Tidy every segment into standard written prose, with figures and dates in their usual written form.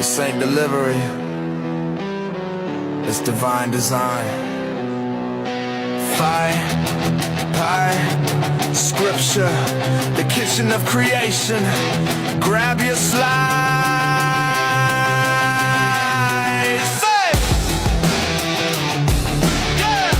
This ain't delivery, it's divine design. Pie, scripture, the kitchen of creation. Grab your slice. Say! Yeah!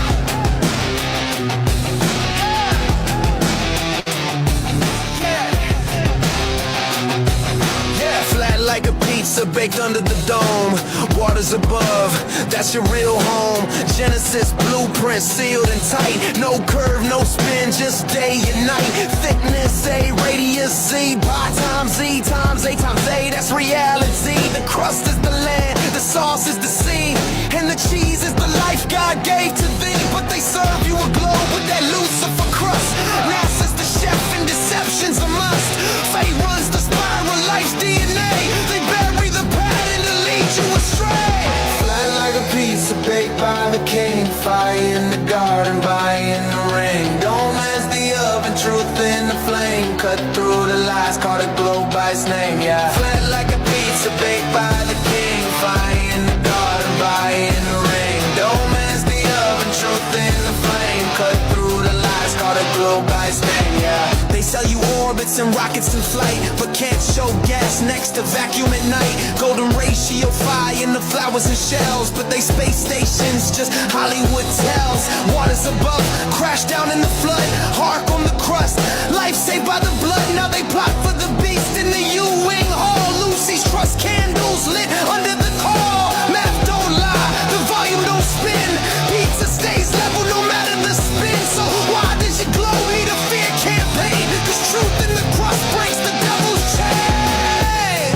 Yeah, flat like a pizza baked under the dome. Waters above, that's your real home. Genesis blueprint sealed and tight. No curve, no spin, just day and night. Thickness A, radius Z, pi times Z times A times A, that's reality. The crust is the land, the sauce is the seed, and the cheese is the life God gave to thee. But they serve you a globe with that Lucifer crust. NASA's the chef and deception's a must. Fate runs the spiral, life's DNA. They bury the pattern to lead you astray. Flat like a pizza baked by the king. Fire in the garden, fire in the ring. Don't mess the oven, truth in the flame. Cut through the lies, call the globe by its name, yeah. Flat like a pizza baked by the king. Fire in the garden, fire in the ring. Don't mess the oven, truth in the flame. Cut through the lies, call the globe by its name, yeah. They sell you orbits and rockets in flight, but can't show gas next to vacuum at night. Golden ratio fire in the flowers and shells, but they space stations, just Hollywood tells. Waters above, crash down in the flood. Hark on the crust, life saved by the blood. Now they plot for the beast in the U-wing hall. Lucy's trust candles lit under the call. Math don't lie, the volume don't spin. Pizza stays level no matter the spin. So why does your glow need a fear campaign? Cause truth in the crust breaks the devil's chain.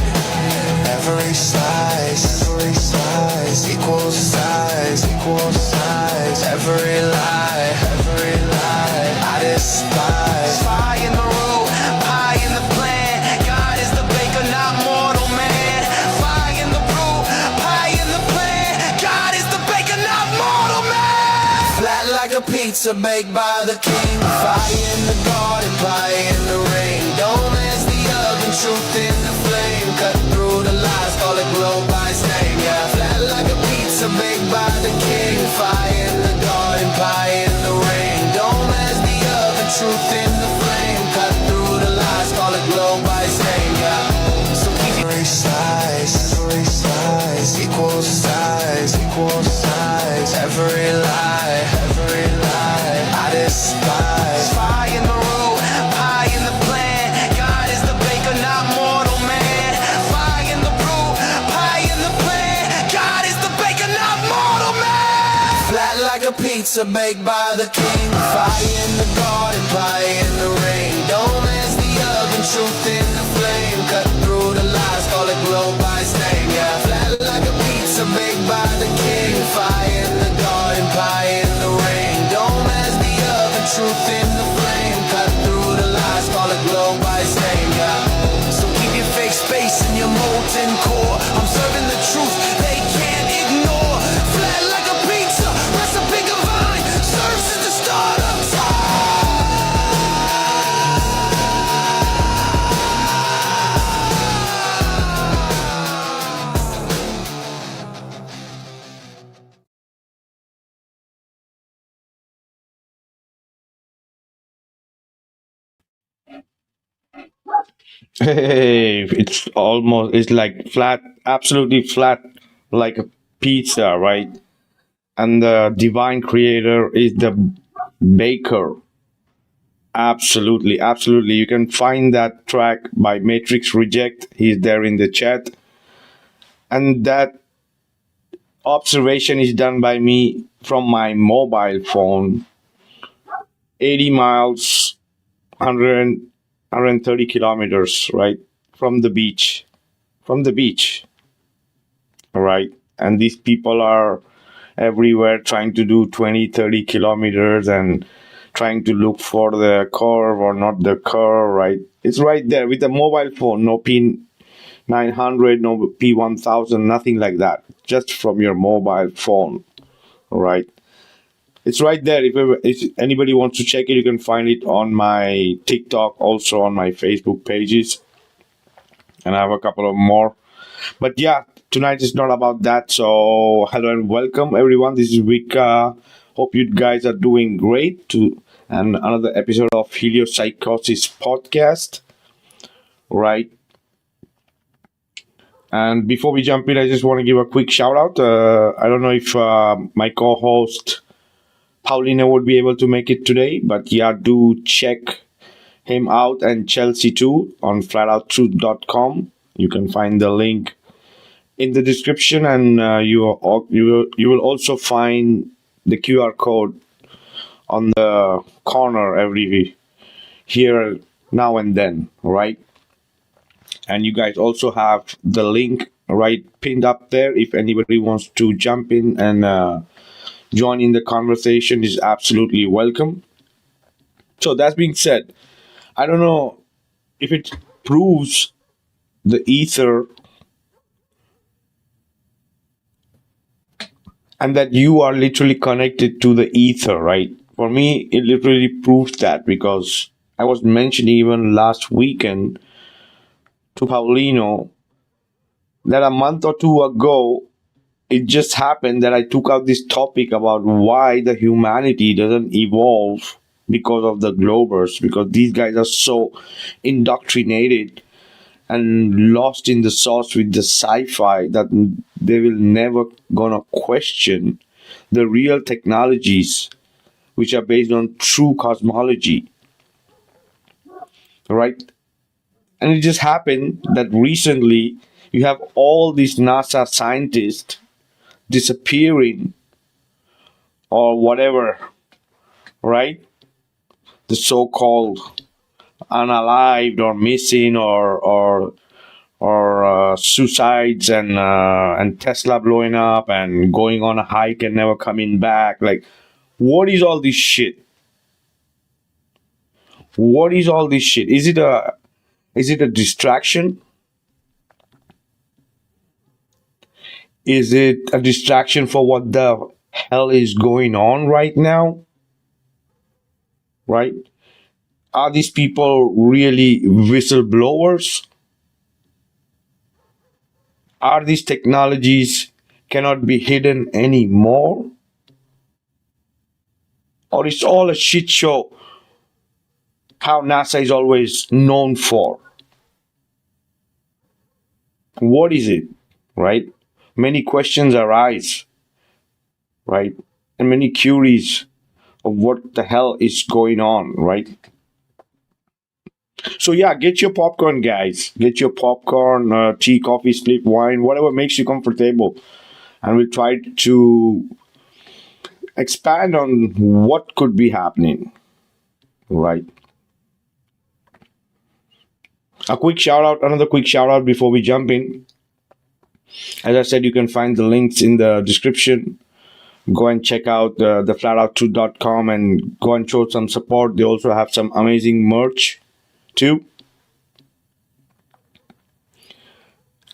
Every slice equals size. Every lie I despise. Fire in the room, pie in the plan. God is the baker, not mortal man. Fire in the brew, pie in the plan. God is the baker, not mortal man. Flat like a pizza baked by the king. Fire in the garden, pie in the rain. Don't mess the oven, truth in the flame. Cut through the lies, call it glow by its name, yeah. Flat like a pizza baked by the king. Fire in the garden, pie in the rain. Don't mess the oven, truth in the flame. Cut through the lies, call it glow by its name, yeah. So keep every slice equals size. Every lie I despise. Fire in the room, pie in the plan. God is the baker, not mortal man. Fire in the brew, pie in the plan. God is the baker, not mortal man. Flat like a pizza baked by the king. Fire in the garden, pie in the rain. Don't mess the oven, truth in the flame. Cut through the lies, call it glow by its name, yeah. Flat like a pizza baked by the king. Fire in the garden, pie in the rain. Don't mess the oven, truth in the flame. Cut through the lies, call it glow by its name, yeah. So keep your fake space in your molten core. I'm serving the truth they can't ignore. Flat like a pizza, recipe divine. Serves as the start of Hey, it's like flat, absolutely flat, like a pizza, right? And the divine creator is the baker. Absolutely. You can find that track by Matrix Reject. He's there in the chat. And that observation is done by me from my mobile phone, 80 miles, 100, 130 kilometers, right? From the beach. All right. And these people are everywhere trying to do 20, 30 kilometers and trying to look for the curve or not the curve, right? It's right there with a mobile phone, no P900, no P1000, nothing like that. Just from your mobile phone, all right? It's right there. If anybody wants to check it, you can find it on my TikTok, also on my Facebook pages. And I have a couple of more. But yeah, tonight is not about that. So, hello and welcome, everyone. This is Vikka. Hope you guys are doing great. To and another episode of Heliopsychosis podcast, right? And before we jump in, I just want to give a quick shout out. I don't know if my co-host Paulino would be able to make it today, but yeah, do check him out and Chelsea too on flatouttruth.com. You can find the link in the description, and you will also find the QR code on the corner every here now and then, right? And you guys also have the link right pinned up there. If anybody wants to jump in and join in the conversation, is absolutely welcome. So that being said, I don't know if it proves the ether and that you are literally connected to the ether, right? For me, it literally proves that, because I was mentioning even last weekend to Paulino that a month or two ago, it just happened that I took out this topic about why the humanity doesn't evolve because of the globers, because these guys are so indoctrinated and lost in the sauce with the sci-fi that they will never gonna question the real technologies which are based on true cosmology, right? And it just happened that recently you have all these NASA scientists disappearing or whatever, right? The so-called unalived or missing or suicides and Tesla blowing up and going on a hike and never coming back. Like, what is all this shit? What is all this shit? Is it a distraction? Is it a distraction for what the hell is going on right now? Right? Are these people really whistleblowers? Are these technologies cannot be hidden anymore? Or it's all a shit show, how NASA is always known for? What is it, right? Many questions arise, right? And many queries of what the hell is going on, right? So yeah, get your popcorn, guys. Get your popcorn, tea, coffee, sleep, wine, whatever makes you comfortable. And we'll try to expand on what could be happening, right? Another quick shout out before we jump in. As I said, you can find the links in the description. Go and check out the flatouttruth.com and go and show some support. They also have some amazing merch too.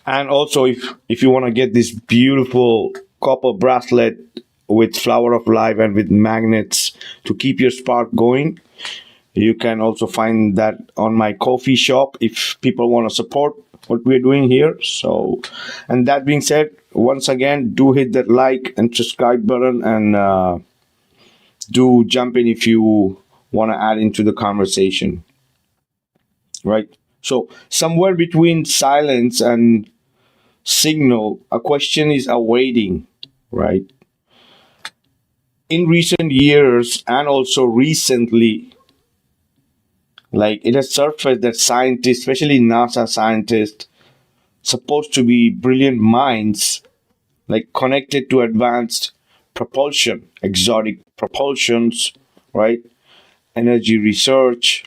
And also, if you want to get this beautiful copper bracelet with flower of life and with magnets to keep your spark going, you can also find that on my coffee shop if people want to support what we're doing here. So, and that being said, once again, do hit that like and subscribe button, and do jump in if you want to add into the conversation, right? So somewhere between silence and signal, a question is awaiting, right? In recent years and also recently, like, it has surfaced that scientists, especially NASA scientists, supposed to be brilliant minds, like connected to advanced propulsion, exotic propulsions, right? Energy research,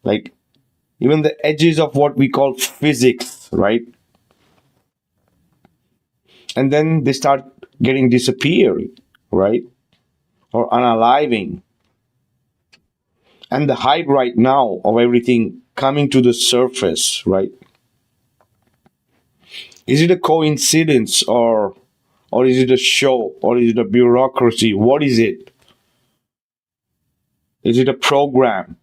like even the edges of what we call physics, right? And then they start getting disappearing, right? Or unaliving. And the hype right now of everything coming to the surface, right? Is it a coincidence, or is it a show, or is it a bureaucracy? What is it? Is it a program?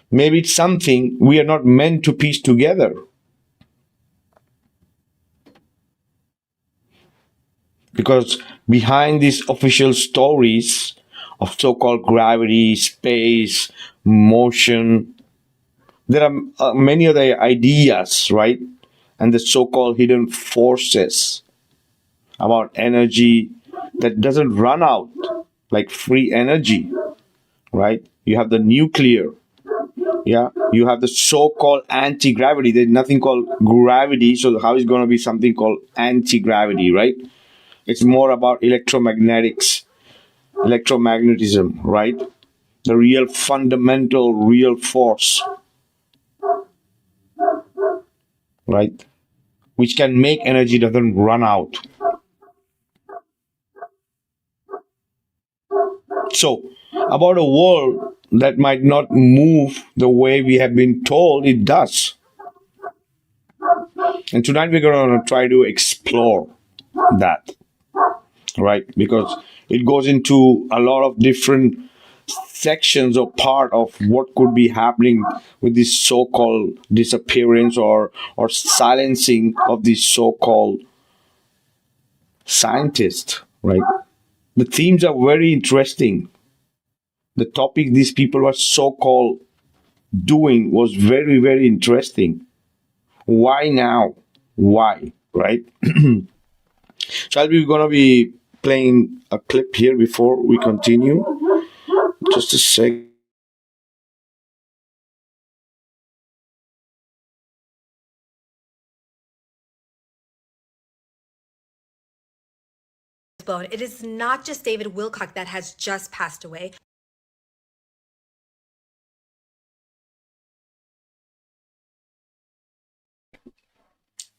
Maybe it's something we are not meant to piece together, Because behind these official stories of so-called gravity, space, motion, there are many other ideas, right? And the so-called hidden forces about energy that doesn't run out, like free energy, right? You have the nuclear, yeah. You have the so-called anti-gravity. There's nothing called gravity, so how is going to be something called anti-gravity, right? It's more about electromagnetism, right? The real fundamental, real force, right? Which can make energy doesn't run out. So, about a world that might not move the way we have been told it does. And tonight we're going to try to explore that, right? Because it goes into a lot of different sections or part of what could be happening with this so-called disappearance or silencing of these so-called scientists, right? The themes are very interesting. The topic these people were so-called doing was very, very interesting. Why now? Why, right? So I'll be gonna be playing a clip here before we continue. Just a sec. Blown. It is not just David Wilcock that has just passed away.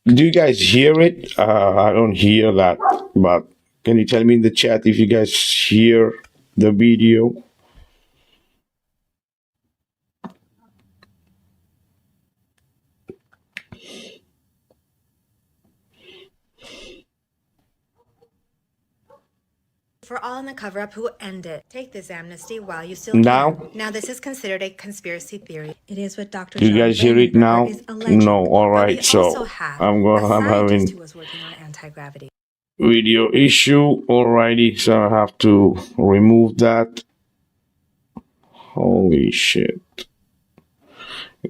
Do you guys hear it? I don't hear that, but can you tell me in the chat if you guys hear the video? For all in the cover-up who end it. Take this amnesty while you still Now? can. Now, this is considered a conspiracy theory. It is what Dr. Do you John guys hear it Vandenberger now? is alleging. No. All But we right. So also have I'm a scientist having who was working on anti-gravity. video issue. Alrighty. So I have to remove that. Holy shit.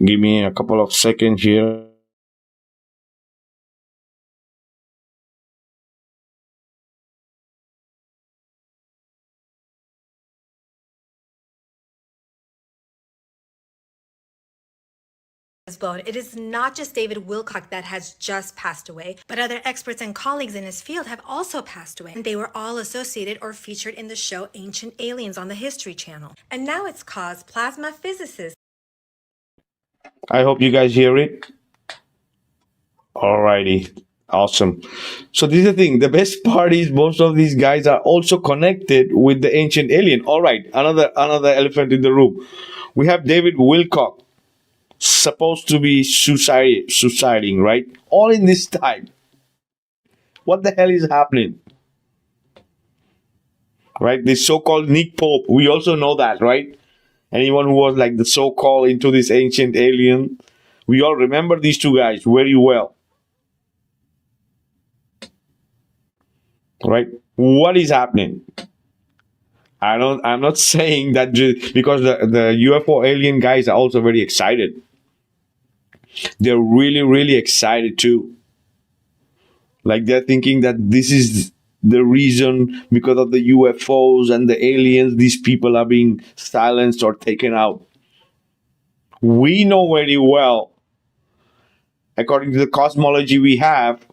Give me a couple of seconds here. Blown. It is not just David Wilcock that has just passed away, but other experts and colleagues in his field have also passed away. And they were all associated or featured in the show Ancient Aliens on the History Channel. And now it's caused plasma physicists. I hope you guys hear it. Alrighty. Awesome. So this is the thing. The best part is most of these guys are also connected with the ancient alien. All right. Another elephant in the room. We have David Wilcock, supposed to be suiciding, right? All in this time. What the hell is happening? Right? This so-called Nick Pope. We also know that, right? Anyone who was like the so-called into this ancient alien. We all remember these two guys very well. Right? What is happening? I'm not saying that because the UFO alien guys are also very excited. They're really, really excited too. Like they're thinking that this is the reason because of the UFOs and the aliens, these people are being silenced or taken out. We know very well, according to the cosmology we have,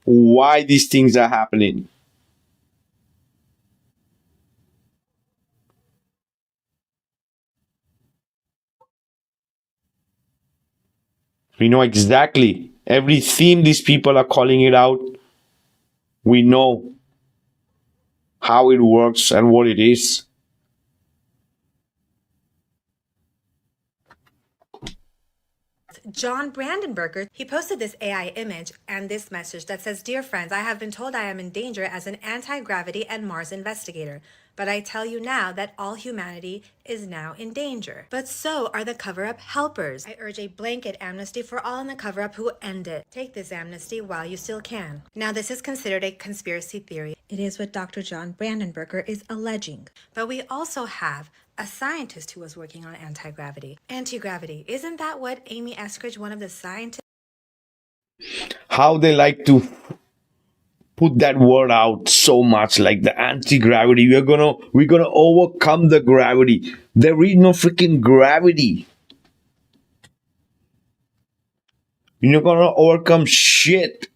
why these things are happening. We know exactly every theme these people are calling it out. We know how it works and what it is. John Brandenburger. He posted this AI image and this message that says, "Dear friends, I have been told I am in danger as an anti-gravity and Mars investigator. But I tell you now that all humanity is now in danger. But so are the cover-up helpers. I urge a blanket amnesty for all in the cover-up who end it. Take this amnesty while you still can." Now, this is considered a conspiracy theory. It is what Dr. John Brandenburger is alleging. But we also have a scientist who was working on anti-gravity. Anti-gravity, isn't that what Amy Eskridge, one of the scientists? How they like to put that word out so much, like the anti-gravity. We're gonna overcome the gravity. There is no freaking gravity. You're not gonna overcome shit,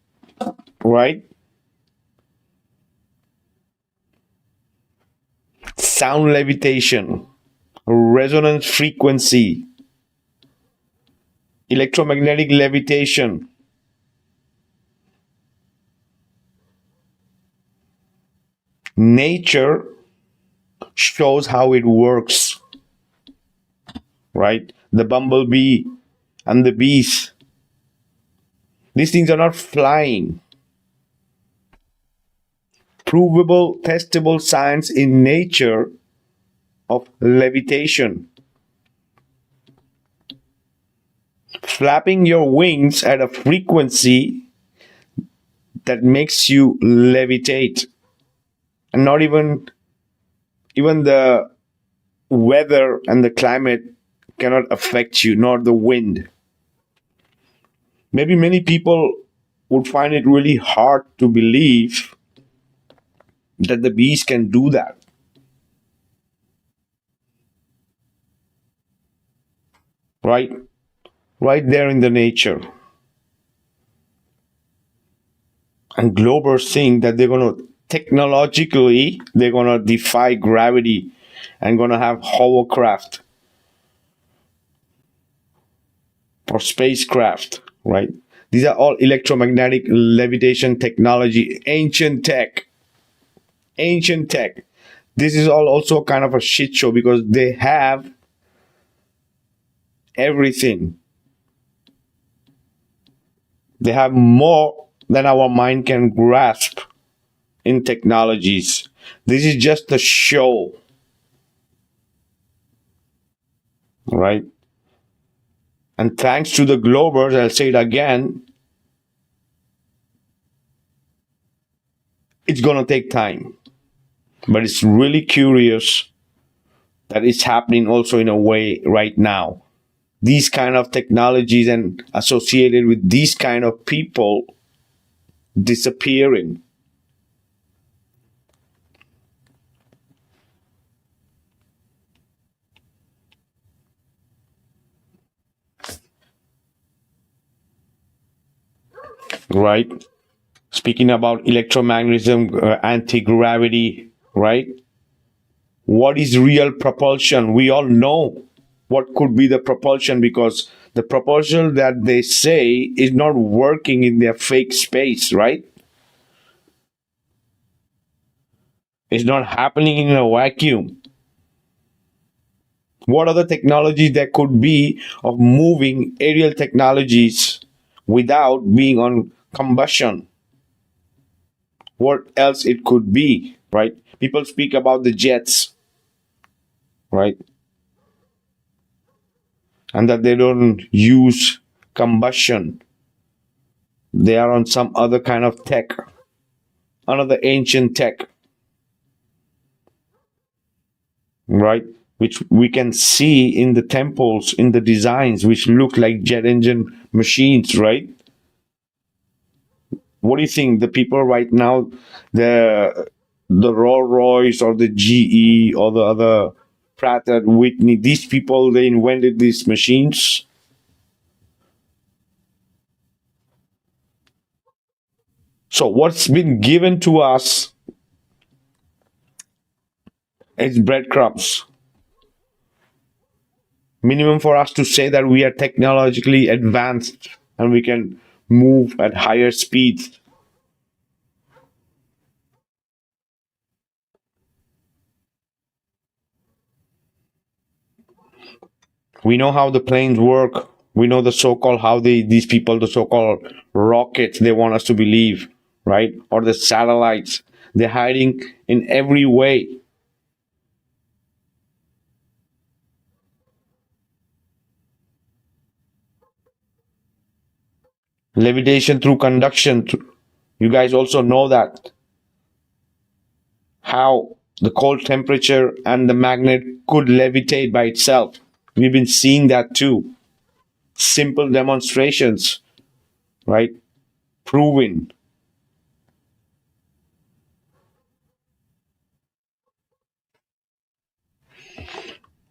right? Sound levitation, resonance frequency, electromagnetic levitation. Nature shows how it works, right? The bumblebee and the bees. These things are not flying. Provable, testable science in nature of levitation. Flapping your wings at a frequency that makes you levitate. And not even the weather and the climate cannot affect you, nor the wind. Maybe many people would find it really hard to believe that the bees can do that. Right? Right there in the nature. And Globers think that they're going to technologically, they're going to defy gravity and going to have hovercraft or spacecraft, right? These are all electromagnetic levitation technology, ancient tech. Ancient tech. This is all also kind of a shit show because they have everything. They have more than our mind can grasp in technologies. This is just a show, right? And thanks to the Globers, I'll say it again, it's going to take time. But it's really curious that it's happening also in a way right now. These kind of technologies and associated with these kind of people disappearing. Right? Speaking about electromagnetism, anti-gravity, right? What is real propulsion? We all know what could be the propulsion because the propulsion that they say is not working in their fake space, right? It's not happening in a vacuum. What other technologies there could be of moving aerial technologies without being on combustion? What else it could be, right? People speak about the jets, right? And that they don't use combustion. They are on some other kind of tech, another ancient tech, right? Which we can see in the temples, in the designs, which look like jet engine machines, right? What do you think? The people right now, the Rolls Royce or the GE or the other Pratt and Whitney, these people, they invented these machines. So what's been given to us is breadcrumbs. Minimum for us to say that we are technologically advanced and we can move at higher speeds. We know how the planes work. We know the so-called how these people, the so-called rockets, they want us to believe, right? Or the satellites, they're hiding in every way. Levitation through conduction. You guys also know that. How the cold temperature and the magnet could levitate by itself. We've been seeing that too. Simple demonstrations, right? Proven.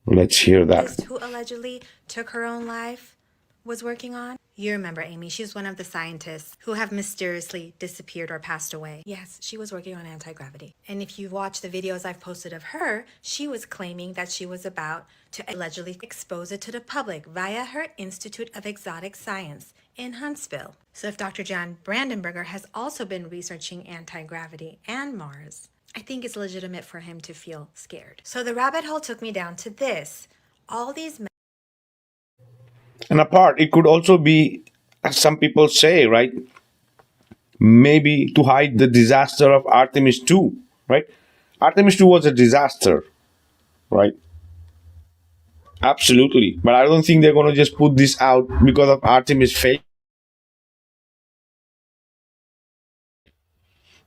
Let's hear that. Who allegedly took her own life was working on? You remember Amy, she's one of the scientists who have mysteriously disappeared or passed away. Yes, she was working on anti-gravity. And if you watch the videos I've posted of her, she was claiming that she was about to allegedly expose it to the public via her Institute of Exotic Science in Huntsville. So if Dr. John Brandenburger has also been researching anti-gravity and Mars, I think it's legitimate for him to feel scared. So the rabbit hole took me down to this. All these And apart, it could also be, as some people say, right? Maybe to hide the disaster of Artemis 2, right? Artemis 2 was a disaster, right? Absolutely. But I don't think they're going to just put this out because of Artemis failure.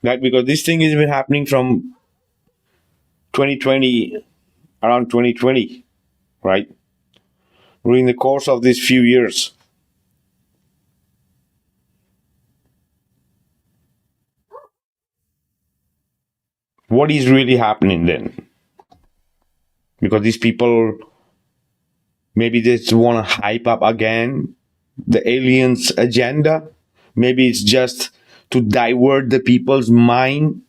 Right? Because this thing has been happening from 2020, around 2020, right? During the course of these few years. What is really happening then? Because these people, maybe they just want to hype up again the aliens' agenda. Maybe it's just to divert the people's mind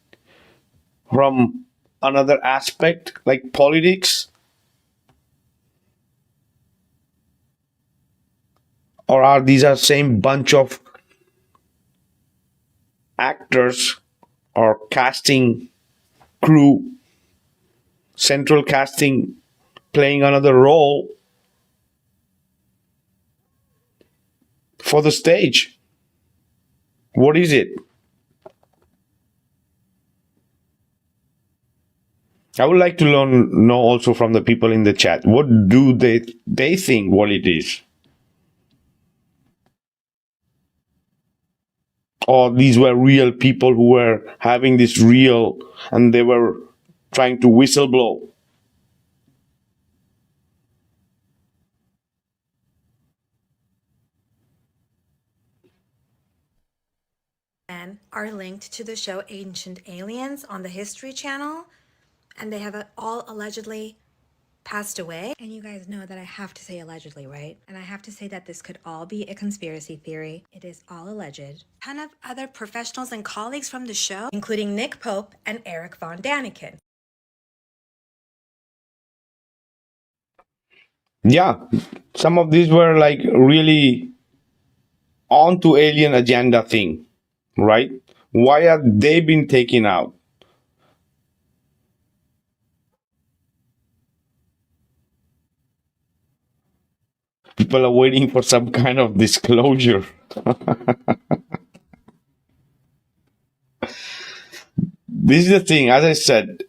from another aspect, like politics. Or are these are same bunch of actors or casting crew, central casting, playing another role for the stage? What is it? I would like to know also from the people in the chat. What do they think what it is? Or these were real people who were having this real, and they were trying to whistleblow. are linked to the show Ancient Aliens on the History Channel, and they have all allegedly passed away. And you guys know that I have to say allegedly, right? And I have to say that this could all be a conspiracy theory. It is all alleged. A ton of other professionals and colleagues from the show, including Nick Pope and Eric Von Daniken. Yeah, some of these were like really on to alien agenda thing, right? Why are they been taken out? People are waiting for some kind of disclosure. This is the thing, as I said,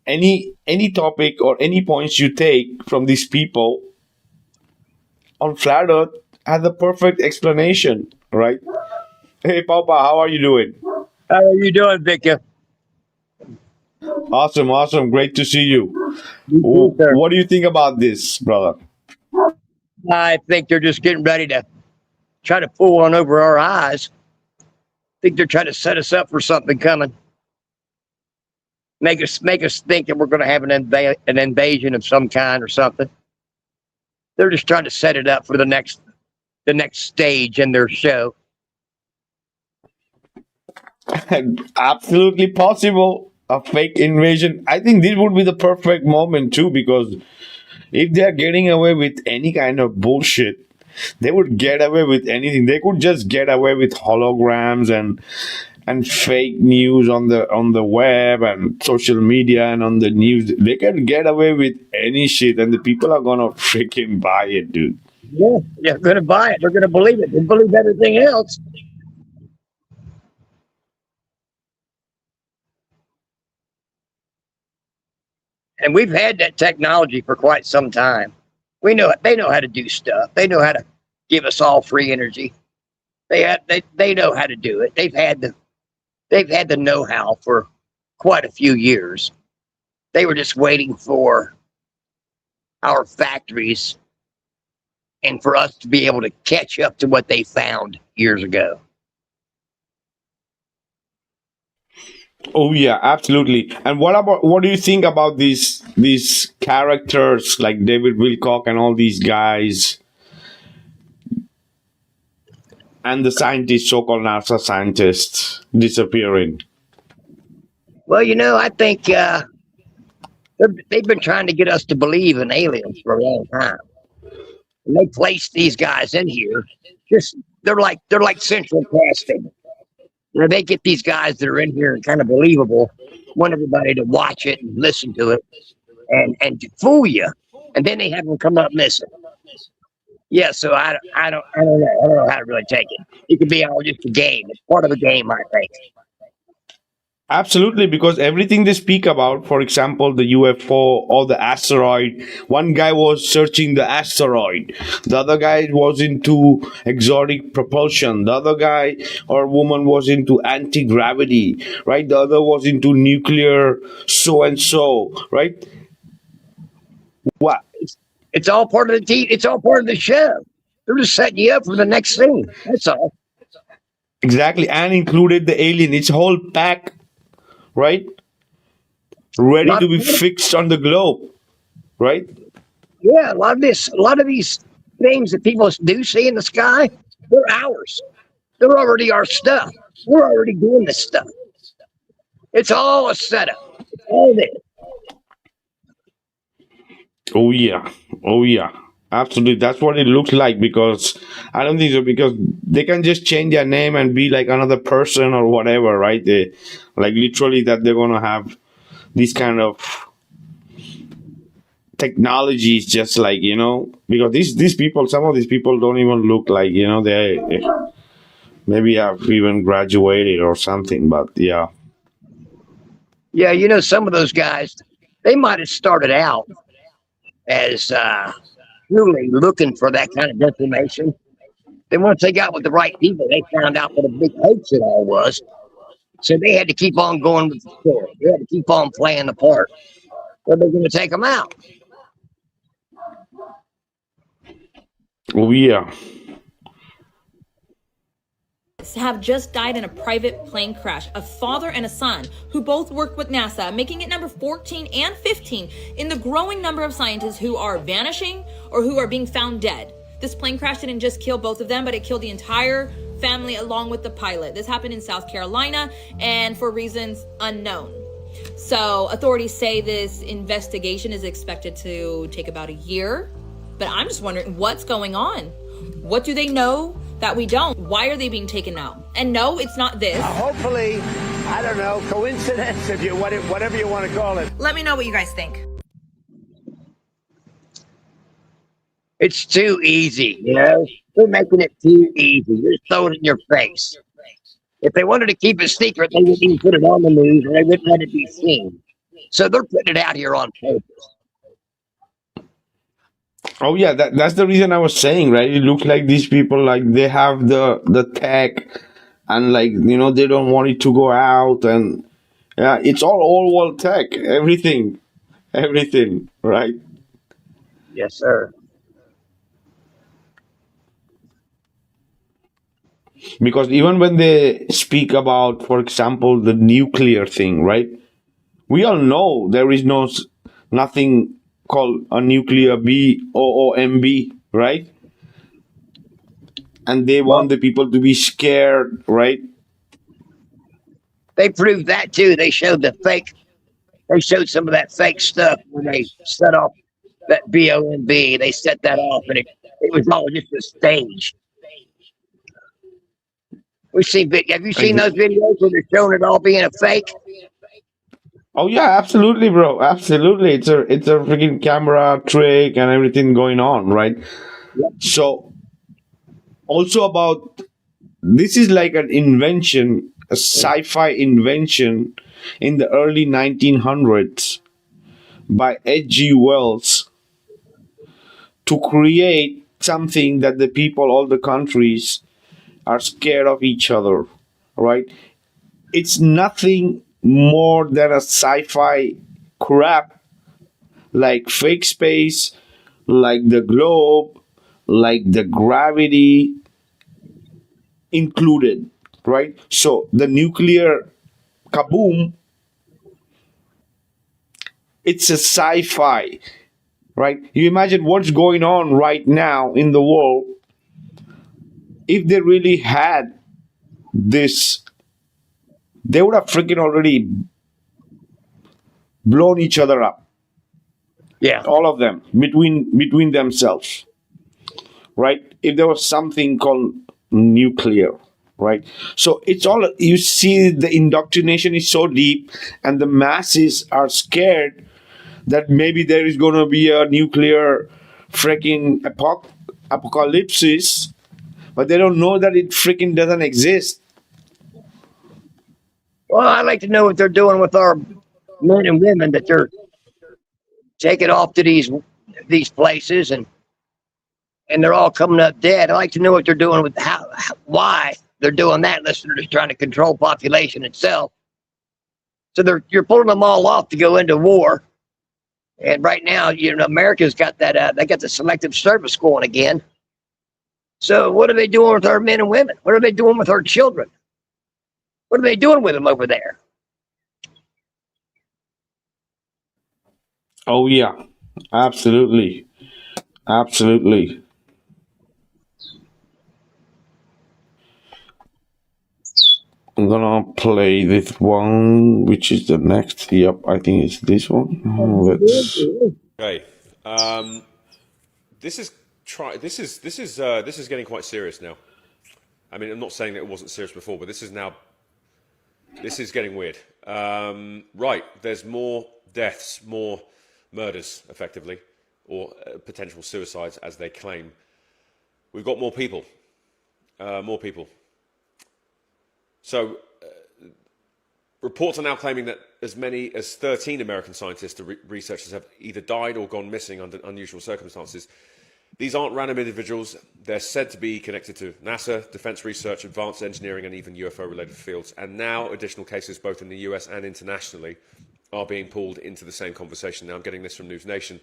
any topic or any points you take from these people on Flat Earth has the perfect explanation, right? Hey, Papa, how are you doing? How are you doing, Vikka? Awesome. Great to see you. You too, sir. What do you think about this, brother? I think they're just getting ready to try to pull one over our eyes. I think they're trying to set us up for something coming. Make us think that we're going to have an invasion of some kind or something. They're just trying to set it up for the next stage in their show. Absolutely possible. A fake invasion. I think this would be the perfect moment too, because if they're getting away with any kind of bullshit, they would get away with anything. They could just get away with holograms and fake news on the web and social media and on the news. They can get away with any shit, and the people are gonna freaking buy it, dude. Yeah, they're going to buy it. They're going to believe it. They believe everything else. And we've had that technology for quite some time. We know it. They know how to do stuff. They know how to give us all free energy. They know how to do it. They've had the know-how for quite a few years. They were just waiting for our factories and for us to be able to catch up to what they found years ago. Oh yeah, absolutely. And what do you think about these characters like David Wilcock and all these guys and the scientists, so-called NASA scientists, disappearing? Well, I think they've been trying to get us to believe in aliens for a long time. And they placed these guys in here. They're like central casting. They get these guys that are in here and kind of believable, want everybody to watch it and listen to it, and to fool you, and then they have them come up missing. Yeah, so I don't know how to really take it. It could be all just a game. It's part of a game, I think. Absolutely, because everything they speak about, for example, the UFO or the asteroid, one guy was searching the asteroid, the other guy was into exotic propulsion, the other guy or woman was into anti-gravity, right? The other was into nuclear so and so, right? What? It's all part of the It's all part of the show. They're just setting you up for the next scene. That's all. Exactly, and included the alien. It's a whole pack, right? Ready to be fixed on the globe, right? Yeah, a lot of these things that people do see in the sky, they're ours. They're already our stuff. We're already doing this stuff. It's all a setup. It's all there. Oh yeah, oh yeah, absolutely. That's what it looks like, because I don't think so, because they can just change their name and be like another person or whatever, right? They like literally that they're gonna have these kind of technologies, just like because these people, some of these people don't even look like they maybe have even graduated or something, but yeah. Yeah, some of those guys, they might have started out as truly looking for that kind of information. Then once they got with the right people, they found out what a big hoax it all was. So they had to keep on going with the story. They had to keep on playing the part. Or they're going to take them out. Oh yeah. Have just died in a private plane crash, a father and a son who both worked with NASA, making it number 14 and 15 in the growing number of scientists who are vanishing or who are being found dead. This plane crash didn't just kill both of them, but it killed the entire family along with the pilot. This happened in South Carolina and for reasons unknown. So authorities say this investigation is expected to take about a year, but I'm just wondering what's going on. What do they know that we don't? Why are they being taken out? And no, it's not this. Hopefully, I don't know, coincidence, if you whatever you want to call it. Let me know what you guys think. It's too easy, They're making it too easy. You're throwing it in your face. If they wanted to keep it secret, they wouldn't even put it on the news, or they wouldn't let it be seen. So they're putting it out here on purpose. Oh yeah, that's the reason I was saying, right? It looks like these people, like they have the tech, and like they don't want it to go out, and yeah, it's all old world tech, everything, right? Yes, sir. Because even when they speak about, for example, the nuclear thing, right? We all know there is nothing called a nuclear bomb, right? And they want the people to be scared, right? They proved that too. They showed They showed some of that fake stuff when they set off that bomb. They set that off, and it was all just a stage. Have you seen those videos where they're showing it all being a fake? Oh yeah, absolutely, bro. Absolutely. It's a freaking camera trick and everything going on, right? So also about this is like an invention, a sci-fi invention in the early 1900s by H.G. Wells to create something that the people, all the countries are scared of each other, right? It's nothing more than a sci-fi crap like fake space, like the globe, like the gravity included, right? So the nuclear kaboom, it's a sci-fi, right? You imagine what's going on right now in the world if they really had this, they would have freaking already blown each other up, Yeah. all of them between themselves, right? If there was something called nuclear, right? So it's all, you see, the indoctrination is so deep, and the masses are scared that maybe there is going to be a nuclear freaking apocalypse, but they don't know that it freaking doesn't exist. Well, I'd like to know what they're doing with our men and women that they're taking off to these places and they're all coming up dead. I'd like to know what they're doing with why they're doing that, unless they're just trying to control population itself. So you're pulling them all off to go into war. And right now, America's got that. They got the selective service going again. So what are they doing with our men and women? What are they doing with our children? What are they doing with them over there? Oh yeah, absolutely, absolutely. I'm gonna play this one, which is the next. Yep, I think it's this one. Let's. Okay. This is getting quite serious now. I mean, I'm not saying that it wasn't serious before, but this is getting weird. Right, there's more deaths, more murders, effectively, or potential suicides, as they claim. We've got more people. So, reports are now claiming that as many as 13 American scientists or researchers have either died or gone missing under unusual circumstances. These aren't random individuals. They're said to be connected to NASA, defense research, advanced engineering, and even UFO-related fields. And now additional cases, both in the US and internationally, are being pulled into the same conversation. Now, I'm getting this from News Nation.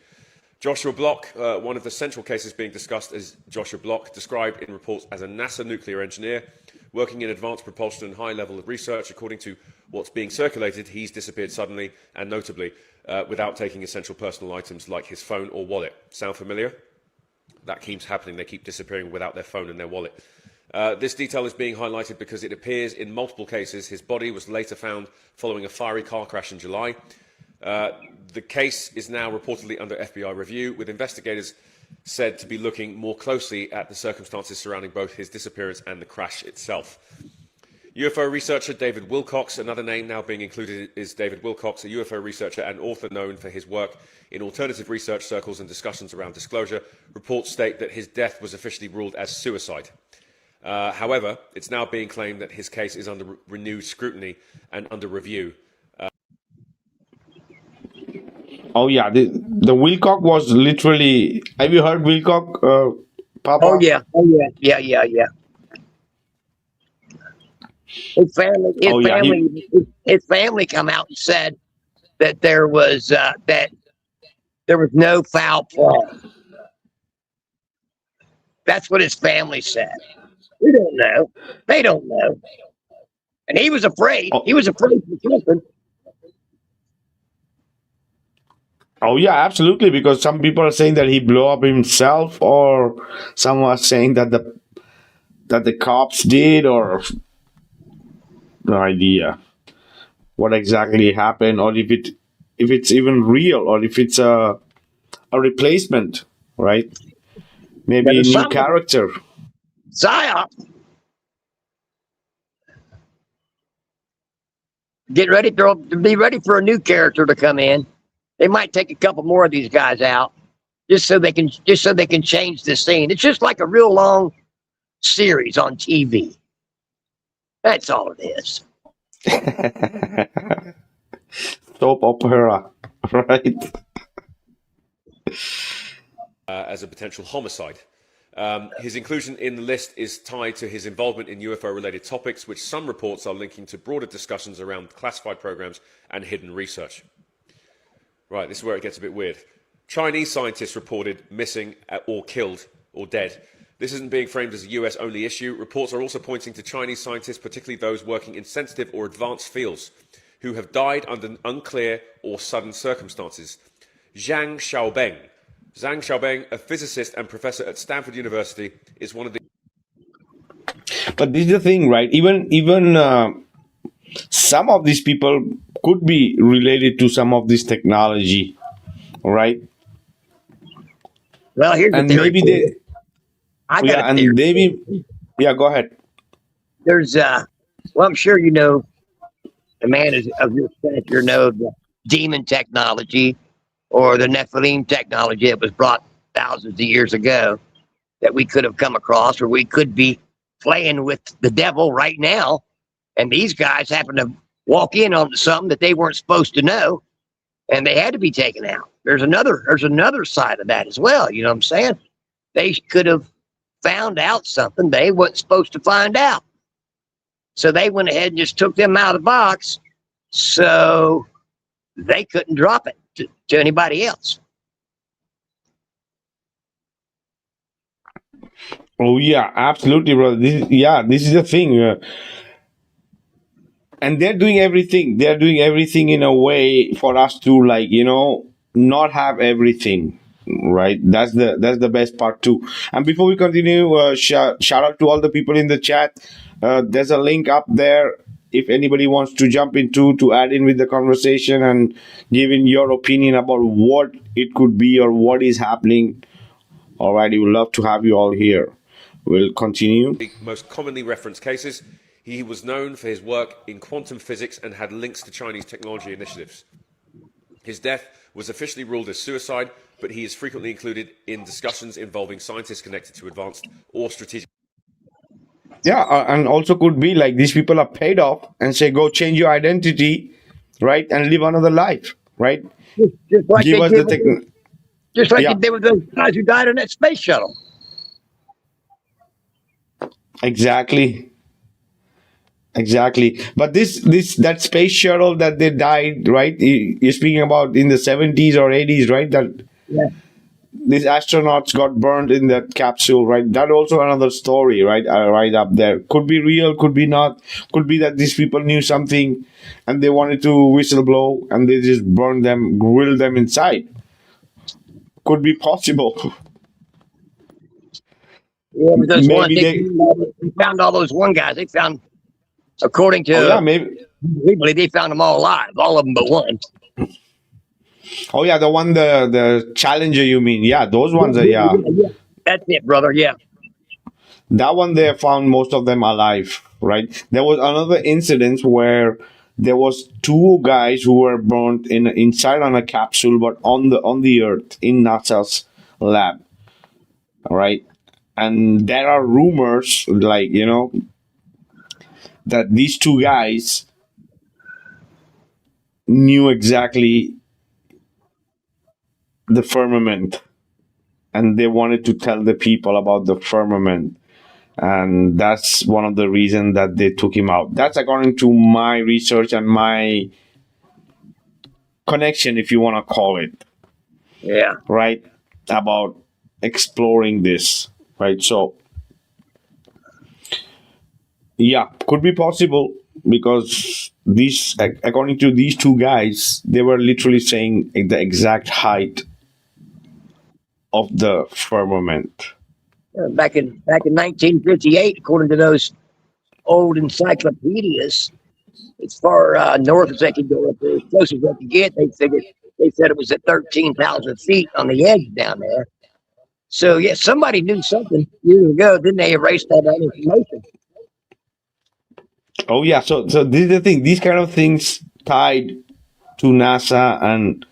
Joshua Block, one of the central cases being discussed is Joshua Block, described in reports as a NASA nuclear engineer working in advanced propulsion and high level of research. According to what's being circulated, he's disappeared suddenly and notably without taking essential personal items like his phone or wallet. Sound familiar? That keeps happening. They keep disappearing without their phone and their wallet. This detail is being highlighted because it appears in multiple cases his body was later found following a fiery car crash in July. The case is now reportedly under FBI review, with investigators said to be looking more closely at the circumstances surrounding both his disappearance and the crash itself. UFO researcher David Wilcox, another name now being included is David Wilcox, a UFO researcher and author known for his work in alternative research circles and discussions around disclosure. Reports state that his death was officially ruled as suicide. However, it's now being claimed that his case is under renewed scrutiny and under review. Oh yeah, the Wilcock was literally. Have you heard Wilcock, Papa? Oh yeah. Yeah. His family come out and said that there was no foul play. That's what his family said. We don't know. They don't know. And he was afraid. He was afraid for something. Oh yeah, absolutely. Because some people are saying that he blew up himself, or some are saying that the cops did, or no idea what exactly happened, or if it's even real, or if it's a replacement, right? Maybe a new character. PSYOP. Get ready, be ready for a new character to come in. They might take a couple more of these guys out. just so they can change the scene. It's just like a real long series on TV. That's all it is. Soap opera, right? As a potential homicide. His inclusion in the list is tied to his involvement in UFO-related topics, which some reports are linking to broader discussions around classified programs and hidden research. Right, this is where it gets a bit weird. Chinese scientists reported missing or killed or dead. This isn't being framed as a US-only issue. Reports are also pointing to Chinese scientists, particularly those working in sensitive or advanced fields, who have died under unclear or sudden circumstances. Zhang Xiaobeng, a physicist and professor at Stanford University, is one of the... But this is the thing, right? Even some of these people could be related to some of this technology, right? Well, here's And the theory. maybe they, I got yeah, a and theory. maybe, yeah, go ahead. There's well, I'm sure you know, the man is of your stature know the demon technology or the Nephilim technology that was brought thousands of years ago that we could have come across, or we could be playing with the devil right now. And these guys happen to walk in onto something that they weren't supposed to know, and they had to be taken out. There's another side of that as well. You know what I'm saying? They could have found out something they weren't supposed to find out. So they went ahead and just took them out of the box so they couldn't drop it to anybody else. Oh yeah, absolutely, brother. This is the thing. And they're doing everything. They're doing everything in a way for us to, like, not have everything, right? That's the best part too. And before we continue, shout out to all the people in the chat. There's a link up there if anybody wants to jump into to add in with the conversation and give in your opinion about what it could be or what is happening. All right, we would love to have you all here. We'll continue. The most commonly referenced cases. He was known for his work in quantum physics and had links to Chinese technology initiatives. His death was officially ruled as suicide, but he is frequently included in discussions involving scientists connected to advanced or strategic... Yeah, and also could be like these people are paid off and say, go change your identity, right, and live another life, right? Just like Give they us did the with just like Yeah. they did with those guys who died on that space shuttle. Exactly. But that space shuttle that they died, right? You're speaking about in the 70s or 80s, right? That Yeah. these astronauts got burned in that capsule, right? That also another story, right? Right up there. Could be real, could be not. Could be that these people knew something and they wanted to whistleblow and they just burned them, grilled them inside. Could be possible. Yeah, but those ones, Maybe they found all those one guys. They found, according to oh yeah, maybe. we believe, they found them all alive, all of them but one. Oh yeah, the one, the Challenger, you mean? Yeah, those ones are, yeah. That's it, brother. Yeah. That one they found most of them alive, right? There was another incident where there was two guys who were burned inside on a capsule, but on the Earth in NASA's lab. All right, and there are rumors, like, that these two guys knew exactly the firmament, and they wanted to tell the people about the firmament. And that's one of the reasons that they took him out. That's according to my research and my connection, if you want to call it. Yeah. Right? About exploring this. Right? So, yeah, could be possible because according to these two guys, they were literally saying the exact height of the firmament. Back in 1958, according to those old encyclopedias, as far north as they could go, as close as they could get, they said it was at 13,000 feet on the edge down there. So yeah, somebody knew something years ago. Then they erased all that information. Oh yeah, so this is the thing. These kind of things tied to NASA and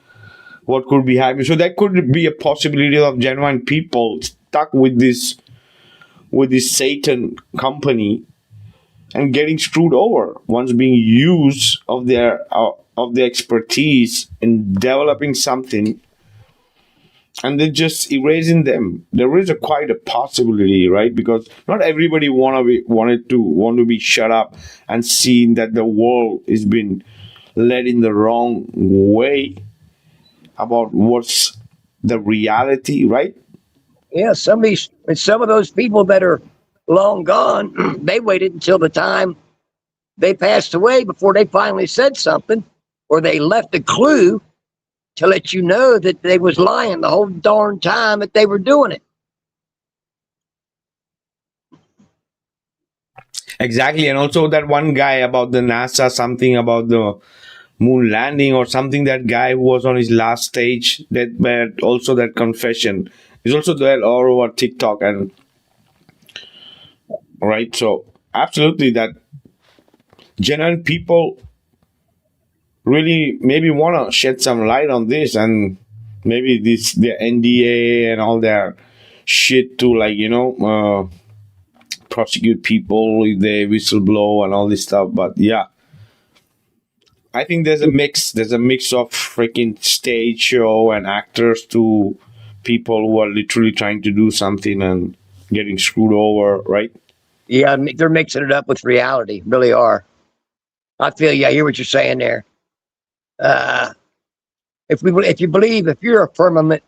what could be happening. So there could be a possibility of genuine people stuck with this Satan company and getting screwed over once being used of their expertise in developing something and then just erasing them. There is quite a possibility, right? Because not everybody want to be shut up and seen that the world is being led in the wrong way about what's the reality, right? Yeah, some of those people that are long gone, they waited until the time they passed away before they finally said something, or they left a clue to let you know that they was lying the whole darn time that they were doing it. Exactly. And also that one guy about the NASA, something about the moon landing or something, that guy who was on his last stage, but also that confession is also there all over TikTok. And right, so absolutely, that genuine people really maybe want to shed some light on this, and maybe the NDA and all their shit to, like, prosecute people if they whistleblow and all this stuff. But yeah, I think there's a mix. There's a mix of freaking stage show and actors to people who are literally trying to do something and getting screwed over, right? Yeah, they're mixing it up with reality, really are. I feel you. I hear what you're saying there. If you're a firmament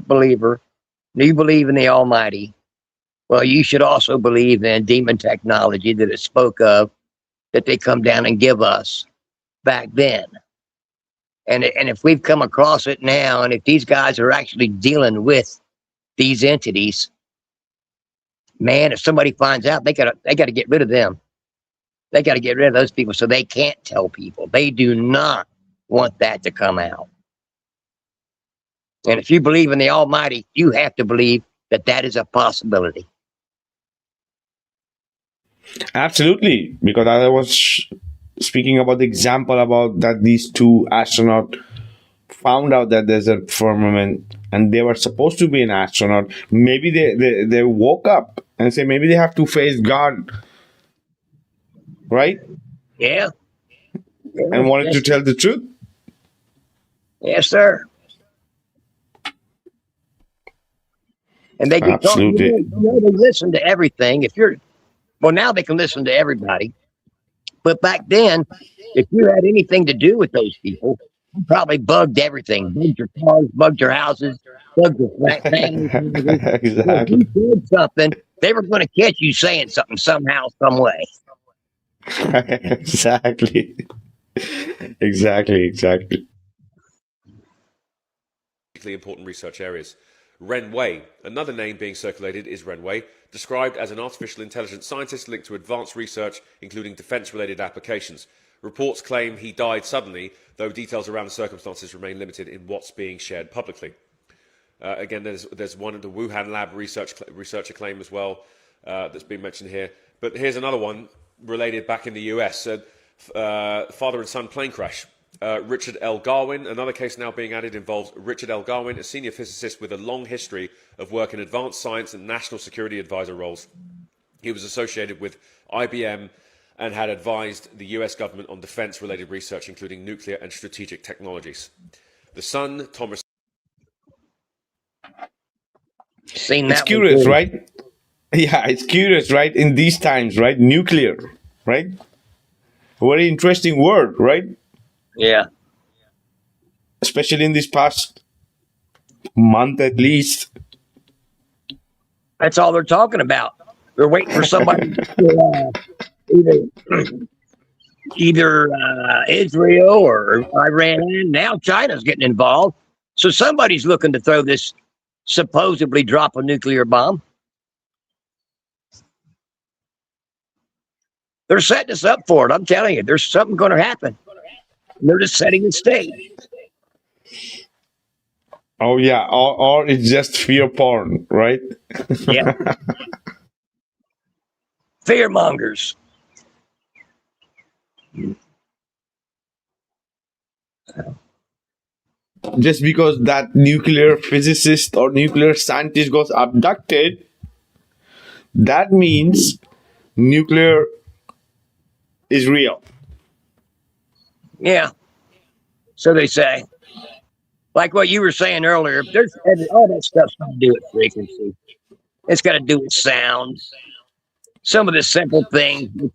believer, and you believe in the Almighty, well, you should also believe in demon technology that it spoke of, that they come down and give us back then. And if we've come across it now, and if these guys are actually dealing with these entities, man, if somebody finds out, they gotta get rid of them. They got to get rid of those people so they can't tell people. They do not want that to come out. And if you believe in the Almighty, you have to believe that that is a possibility. Absolutely, because I was speaking about the example about that these two astronauts found out that there's a firmament and they were supposed to be an astronaut. Maybe they woke up and say maybe they have to face God, right? Yeah. And wanted to tell the truth. Yes, sir. And they can Absolutely. they listen to everything. Now they can listen to everybody. But back then, if you had anything to do with those people, you probably bugged everything. Bugged your cars, bugged your houses, bugged your family. Exactly. If you did something, they were going to catch you saying something somehow, some way. Exactly. Exactly. Important research areas. Ren Wei, another name being circulated is Ren Wei, described as an artificial intelligence scientist linked to advanced research, including defense-related applications. Reports claim he died suddenly, though details around the circumstances remain limited in what's being shared publicly. Again, there's one at the Wuhan lab researcher claim as well that's been mentioned here. But here's another one related back in the US. Father and son plane crash. Richard L. Garwin, another case now being added, involves Richard L. Garwin, a senior physicist with a long history of work in advanced science and national security advisor roles. He was associated with IBM and had advised the US government on defense-related research, including nuclear and strategic technologies. The son, Thomas... It's curious, right? Yeah, it's curious, right? In these times, right? Nuclear, right? Very interesting word, right? Yeah. Especially in this past month, at least. That's all they're talking about. They're waiting for somebody to either Israel or Iran. Now China's getting involved. So somebody's looking to throw this supposedly drop a nuclear bomb. They're setting us up for it. I'm telling you, there's something going to happen. They're just setting the stage. Oh yeah, or it's just fear porn, right? Yeah. Fear mongers. just because that nuclear physicist or nuclear scientist got abducted, that means nuclear is real. Yeah, so they say. Like what you were saying earlier, there's all that stuff's got to do with frequency. It's got to do with sound. Some of the simple things with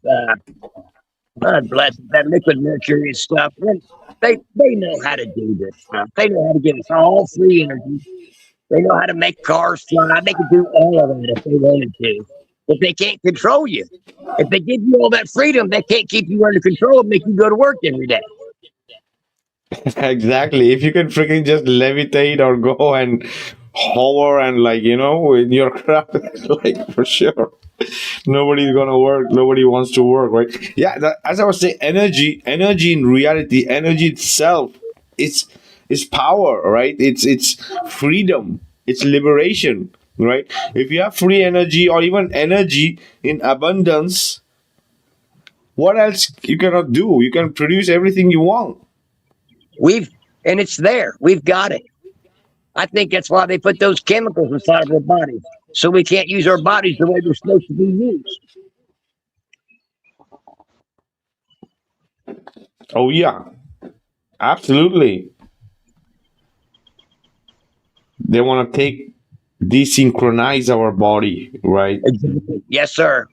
God bless it, that liquid mercury and stuff. They know how to do this stuff. They know how to give us all free energy. They know how to make cars fly. They can do all of that if they wanted to. But they can't control you. If they give you all that freedom, they can't keep you under control and make you go to work every day. Exactly. If you can freaking just levitate or go and hover and in your craft, like for sure, nobody's gonna work. Nobody wants to work, right? Yeah. As I was saying, energy in reality, energy itself, it's power, right? It's freedom. It's liberation, right? If you have free energy or even energy in abundance, what else you cannot do? You can produce everything you want. And it's there. We've got it. I think that's why they put those chemicals inside of our bodies, so we can't use our bodies the way they're supposed to be used. Oh yeah, absolutely. They want to desynchronize our body, right? Exactly. Yes, sir.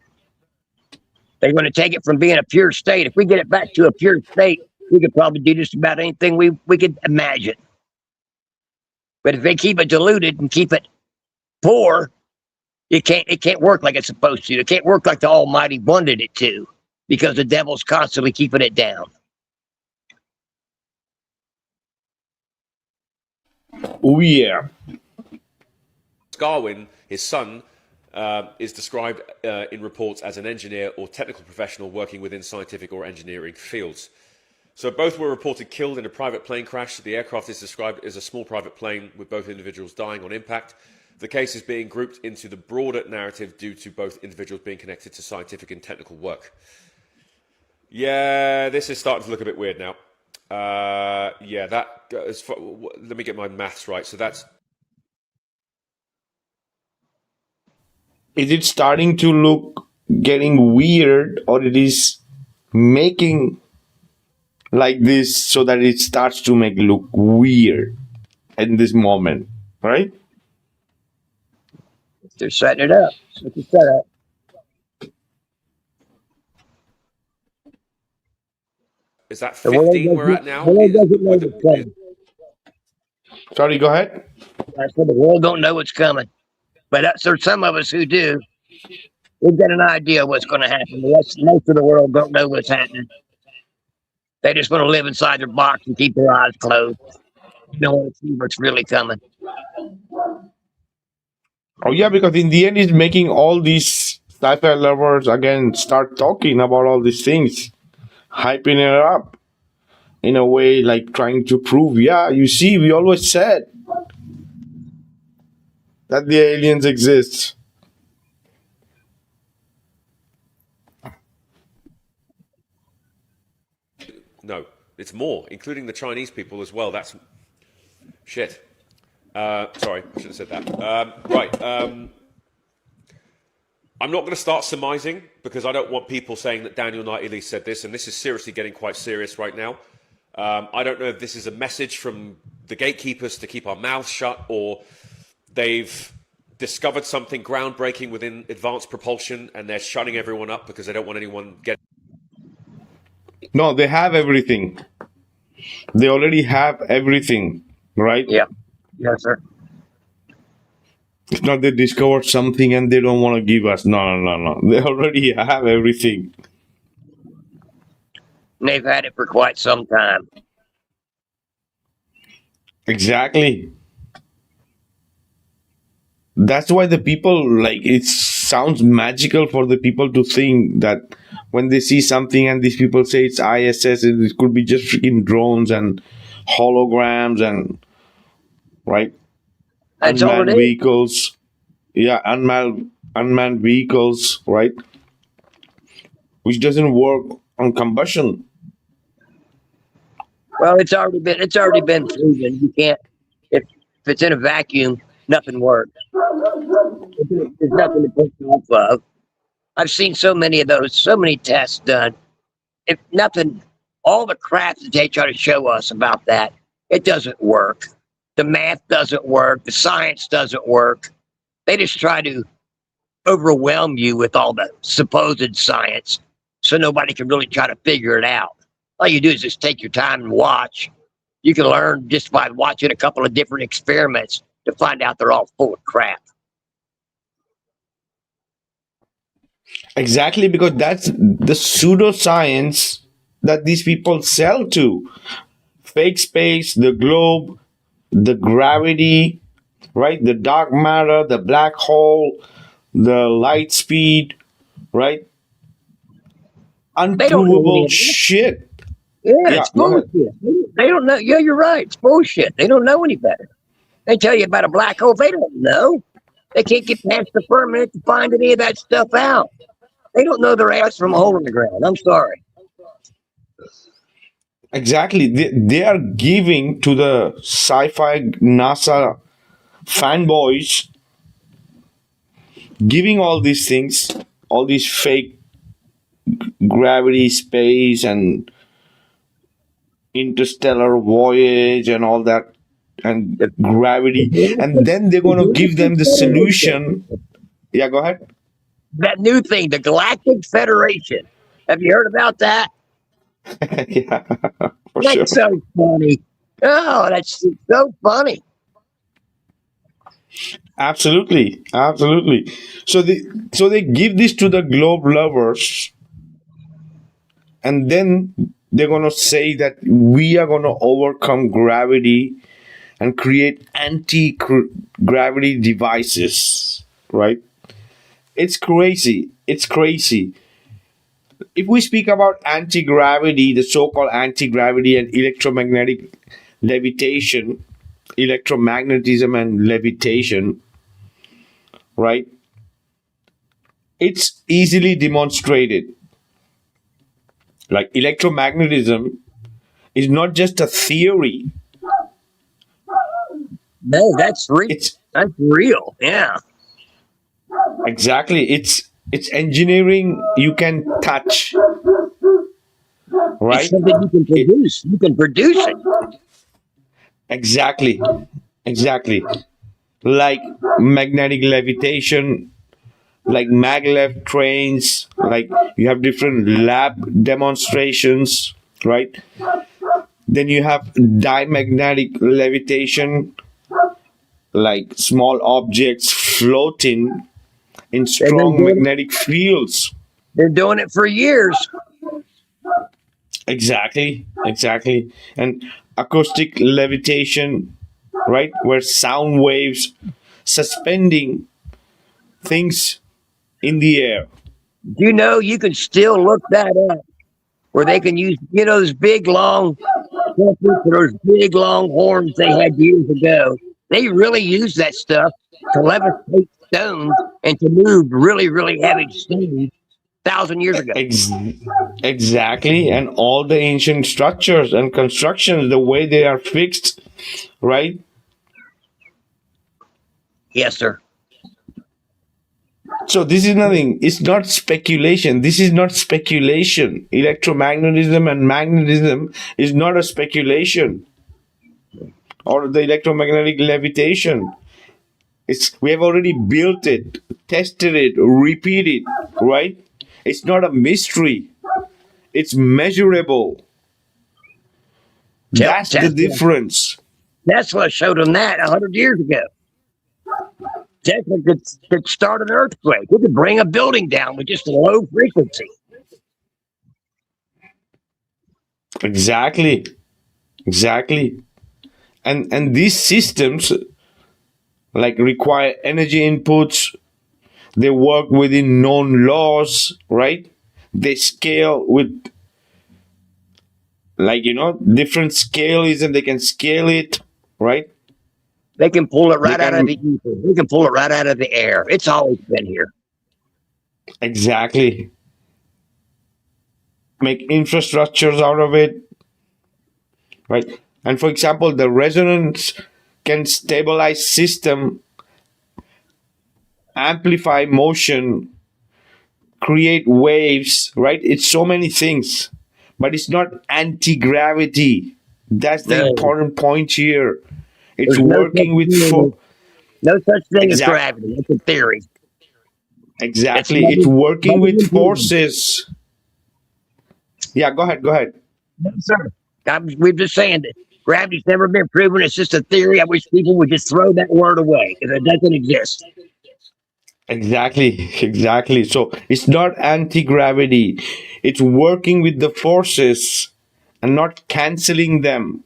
They're going to take it from being a pure state. If we get it back to a pure state, we could probably do just about anything we could imagine. But if they keep it diluted and keep it poor, it can't work like it's supposed to. It can't work like the Almighty wanted it to, because the devil's constantly keeping it down. Oh yeah. Darwin, his son, is described in reports as an engineer or technical professional working within scientific or engineering fields. So both were reported killed in a private plane crash. The aircraft is described as a small private plane with both individuals dying on impact. The case is being grouped into the broader narrative due to both individuals being connected to scientific and technical work. Yeah, this is starting to look a bit weird now. Yeah, let me get my maths right. So that's... Is it starting to look getting weird, or it is making like this so that it starts to make look weird in this moment, right? They're setting it up. It's a setup. Is that 15 we're at now? The world doesn't know what's coming. Sorry, go ahead. I said the world don't know what's coming. But there's some of us who do. We've got an idea of what's going to happen. Most of the world don't know what's happening. They just want to live inside their box and keep their eyes closed. They don't want to see what's really coming. Oh yeah, because in the end, it's making all these sci-fi lovers again start talking about all these things, hyping it up in a way, like trying to prove, yeah, you see, we always said that the aliens exist. No, it's more, including the Chinese people as well. That's shit. Sorry, I should have said that. Right. I'm not going to start surmising, because I don't want people saying that Daniel Knight Ely said this, and this is seriously getting quite serious right now. I don't know if this is a message from the gatekeepers to keep our mouths shut, or they've discovered something groundbreaking within advanced propulsion and they're shutting everyone up because they don't want anyone getting... No, they have everything. They already have everything, right? Yeah. Yes, sir. It's not they discovered something and they don't want to give us. No. They already have everything. And they've had it for quite some time. Exactly. That's why the people, like, it sounds magical for the people to think that when they see something and these people say it's ISS, it could be just freaking drones and holograms and, right? That's all it Unmanned is. vehicles. Yeah, unmanned vehicles, right? Which doesn't work on combustion. Well, it's already been proven. You can't if it's in a vacuum, nothing works. There's nothing to push off of. I've seen so many of those, so many tests done. If nothing, all the crap that they try to show us about that, it doesn't work. The math doesn't work. The science doesn't work. They just try to overwhelm you with all the supposed science so nobody can really try to figure it out. All you do is just take your time and watch. You can learn just by watching a couple of different experiments to find out they're all full of crap. Exactly, because that's the pseudoscience that these people sell to. Fake space, the globe, the gravity, right? The dark matter, the black hole, the light speed, right? They don't know any Unprovable of that. shit. Yeah, Yeah, it's go ahead. bullshit. They don't know. Yeah, you're right. It's bullshit. They don't know any better. They tell you about a black hole. They don't know. They can't get past the firmament to find any of that stuff out. They don't know their ass from a hole in the ground. I'm sorry. Exactly. They are giving to the sci-fi NASA fanboys, giving all these things, all these fake gravity, space, and interstellar voyage and all that, and The, the gravity, and Galactic, then they're the going to give Galactic them the Federation. solution. Yeah, go ahead. That new thing, the Galactic Federation. Have you heard about that? Yeah, for sure. That's so funny. Oh, that's so funny. Absolutely, absolutely. So they give this to the globe lovers, and then they're going to say that we are going to overcome gravity and create anti-gravity devices, right? It's crazy. It's crazy. If we speak about anti-gravity, the so-called anti-gravity and electromagnetic levitation, electromagnetism and levitation, right? It's easily demonstrated. Like electromagnetism is not just a theory. No, that's real. It's That's real. Yeah. exactly it's engineering you can touch, It's right? something you can It, produce. You can produce it. exactly, exactly. Like magnetic levitation, like maglev trains, like you have different lab demonstrations, right? Then you have diamagnetic levitation, like small objects floating in They've been strong doing it. magnetic fields. They're doing it for years. Exactly, exactly. And acoustic levitation, right? Where sound waves suspending things in the air. Do you know you can still look that up where they can use, those big long trumpets or those big long horns they had years ago. They really use that stuff to levitate stones and to move really, really heavy stones 1,000 years ago. Exactly. And all the ancient structures and constructions, the way they are fixed, right? Yes, sir. So this is nothing. It's not speculation. This is not speculation. Electromagnetism and magnetism is not a speculation. Or the electromagnetic levitation. We have already built it, tested it, repeated, right? It's not a mystery. It's measurable. That's the difference. Tesla showed them that 100 years ago. Tesla could start an earthquake. It could bring a building down with just a low frequency. Exactly. Exactly. And these systems like require energy inputs. They work within known laws, right? They scale with different scales, and they can scale it, right? They can pull it right out of the ether. They can pull it right out of the air. It's always been here. Exactly. Make infrastructures out of it, right? And for example, the resonance can stabilize system, amplify motion, create waves, right? It's so many things, but it's not anti-gravity. That's the No, important point here. It's there's working with no such thing as exact gravity. It's a theory. It's exactly. It's never, working never with been proven. forces. Yeah, go ahead. Go ahead. No, sir. We're just saying that gravity's never been proven. It's just a theory. I wish people would just throw that word away because it doesn't exist. Exactly. So it's not anti-gravity. It's working with the forces and not canceling them.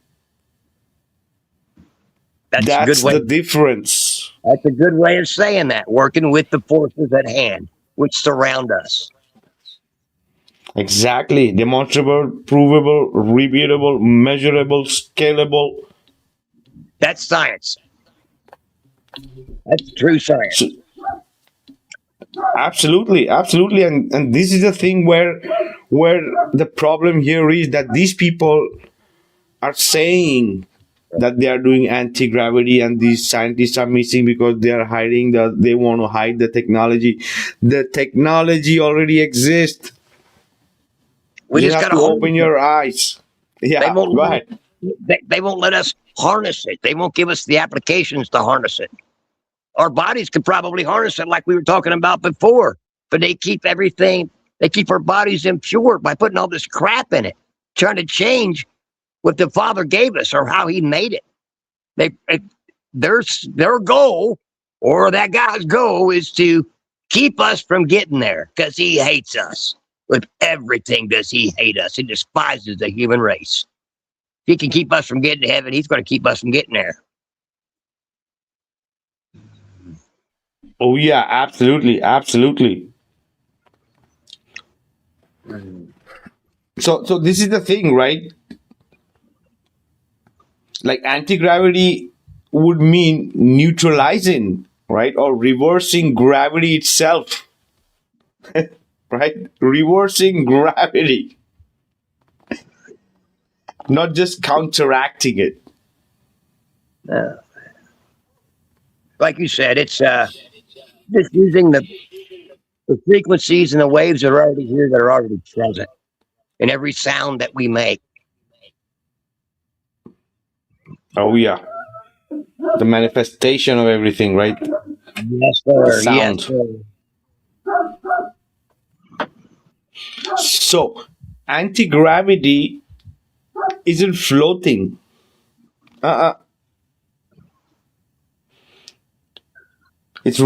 That's a good That's way. the difference. That's a good way of saying that. Working with the forces at hand, which surround us. Exactly. Demonstrable, provable, repeatable, measurable, scalable. That's science. That's true science. So, absolutely. And this is the thing where the problem here is that these people are saying that they are doing anti-gravity, and these scientists are missing because they are hiding they want to hide the technology. The technology already exists. We You just have got to to open your eyes. They Yeah, won't. go ahead. They won't let us harness it. They won't give us the applications to harness it. Our bodies could probably harness it, like we were talking about before. But they keep everything. They keep our bodies impure by putting all this crap in it, trying to change what the Father gave us or how He made it. Their goal, or that guy's goal, is to keep us from getting there because He hates us. With everything does He hate us. He despises the human race. If He can keep us from getting to heaven, He's going to keep us from getting there. Oh yeah, absolutely. So this is the thing, right? Like anti-gravity would mean neutralizing, right? Or reversing gravity itself. Right? Reversing gravity. Not just counteracting it. Like you said, it's just using the frequencies and the waves that are already here, that are already present in every sound that we make. Oh yeah. The manifestation of everything, right? Yes, The sir. Yes, sound. sir. So anti-gravity isn't floating. It's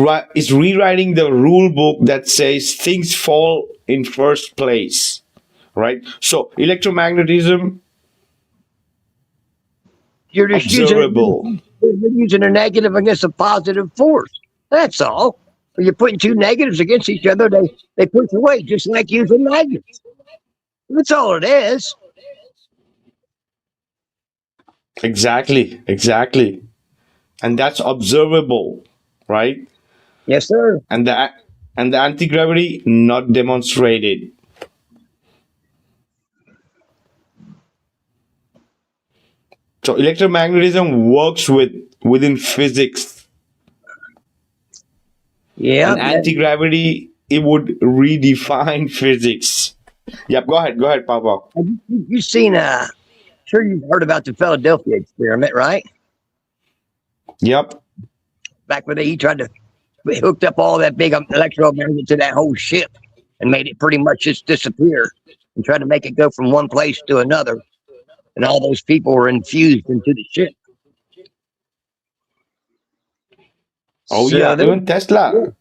rewriting the rule book that says things fall in first place, right? So electromagnetism, You're just observable. using a negative against a positive force. That's all. When you're putting two negatives against each other, they push away, just like using magnets. That's all it is. Exactly. And that's observable, right? Yes, sir. And the anti-gravity not demonstrated. So electromagnetism works within physics. Yeah. And anti-gravity, it would redefine physics. Yep, go ahead, Papa. You've seen, sure you've heard about the Philadelphia experiment, right? Yep. Back when he tried to hooked up all that big electromagnet to that whole ship and made it pretty much just disappear and tried to make it go from one place to another. And all those people were infused into the ship. Oh So yeah, even Tesla.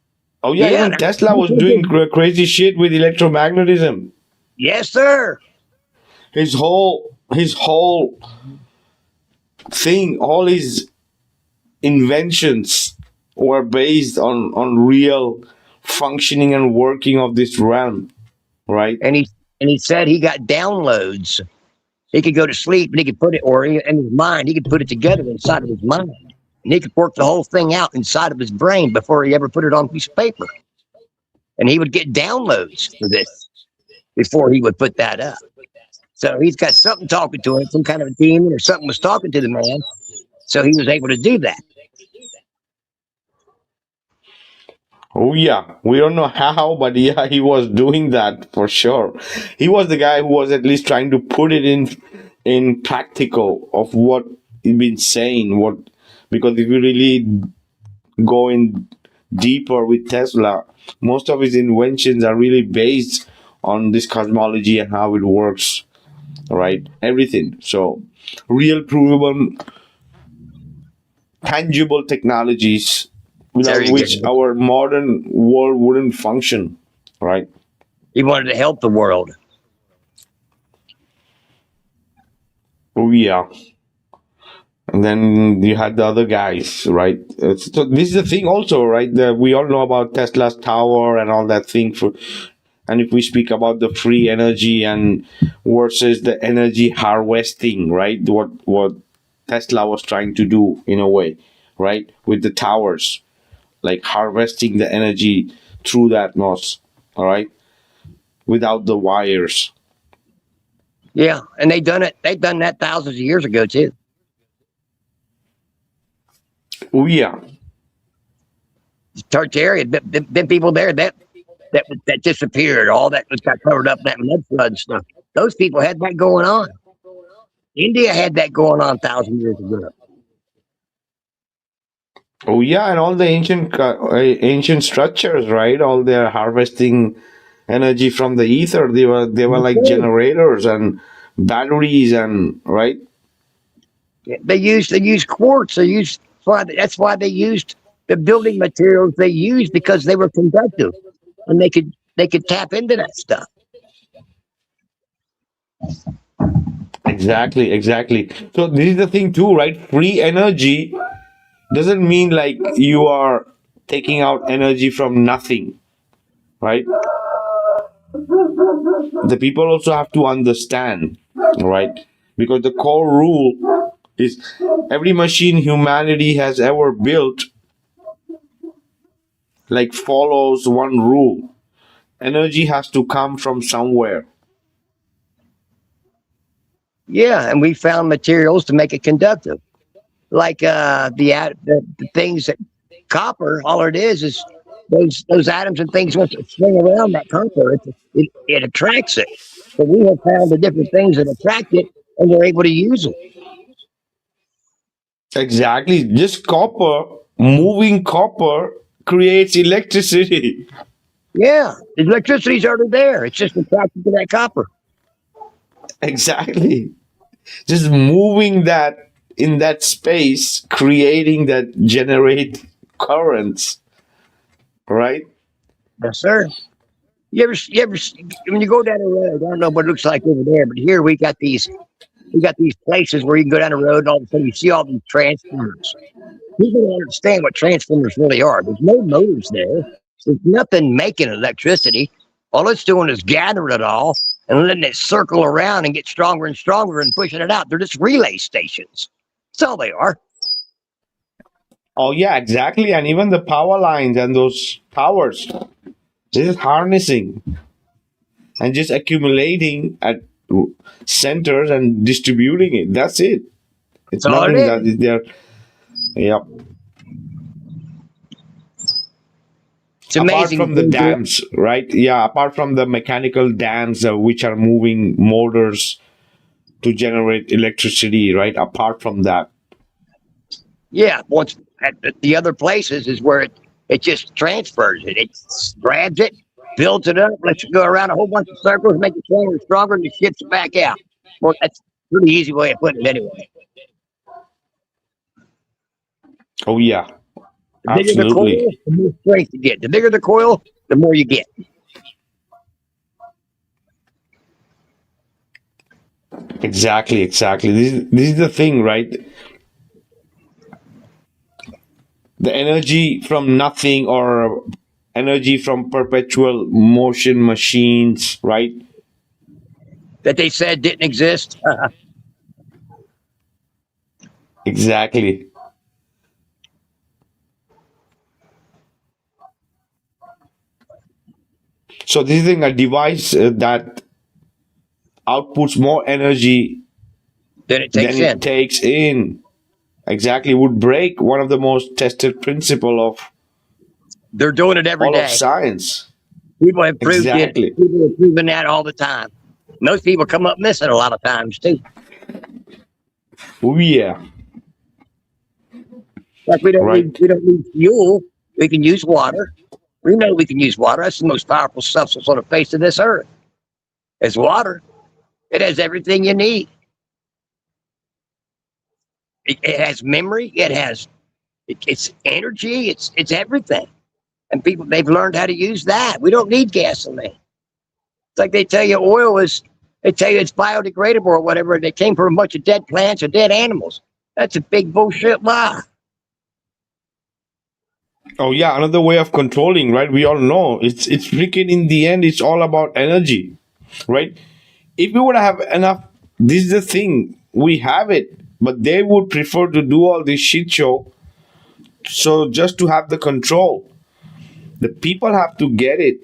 Oh yeah, even Tesla was doing crazy shit with electromagnetism. Yes, sir. His whole thing, all his inventions were based on real functioning and working of this realm, right? And he said he got downloads. He could go to sleep and he could put it, or in his mind, he could put it together inside of his mind. And he could work the whole thing out inside of his brain before he ever put it on a piece of paper. And he would get downloads for this before he would put that up. So he's got something talking to him, some kind of a demon or something was talking to the man. So he was able to do that. Oh yeah, we don't know how, but yeah, he was doing that for sure. He was the guy who was at least trying to put it in practical of what he's been saying. What, because if you really go in deeper with Tesla, most of his inventions are really based on this cosmology and how it works, right? Everything. So real provable tangible technologies There without you which go. our modern world wouldn't function, right? He wanted to help the world. Oh yeah. And then you had the other guys, right? So this is the thing also, right? We all know about Tesla's tower and all that thing. And if we speak about the free energy and versus the energy harvesting, right? What Tesla was trying to do in a way, right? With the towers, like harvesting the energy through the atmosphere, all right? Without the wires. Yeah, and they done it. They've done that thousands of years ago too. Oh yeah. Tartaria, been people there that disappeared. All that was got covered up in that mud flood stuff. Those people had that going on. India had that going on 1,000 years ago. Oh yeah, and all the ancient structures, right? All their harvesting energy from the ether. They were like generators and batteries and right. They used quartz. That's why they used the building materials they used because they were conductive and they could tap into that stuff. Exactly. So this is the thing too, right? Free energy doesn't mean like you are taking out energy from nothing, right? The people also have to understand, right? Because the core rule is every machine humanity has ever built like follows one rule. Energy has to come from somewhere. Yeah, and we found materials to make it conductive, like the things that copper. All it is those atoms and things once they swing around that copper, it attracts it. So we have found the different things that attract it, and we're able to use it. Exactly. Just copper, moving copper creates electricity. Yeah, the electricity's already there. It's just attracted to that copper. Exactly. Just moving that in that space, creating that generate currents, right? Yes, sir. You ever when you go down the road, I don't know what it looks like over there, but here we got these places where you can go down the road and all of a sudden you see all these transformers. People don't understand what transformers really are. There's no motors there. There's nothing making electricity. All it's doing is gathering it all and letting it circle around and get stronger and stronger and pushing it out. They're just relay stations. That's all they are. Oh yeah, exactly. And even the power lines and those towers, they're just harnessing and just accumulating at centers and distributing it. That's it. It's That's all it nothing that is. is there. Yep. It's Apart amazing. from the dams, right? Yeah, apart from the mechanical dams which are moving motors to generate electricity, right? Apart from that. Yeah, once at the other places is where it just transfers it. It grabs it, builds it up, lets it go around a whole bunch of circles, make it stronger and stronger, and it ships it back out. Well, that's a pretty easy way of putting it anyway. Oh yeah, The bigger the coil, absolutely. the more strength you get. The bigger the coil, the more you get. Exactly. This is the thing, right? The energy from nothing or energy from perpetual motion machines, right? That they said didn't exist. Exactly. So this is a device that outputs more energy Then it than takes it in. takes in. Exactly, would break one of the most tested principle of They're doing it every all of day. science. People have proved it. Exactly. People have proven that all the time. Most people come up missing a lot of times too. Oh yeah. Like we don't Right. need fuel. We can use water. We know we can use water. That's the most powerful substance on the face of this earth. It's water. It has everything you need. It has memory. It's energy. It's everything. And people, they've learned how to use that. We don't need gasoline. It's like they tell you they tell you it's biodegradable or whatever. And they came from a bunch of dead plants or dead animals. That's a big bullshit lie. Oh yeah, another way of controlling, right? We all know it's freaking in the end, it's all about energy, right? If we would have enough, this is the thing, we have it, but they would prefer to do all this shit show. So just to have the control, the people have to get it.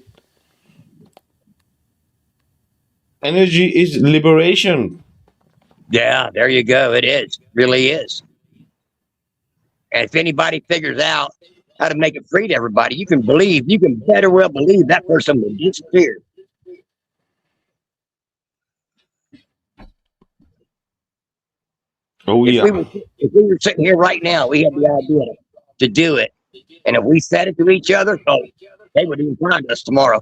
Energy is liberation. Yeah, there you go. It is. Really is. And if anybody figures out how to make it free to everybody, you can better well believe that person will disappear. Oh If yeah. we were sitting here right now, we had the idea to do it. And if we said it to each other, they would even find us tomorrow.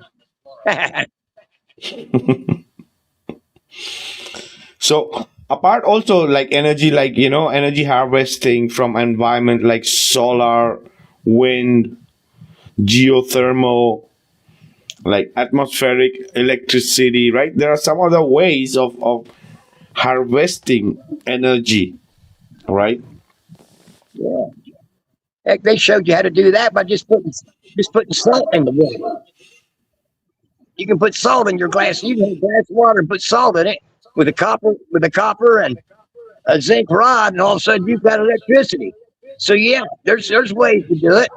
So apart also like energy, like energy harvesting from environment like solar, wind, geothermal, like atmospheric electricity, right? There are some other ways of harvesting energy, right? Yeah. Heck, they showed you how to do that by just putting salt in the water. You can put salt in your glass. You can have a glass of water and put salt in it with a copper and a zinc rod, and all of a sudden you've got electricity. So yeah, there's ways to do it.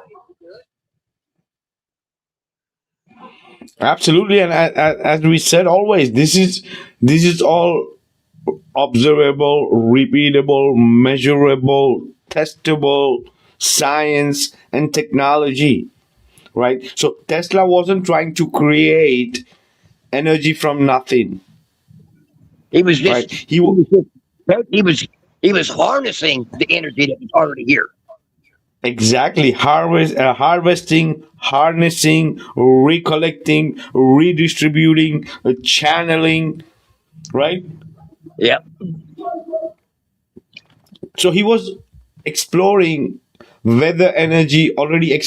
Absolutely, and as we said always, this is all observable, repeatable, measurable, testable science and technology, right? So Tesla wasn't trying to create energy from nothing, He was right? just he was harnessing the energy that was already here. Exactly, harvesting, harnessing, recollecting, redistributing, channeling, right? Yep. So he was exploring whether energy already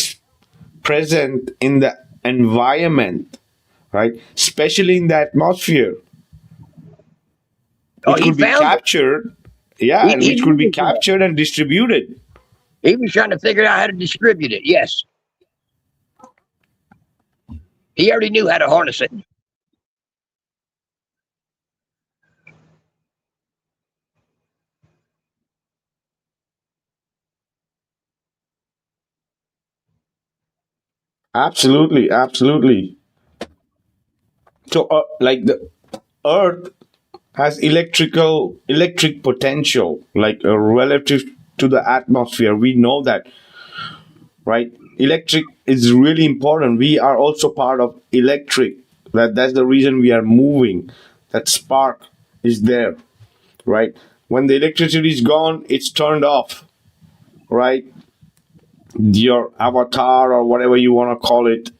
present in the environment, right? Especially in the atmosphere, Oh, which he could be found it. captured, yeah, and which could be knew that. captured and distributed. He was trying to figure out how to distribute it. Yes. He already knew how to harness it. Absolutely, absolutely. So, like the Earth has electric potential, like relative to the atmosphere. We know that, right? Electric is really important. We are also part of electric. That's the reason we are moving. That spark is there, right? When the electricity is gone, it's turned off, right? Your avatar or whatever you want to call it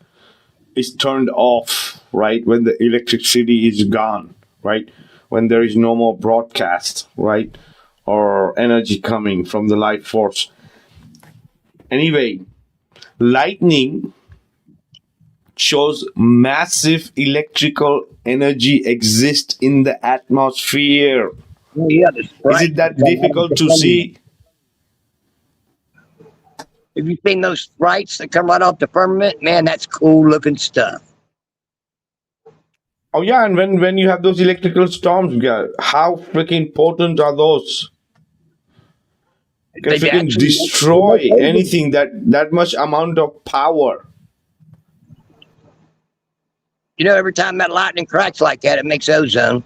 is turned off, right? When the electricity is gone, right? When there is no more broadcast, right? Or energy coming from the life force. Anyway, lightning shows massive electrical energy exists in the atmosphere. Oh, yeah, Is it that difficult to see? Have you seen those sprites that come right off the firmament? Man, that's cool looking stuff. Oh yeah, and when you have those electrical storms, how freaking potent are those? Can freaking destroy anything that much amount of power. You know, every time that lightning cracks like that, it makes ozone.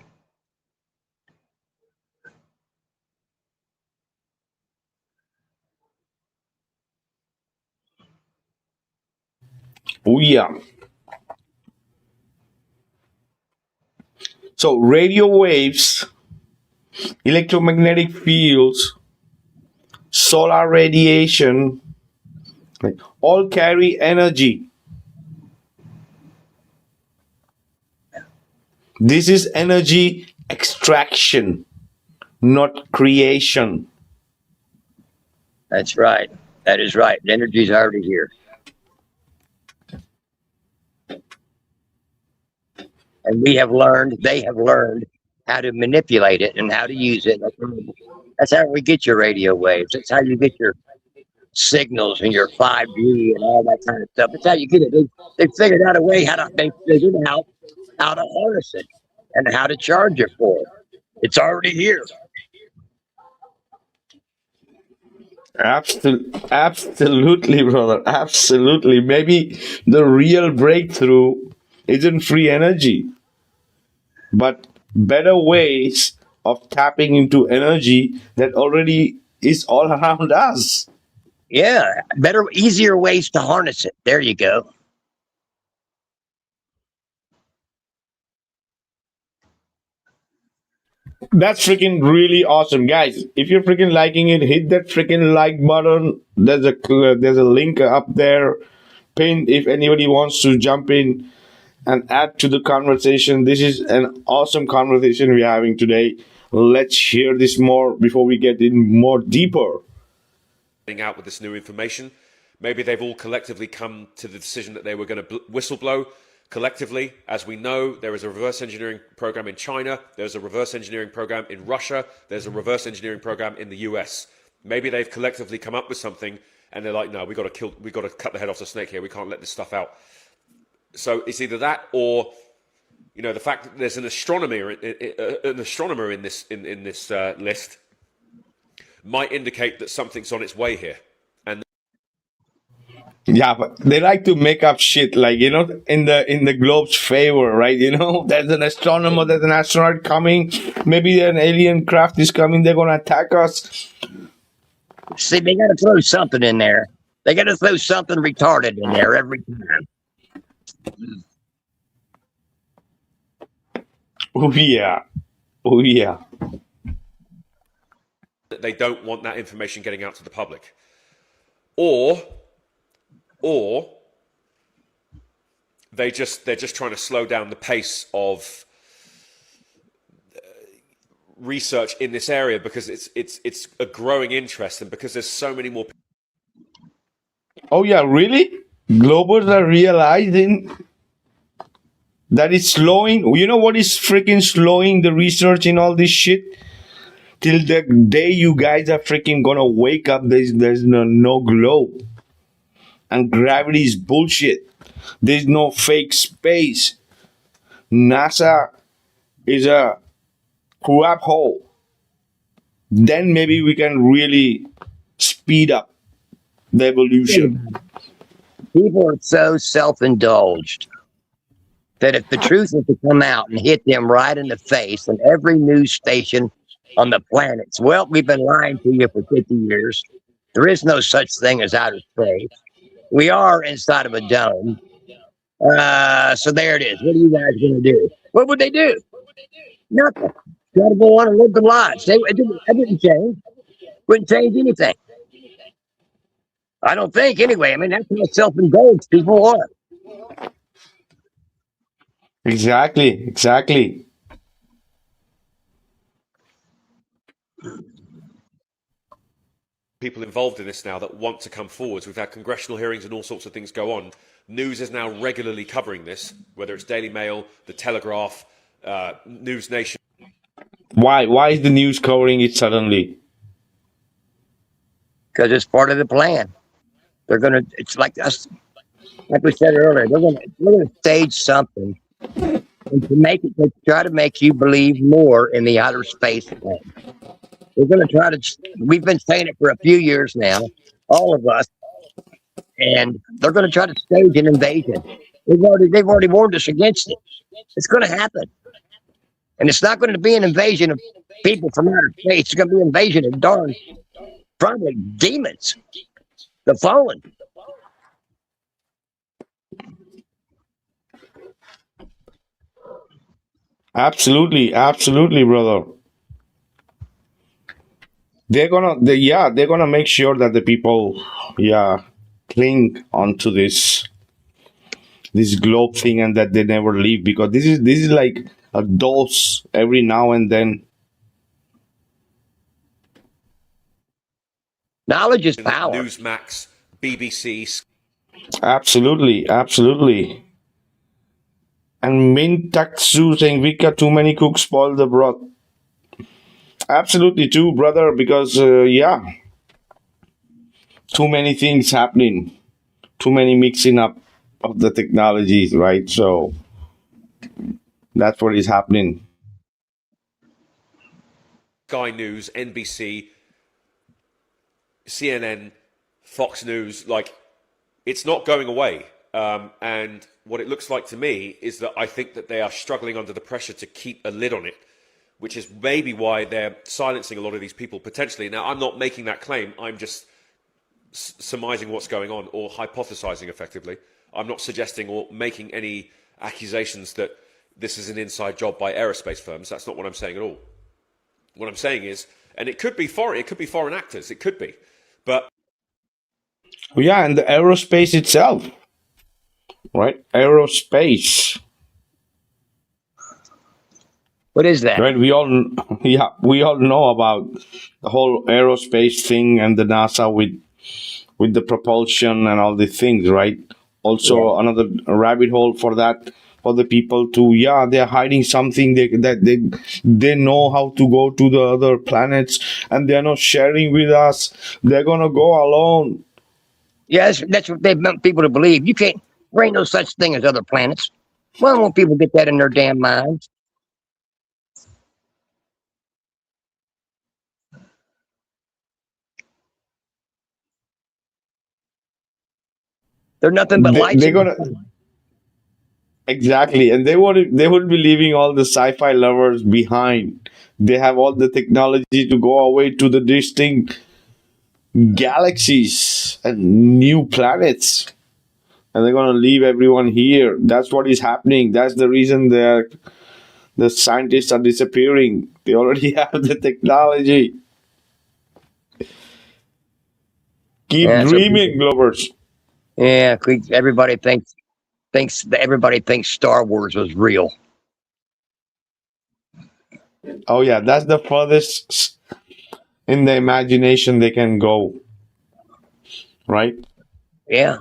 Oh yeah. So radio waves, electromagnetic fields, solar radiation, like, all carry energy. This is energy extraction, not creation. That's right. That is right. The energy's already here. And they have learned how to manipulate it and how to use it. That's how we get your radio waves. That's how you get your signals and your 5G and all that kind of stuff. That's how you get it. They figured out a way they figured out how to harness it and how to charge it for it. It's already here. Absolutely, brother. Absolutely. Maybe the real breakthrough isn't free energy, but better ways of tapping into energy that already is all around us. Yeah, better, easier ways to harness it. There you go. That's freaking really awesome, guys. If you're freaking liking it, hit that freaking like button. There's a link up there pinned if anybody wants to jump in and add to the conversation. This is an awesome conversation we're having today. Let's hear this more before we get in more deeper. Out with this new information, maybe they've all collectively come to the decision that they were going to whistleblow collectively. As we know, there is a reverse engineering program in China, there's a reverse engineering program in Russia, there's a reverse engineering program in the US. Maybe they've collectively come up with something and they're like, no, we got to cut the head off the snake here, we can't let this stuff out. So it's either that, or the fact that there's an astronomer in this list might indicate that something's on its way here. And yeah, but they like to make up shit, like, in the globe's favor, right? There's an astronomer, there's an astronaut coming, maybe an alien craft is coming, they're gonna attack us. See, they got to throw something in there. They got to throw something retarded in there every time. Oh yeah. Oh yeah. They don't want that information getting out to the public, or they're just trying to slow down the pace of research in this area because it's a growing interest, and because there's so many more. Oh yeah, really? Globals are realizing that it's slowing. You know what is freaking slowing the research in all this shit? Till the day you guys are freaking gonna wake up, there's no globe. And gravity is bullshit. There's no fake space. NASA is a crap hole. Then maybe we can really speed up the evolution. People are so self-indulged that if the truth is to come out and hit them right in the face, and every news station on the planet, well, we've been lying to you for 50 years. There is no such thing as outer space. We are inside of a dome. So there it is. What are you guys going to do? What would they do? Nothing. Try to go on and live their lives. That didn't change. Wouldn't change anything. I don't think, anyway. I mean, that's how self-indulged people are. Exactly. People involved in this now that want to come forwards. We've had congressional hearings and all sorts of things go on. News is now regularly covering this, whether it's Daily Mail, The Telegraph, News Nation. Why is the news covering it suddenly? Because it's part of the plan. They're gonna. It's like us. Like we said earlier, we're gonna stage something and to try to make you believe more in the outer space plan. We're going to try to. We've been saying it for a few years now, all of us, and they're going to try to stage an invasion. They've already warned us against it. It's going to happen, and it's not going to be an invasion of people from outer space. It's going to be an invasion of darn, probably demons, the fallen. Absolutely, absolutely, brother. They're gonna make sure that the people, yeah, cling onto this globe thing and that they never leave, because this is like a dose every now and then. Knowledge is power. Newsmax, BBC. Absolutely, absolutely. And Min Taksu saying, Vikka, too many cooks spoil the broth. Absolutely too, brother, because yeah, too many things happening, too many mixing up of the technologies, right? So that's what is happening. Sky News, NBC, CNN, Fox News, like, it's not going away. And what it looks like to me is that I think that they are struggling under the pressure to keep a lid on it, which is maybe why they're silencing a lot of these people potentially. Now, I'm not making that claim. I'm just surmising what's going on, or hypothesizing effectively. I'm not suggesting or making any accusations that this is an inside job by aerospace firms. That's not what I'm saying at all. What I'm saying is, and it could be foreign actors, it could be, but Yeah, and the aerospace itself, right? Aerospace, What is that? right? We all know about the whole aerospace thing and the NASA with the propulsion and all these things, right? Also, another rabbit hole for that, for the people to, yeah, they're hiding something that they know how to go to the other planets, and they're not sharing with us. They're gonna go alone. Yes, that's what they want people to believe. There ain't no such thing as other planets. Why won't people get that in their damn minds? They're nothing but lights. They're gonna exactly, and they would be leaving all the sci-fi lovers behind. They have all the technology to go away to the distinct galaxies and new planets, and they're gonna leave everyone here. That's what is happening. That's the reason the scientists are disappearing. They already have the technology. Keep Yeah, so dreaming, Glovers. yeah, everybody thinks Star Wars was real. Oh yeah, that's the furthest in the imagination they can go, right? Yeah.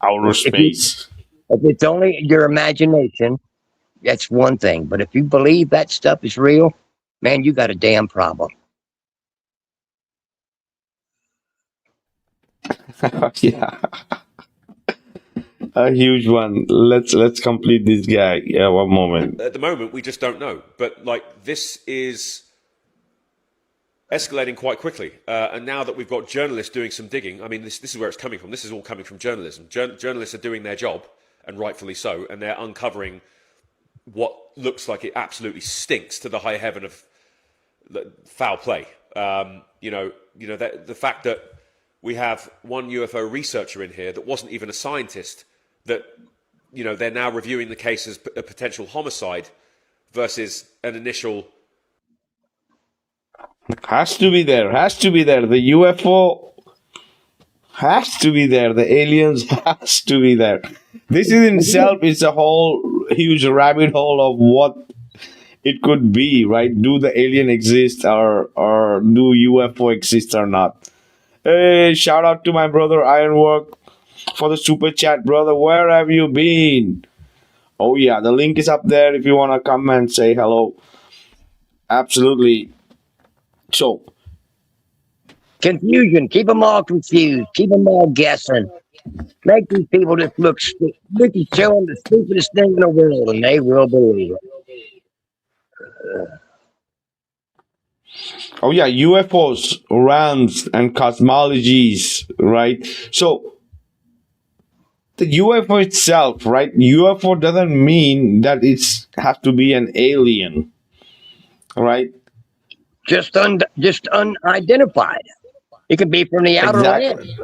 Outer If space. it's only your imagination, that's one thing. But if you believe that stuff is real, man, you got a damn problem. Yeah, a huge one. Let's complete this guy. Yeah, one moment. at the moment we just don't know. But like, this is escalating quite quickly, and now that we've got journalists doing some digging, I mean, this is where it's coming from. This is all coming from journalism. Journalists are doing their job, and rightfully so, and they're uncovering what looks like it absolutely stinks to the high heaven of foul play. The fact that we have one UFO researcher in here that wasn't even a scientist, that they're now reviewing the case as a potential homicide versus an initial. Has to be there. Has to be there. The UFO has to be there. The aliens has to be there. This in itself is a whole huge rabbit hole of what it could be, right? Do the alien exist, or do UFO exist or not? Hey, shout out to my brother Ironwork for the super chat, brother. Where have you been? Oh yeah, the link is up there if you want to come and say hello. Absolutely. So, Confusion. Keep them all confused. Keep them all guessing. Make these people just look stupid. We can show them the stupidest thing in the world, and they will believe it. oh yeah, UFOs, RAMs, and cosmologies, right? So, the UFO itself, right? UFO doesn't mean that it's has to be an alien, right? Just unidentified. It could be from the outer Exactly.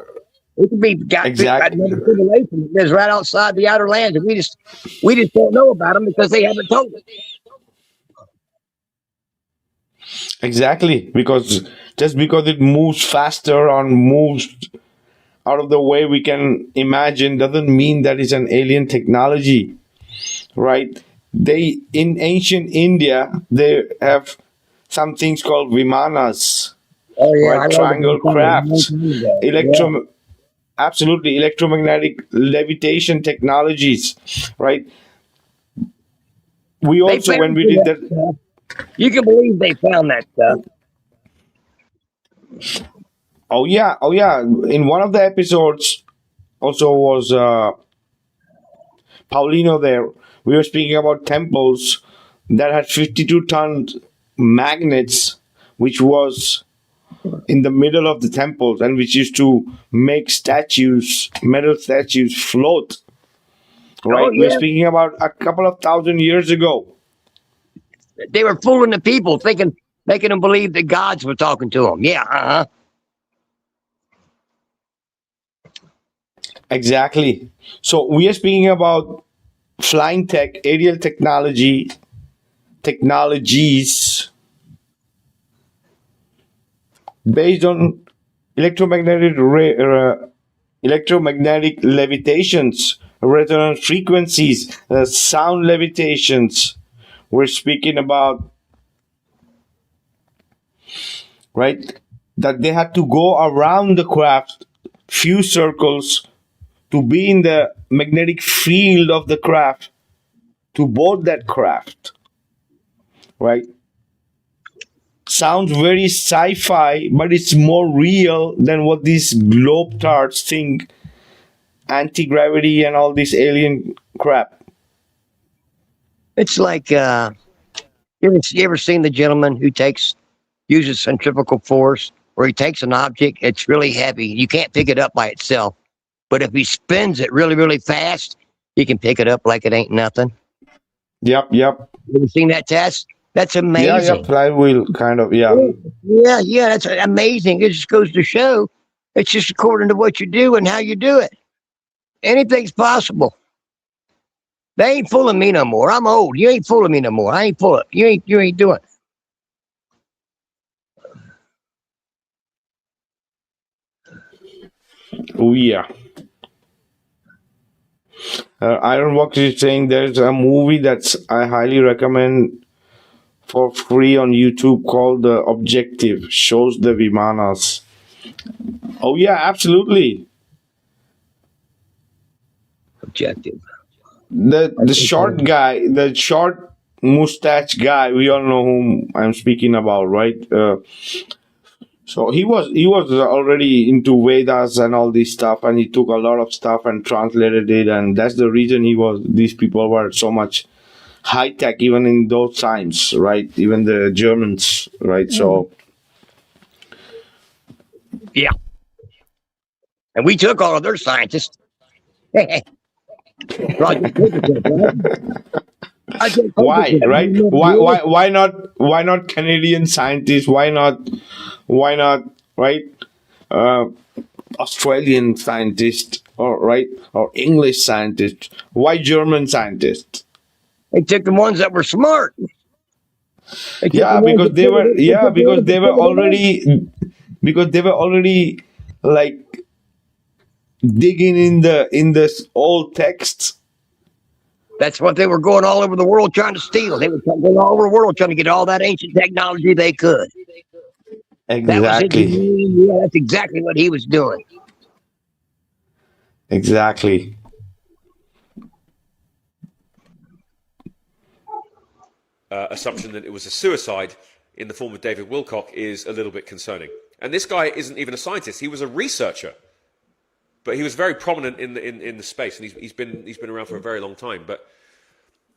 rim. It could be got Exactly. another civilization that lives right outside the outer lands, and we just don't know about them because they haven't told us. Exactly. Because just because it moves faster or moves out of the way we can imagine doesn't mean that it's an alien technology, right? They in ancient India they have some things called vimanas, Oh yeah, I right? learned Triangle about that a long crafts, time ago. Yeah. absolutely electromagnetic levitation technologies, right? We They also when found we some did of that that. stuff. You can believe they found that stuff. Oh yeah, oh yeah. In one of the episodes also was Paulino there. We were speaking about temples that had 52-ton magnets, which was in the middle of the temples and which used to make statues, metal statues, float. Oh Right? We're yeah, speaking about a couple of thousand years ago. they were fooling the people, making them believe that gods were talking to them. Yeah, Exactly. So we are speaking about flying tech, aerial technologies based on electromagnetic electromagnetic levitations, resonance frequencies, sound levitations. We're speaking about, right, that they had to go around the craft few circles to be in the magnetic field of the craft to board that craft, right? Sounds very sci-fi, but it's more real than what these globetards think, anti-gravity and all this alien crap. it's like you ever seen the gentleman who uses centrifugal force, where he takes an object, it's really heavy, you can't pick it up by itself, but if he spins it really, really fast, you can pick it up like it ain't nothing. Yep. You ever seen that test? That's amazing. Flywheel kind of, yeah. Yeah, that's amazing. It just goes to show it's just according to what you do and how you do it. Anything's possible. They ain't fooling me no more. I'm old. You ain't fooling me no more. I ain't fooling. You ain't doing it. Oh yeah. Iron Box is saying there's a movie that's I highly recommend for free on YouTube called The Objective. Shows the Vimanas. Oh yeah, absolutely. Objective. The short guy, the short mustache guy. We all know whom I'm speaking about, right? So he was already into Vedas and all this stuff, and he took a lot of stuff and translated it, and that's the reason these people were so much high tech even in those times, right? Even the Germans, right? So Yeah. And we took all of their scientists. why, right? Why not Canadian scientists? Why not, right? Australian scientists, or English scientists? Why German scientists? They took the ones that were smart. Because they were already like digging in the old texts. That's what they were going all over the world trying to steal. They were going all over the world trying to get all that ancient technology they could. Exactly. That's exactly what he was doing. Exactly. Assumption that it was a suicide in the form of David Wilcock is a little bit concerning. And this guy isn't even a scientist; he was a researcher, but he was very prominent in the space, and he's been around for a very long time. But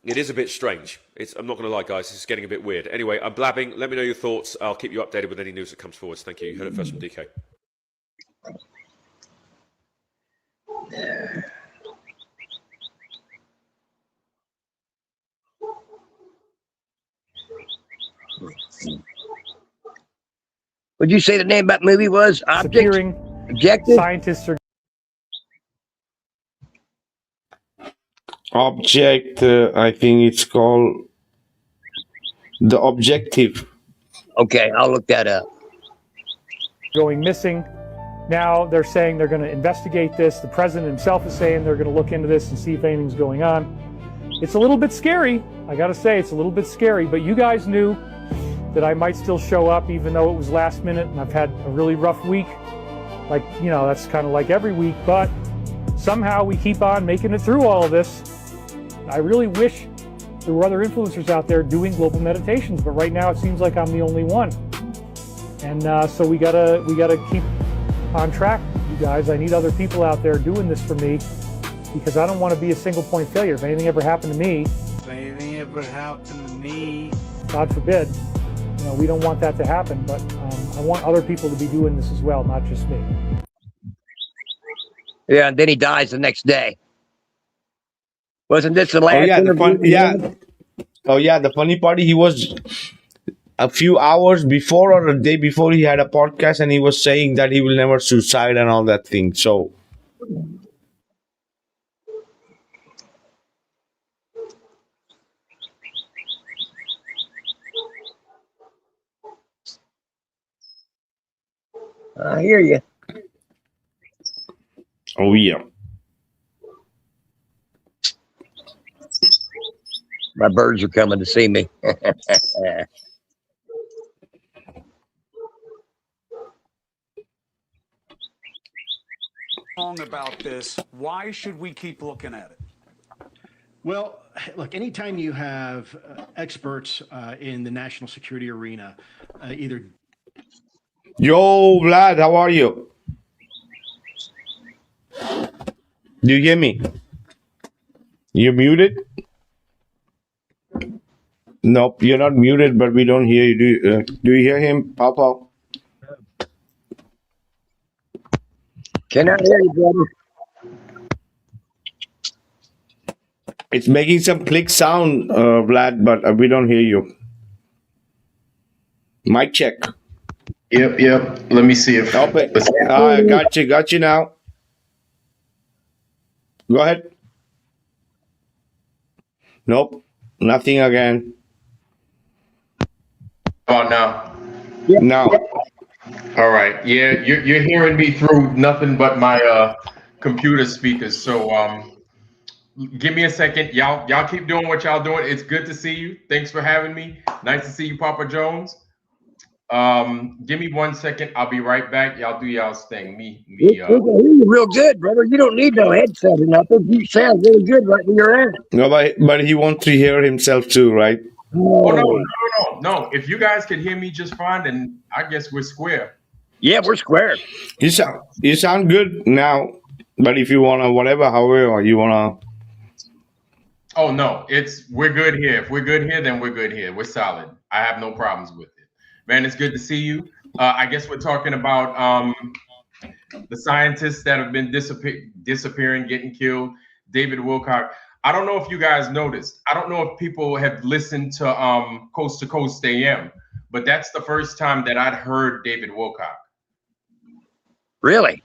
it is a bit strange. I'm not going to lie, guys. This is getting a bit weird. Anyway, I'm blabbing. Let me know your thoughts. I'll keep you updated with any news that comes forward. Thank you. You heard it first from DK. Would you say the name of that movie was Object? Disappearing. Objective? Scientists are Object, I think it's called the objective. Okay, I'll look that up. Going missing. Now they're saying they're going to investigate this. The president himself is saying they're going to look into this and see if anything's going on. It's a little bit scary. I got to say, it's a little bit scary, but you guys knew that I might still show up even though it was last minute and I've had a really rough week. Like, you know, that's kind of like every week, but somehow we keep on making it through all of this. I really wish there were other influencers out there doing global meditations, but right now it seems like I'm the only one. And so we gotta keep on track, you guys. I need other people out there doing this for me because I don't want to be a single point failure. If anything ever happened to me, God forbid, you know, we don't want that to happen, but I want other people to be doing this as well, not just me. Yeah, and then he dies the next day. Wasn't this the last interview? The funny part, he was a few hours before or a day before he had a podcast and he was saying that he will never suicide and all that thing. So I hear you. oh yeah. My birds are coming to see me. Wrong about this. Why should we keep looking at it? Well, look, anytime you have experts in the national security arena, either... Yo, Vlad, how are you? Do you hear me? You're muted? Nope, you're not muted, but we don't hear you. Do you hear him, Papa? Cannot hear you, brother. It's making some click sound, Vlad, but we don't hear you. Mic check. Yep. Let me see if... Got you now. Go ahead. Nope, nothing again. Oh, no. Yeah. Now. All right. Yeah, you're hearing me through nothing but my computer speakers. So give me a second. Y'all keep doing what y'all doing. It's good to see you. Thanks for having me. Nice to see you, Papa Jones. Give me 1 second. I'll be right back. Y'all do y'all's thing. We can hear you real good, brother. You don't need no headset or nothing. You sound really good right where you're at. No, but he wants to hear himself too, right? Oh, no. If you guys can hear me just fine, then I guess we're square. Yeah, we're square. You sound good now, but if you wanna however you wanna. Oh no, we're good here. If we're good here, then we're good here. We're solid. I have no problems with it. Man, it's good to see you. I guess we're talking about the scientists that have been disappearing, getting killed. David Wilcock. I don't know if you guys noticed. I don't know if people have listened to Coast to Coast AM, but that's the first time that I'd heard David Wilcock. Really?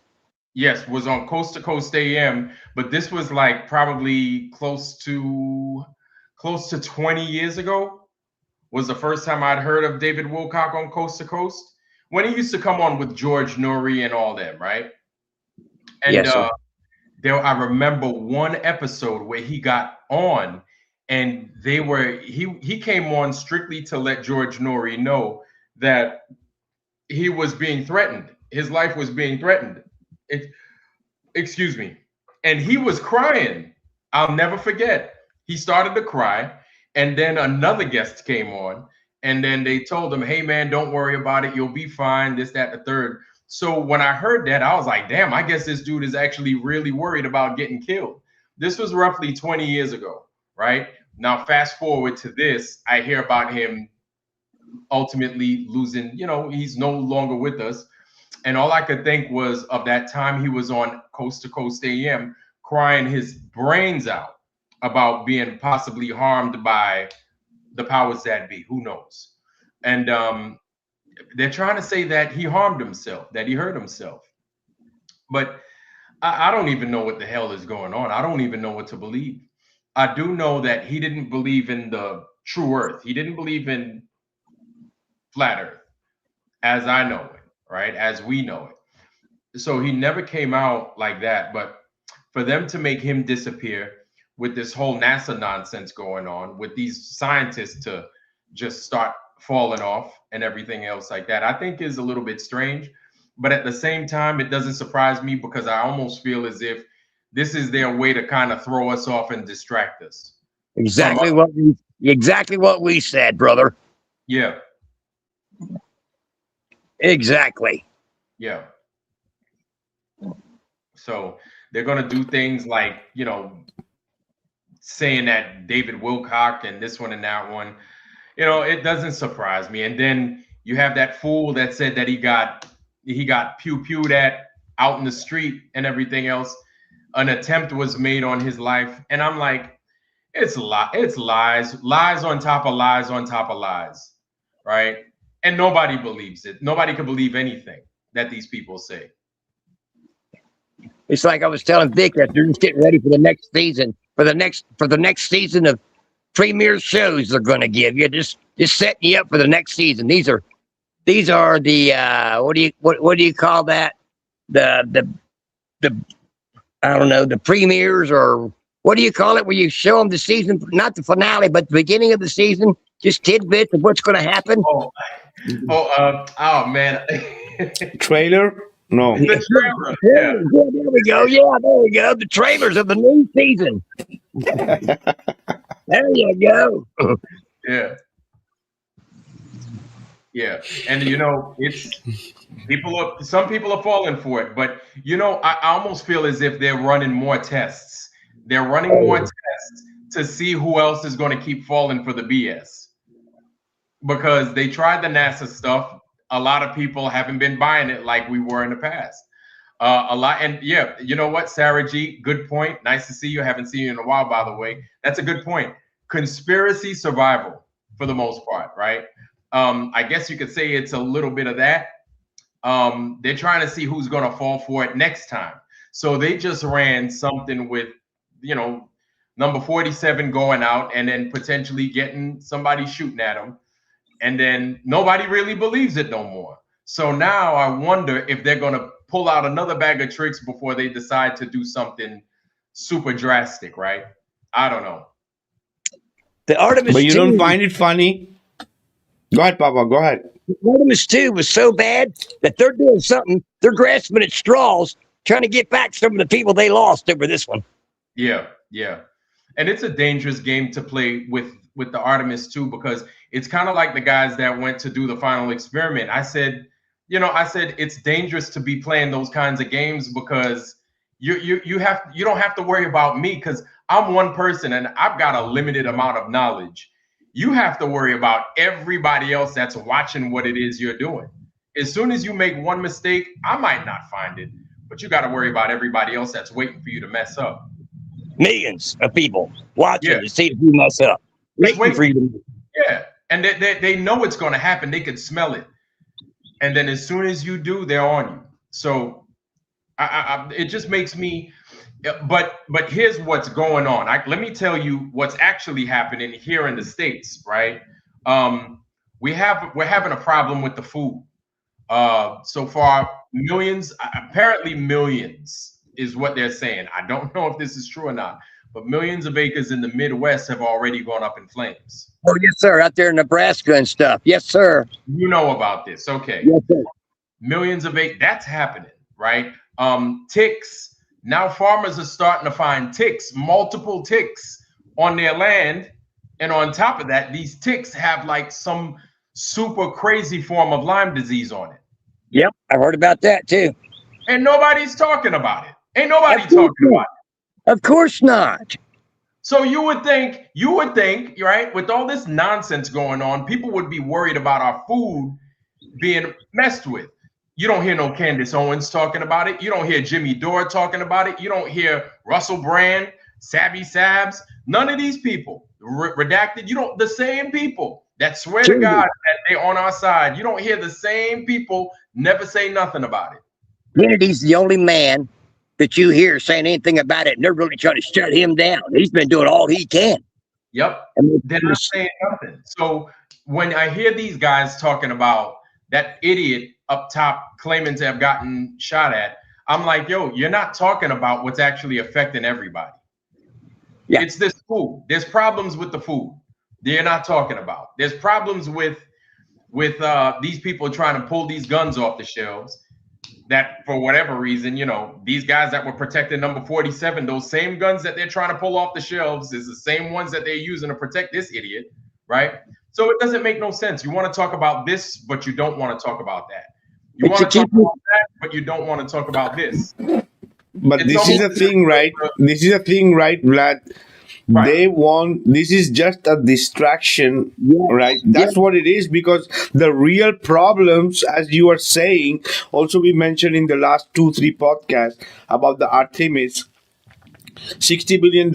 Yes, was on Coast to Coast AM, but this was like probably close to 20 years ago. Was the first time I'd heard of David Wilcock on Coast to Coast when he used to come on with George Norrie and all them, right? And yes, I remember one episode where he got on, and he came on strictly to let George Norrie know that he was being threatened. His life was being threatened. Excuse me. And he was crying. I'll never forget. He started to cry, and then another guest came on, and then they told him, hey man, don't worry about it. You'll be fine. This, that, the third. So when I heard that, I was like, damn, I guess this dude is actually really worried about getting killed. This was roughly 20 years ago, right? Now, fast forward to this, I hear about him ultimately losing, he's no longer with us. And all I could think was of that time he was on Coast to Coast AM crying his brains out about being possibly harmed by the powers that be. Who knows? And they're trying to say that he harmed himself, that he hurt himself. But I don't even know what the hell is going on. I don't even know what to believe. I do know that he didn't believe in the true Earth. He didn't believe in flat Earth, as I know it, right? As we know it. So he never came out like that. But for them to make him disappear with this whole NASA nonsense going on, with these scientists to just start falling off and everything else like that, I think is a little bit strange. But at the same time, it doesn't surprise me because I almost feel as if this is their way to kind of throw us off and distract us. Exactly what we said, brother. Yeah. Exactly. Yeah. So they're going to do things like, you know, saying that David Wilcock and this one and that one, you know, it doesn't surprise me. And then you have that fool that said that he got pew-pewed at out in the street and everything else. An attempt was made on his life. And I'm like, it's lies on top of lies on top of lies, right? And nobody believes it. Nobody can believe anything that these people say. It's like I was telling Vic that they're just getting ready for the next season, for the next season of premier shows they're going to give you. Just setting you up for the next season. These are the what do you call that? The I don't know, the premieres, or what do you call it, where you show them the season, not the finale, but the beginning of the season, just tidbits of what's going to happen. Oh man. Trailer? No. The trailer. Yeah. There we go. Yeah, there we go. The trailers of the new season. There you go. Yeah. Yeah. And you know, it's some people are falling for it, but you know, I almost feel as if they're running more tests. They're running more tests to see who else is going to keep falling for the BS. Because they tried the NASA stuff. A lot of people haven't been buying it like we were in the past. A lot. And yeah, you know what, Sarah G, good point. Nice to see you. Haven't seen you in a while, by the way. That's a good point. Conspiracy survival for the most part, right? I guess you could say it's a little bit of that. They're trying to see who's going to fall for it next time. So they just ran something with, you know, number 47 going out and then potentially getting somebody shooting at them. And then nobody really believes it no more. So now I wonder if they're going to pull out another bag of tricks before they decide to do something super drastic, right? I don't know. The Artemis But you 2, don't find it funny? Go ahead, Papa. Go ahead. Artemis 2 was so bad that they're doing something. They're grasping at straws, trying to get back some of the people they lost over this one. Yeah, yeah. And it's a dangerous game to play with the Artemis 2 because it's kind of like the guys that went to do the final experiment. I said it's dangerous to be playing those kinds of games because you don't have to worry about me because I'm one person and I've got a limited amount of knowledge. You have to worry about everybody else that's watching what it is you're doing. As soon as you make one mistake, I might not find it, but you got to worry about everybody else that's waiting for you to mess up. Millions of people watching to see if you mess up. Waiting for you to. Yeah, and they know it's going to happen. They can smell it, and then as soon as you do, they're on you. So it just makes me. But here's what's going on. Let me tell you what's actually happening here in the States, right? We're having a problem with the food. So far, apparently millions is what they're saying. I don't know if this is true or not, but millions of acres in the Midwest have already gone up in flames. Oh, yes, sir. Out there in Nebraska and stuff. Yes, sir. You know about this. Okay. Yes, sir. Millions of acres. That's happening, right? Ticks. Now farmers are starting to find ticks, multiple ticks on their land. And on top of that, these ticks have like some super crazy form of Lyme disease on it. Yep. I've heard about that too. And nobody's talking about it. Ain't nobody talking about it. Of course not. So you would think, right, with all this nonsense going on, people would be worried about our food being messed with. You don't hear no Candace Owens talking about it. You don't hear Jimmy Dore talking about it. You don't hear Russell Brand, Sabby Sabs. None of these people, redacted, the same people that swear to God that they're on our side. You don't hear the same people never say nothing about it. Kennedy's the only man that you hear saying anything about it, and they're really trying to shut him down. He's been doing all he can. Yep. And They're not saying nothing. So when I hear these guys talking about that idiot up top claiming to have gotten shot at, I'm like, yo, you're not talking about what's actually affecting everybody. Yeah. It's this food. There's problems with the food. They're not talking about. There's problems with these people trying to pull these guns off the shelves. That for whatever reason, you know, these guys that were protecting number 47, those same guns that they're trying to pull off the shelves is the same ones that they're using to protect this idiot, right? So it doesn't make no sense. You want to talk about this, but you don't want to talk about that. You want to talk about that, but you don't want to talk about this. But this is the thing, right? This is the thing, right, Vlad? Right. They want, this is just a distraction, right? That's what it is, because the real problems, as you are saying, also we mentioned in the last 2-3 podcasts about the Artemis, $60 billion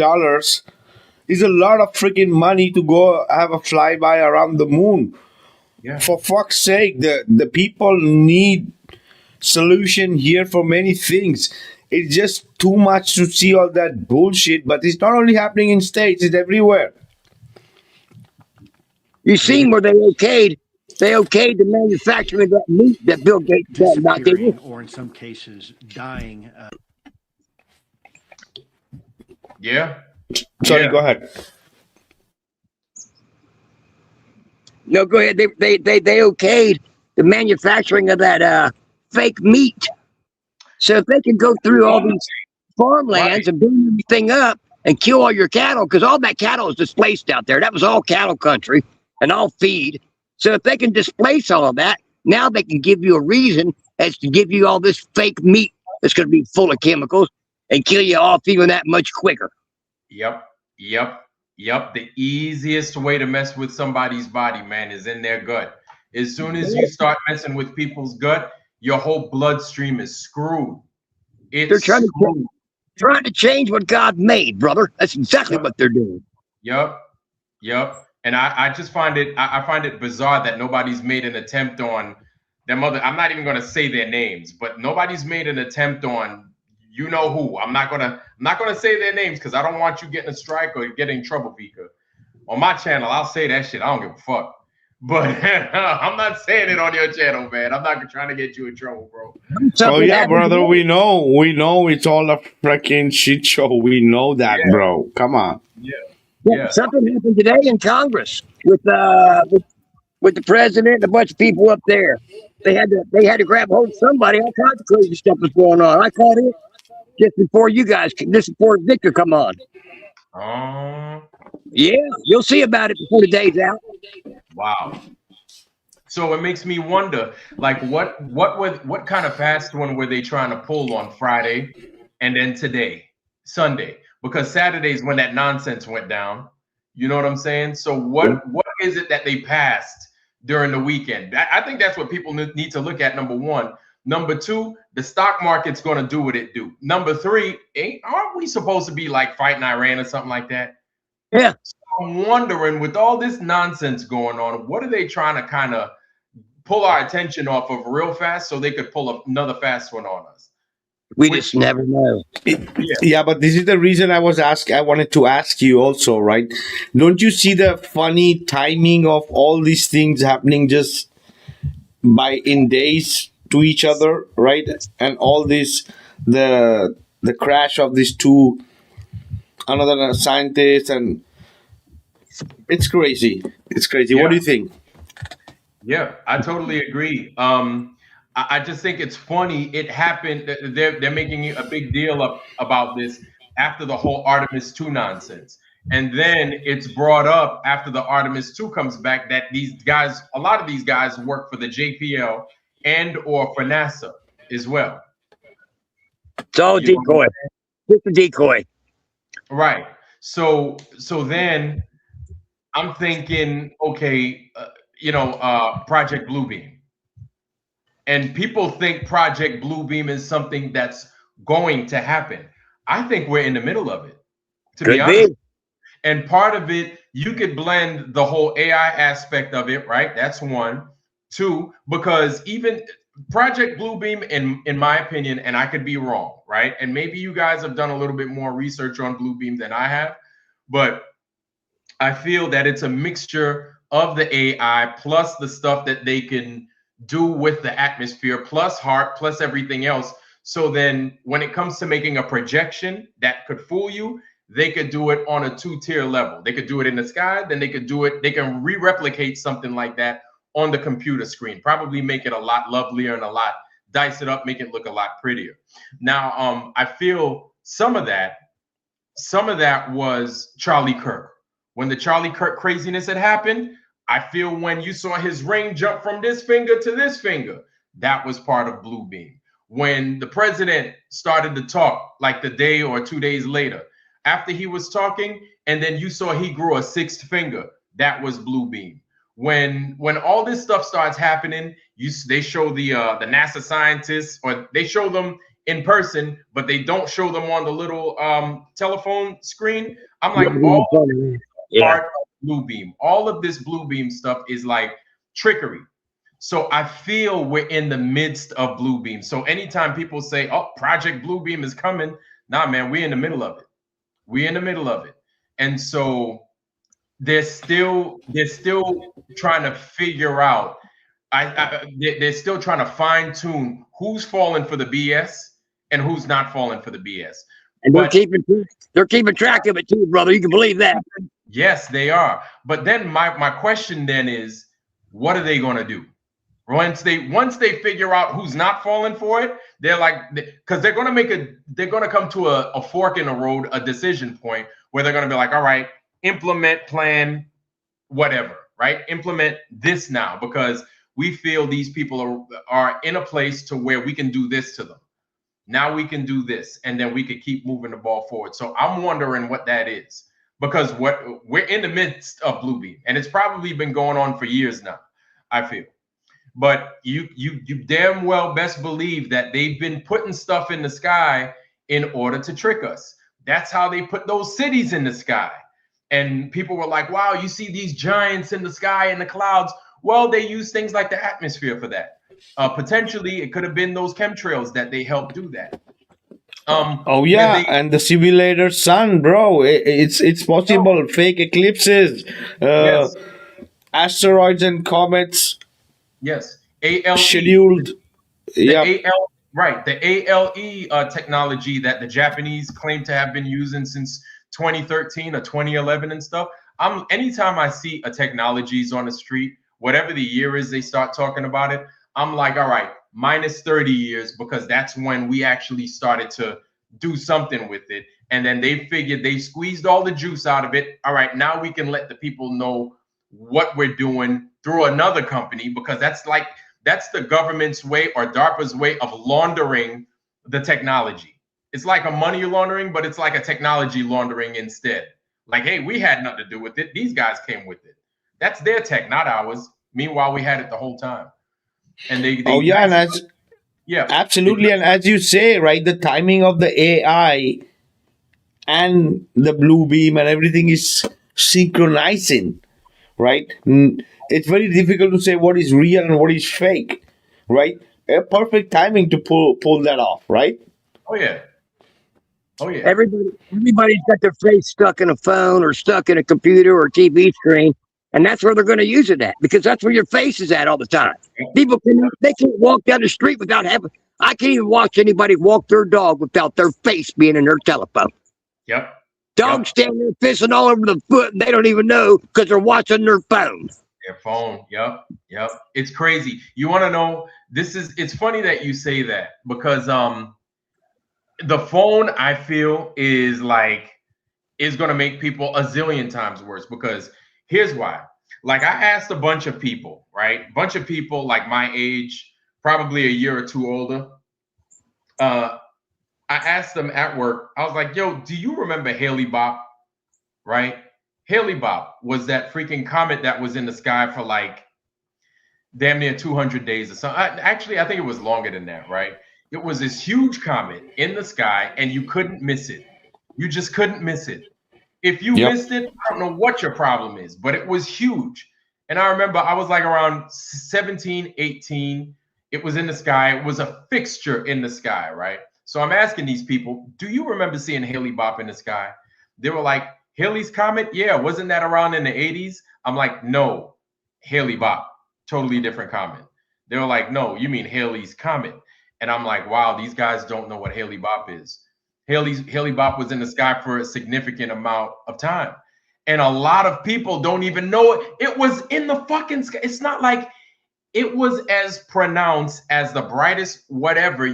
is a lot of freaking money to go have a flyby around the moon. Yeah. For fuck's sake, the people need solution here for many things. It's just too much to see all that bullshit, but it's not only happening in States, it's everywhere. You seen where they okayed the manufacturing of that meat that Bill Gates talked about, didn't you? Or in some cases, dying. Yeah. Sorry, go ahead. No, go ahead. They okayed the manufacturing of that fake meat. So if they can go through all these farmlands and burn everything up and kill all your cattle, because all that cattle is displaced out there. That was all cattle country and all feed. So if they can displace all of that, now they can give you a reason as to give you all this fake meat that's going to be full of chemicals and kill you off even that much quicker. Yep. The easiest way to mess with somebody's body, man, is in their gut. As soon as you start messing with people's gut, your whole bloodstream is screwed. They're trying to change what God made, brother. That's exactly what they're doing. Yep. And I just find it bizarre that nobody's made an attempt on them other. I'm not even going to say their names, but nobody's made an attempt on you know who. I'm not gonna say their names because I don't want you getting a strike or getting in trouble, Vikka. On my channel, I'll say that shit. I don't give a fuck. But I'm not saying it on your channel, man. I'm not trying to get you in trouble, bro. Oh yeah, brother. We know it's all a freaking shit show. We know that, bro. Come on. Yeah. Something happened today in Congress with the president and a bunch of people up there. They had to grab hold of somebody. All kinds of crazy stuff was going on. I caught it just before Vikka come on. Yeah, you'll see about it before the day's out. Wow. So it makes me wonder, like, what kind of fast one were they trying to pull on Friday, and then today, Sunday? Because Saturday's when that nonsense went down. You know what I'm saying? So what is it that they passed during the weekend? I think that's what people need to look at. Number one. Number two, the stock market's going to do what it do. Number three, aren't we supposed to be like fighting Iran or something like that? Yeah. So I'm wondering, with all this nonsense going on, what are they trying to kind of pull our attention off of real fast so they could pull another fast one on us? We just never know. Yeah, but this is the reason I wanted to ask you also, right? Don't you see the funny timing of all these things happening just in days to each other, right? And all this, the crash of these two, another scientist, and it's crazy. It's crazy. Yeah. What do you think? Yeah, I totally agree. I just think it's funny. It happened. They're making a big deal about this after the whole Artemis 2 nonsense. And then it's brought up after the Artemis 2 comes back that a lot of these guys work for the JPL and or for NASA as well. It's all decoy. Just a decoy. Right. So then I'm thinking, okay, Project Bluebeam. And people think Project Bluebeam is something that's going to happen. I think we're in the middle of it, to be honest. And part of it, you could blend the whole AI aspect of it, right? That's one. Two, because even Project Bluebeam, in my opinion, and I could be wrong, right? And maybe you guys have done a little bit more research on Bluebeam than I have, but I feel that it's a mixture of the AI plus the stuff that they can do with the atmosphere, plus HAARP, plus everything else. So then when it comes to making a projection that could fool you, they could do it on a 2-tier level. They could do it in the sky, then they could do it, they can re-replicate something like that on the computer screen, probably make it a lot lovelier and a lot, dice it up, make it look a lot prettier. Now, I feel some of that was Charlie Kirk. When the Charlie Kirk craziness had happened, I feel when you saw his ring jump from this finger to this finger, that was part of Bluebeam. When the president started to talk, like the day or 2 days later, after he was talking, and then you saw he grew a 6th finger, that was Bluebeam. When all this stuff starts happening, they show the NASA scientists, or they show them in person, but they don't show them on the little telephone screen. I'm like, part of Bluebeam. All of this Bluebeam stuff is like trickery. So I feel we're in the midst of Bluebeam. So anytime people say, "Oh, Project Bluebeam is coming," nah, man, we're in the middle of it. We're in the middle of it, and so they're still trying to figure out. They're still trying to fine tune who's falling for the BS and who's not falling for the BS. And they're keeping track of it too, brother. You can believe that. Yes, they are. But then my question then is, what are they going to do? Once they figure out who's not falling for it, they're like, because they're going to come to a fork in the road, a decision point where they're going to be like, all right, implement plan, whatever, right? Implement this now, because we feel these people are in a place to where we can do this to them. Now we can do this, and then we could keep moving the ball forward. So I'm wondering what that is, because we're in the midst of Bluebeam, and it's probably been going on for years now, I feel. But you damn well best believe that they've been putting stuff in the sky in order to trick us. That's how they put those cities in the sky. And people were like, wow, you see these giants in the sky in the clouds. Well, they use things like the atmosphere for that. Potentially, it could have been those chemtrails that they helped do that. And the simulator sun, bro. It's possible. Fake eclipses, yes. Asteroids and comets. Yes, ALE scheduled. The ALE technology that the Japanese claim to have been using since 2013 or 2011 and stuff. Anytime I see a technologies on the street, whatever the year is they start talking about it, I'm like, all right, minus 30 years, because that's when we actually started to do something with it. And then they figured they squeezed all the juice out of it. All right, now we can let the people know what we're doing through another company, because that's the government's way, or DARPA's way, of laundering the technology. It's like a money laundering, but it's like a technology laundering instead. Like, hey, we had nothing to do with it. These guys came with it. That's their tech, not ours. Meanwhile, we had it the whole time. And absolutely. And as you say, right, the timing of the AI and the Bluebeam and everything is synchronizing, right? It's very difficult to say what is real and what is fake, right? A perfect timing to pull that off, right? Oh yeah. Everybody's got their face stuck in a phone or stuck in a computer or TV screen, and that's where they're going to use it at, because that's where your face is at all the time. People they can't walk down the street without having. I can't even watch anybody walk their dog without their face being in their telephone. Yep. Dogs stand there pissing all over the foot, and they don't even know because they're watching their phone. Their phone. Yep. It's crazy. You want to know? It's funny that you say that, because the phone, I feel, is going to make people a zillion times worse, because here's why. Like, I asked a bunch of people, right? A bunch of people like my age, probably a year or two older. I asked them at work, I was like, yo, do you remember Heliopsychosis, right? Heliopsychosis was that freaking comet that was in the sky for like damn near 200 days or something. Actually, I think it was longer than that, right? It was this huge comet in the sky, and you couldn't miss it. You just couldn't miss it. If you missed it, I don't know what your problem is, but it was huge. And I remember I was like around 17, 18, It was in the sky. It was a fixture in the sky, right? So I'm asking these people, do you remember seeing Haley Bop in the sky? They were like, Haley's Comet? Yeah, wasn't that around in the 80s? I'm like, no, Haley Bop, totally different comet. They were like, no, you mean Haley's Comet. And I'm like, wow, these guys don't know what Haley Bop is. Haley Bop was in the sky for a significant amount of time. And a lot of people don't even know it. It was in the fucking sky. It's not like it was as pronounced as the brightest whatever.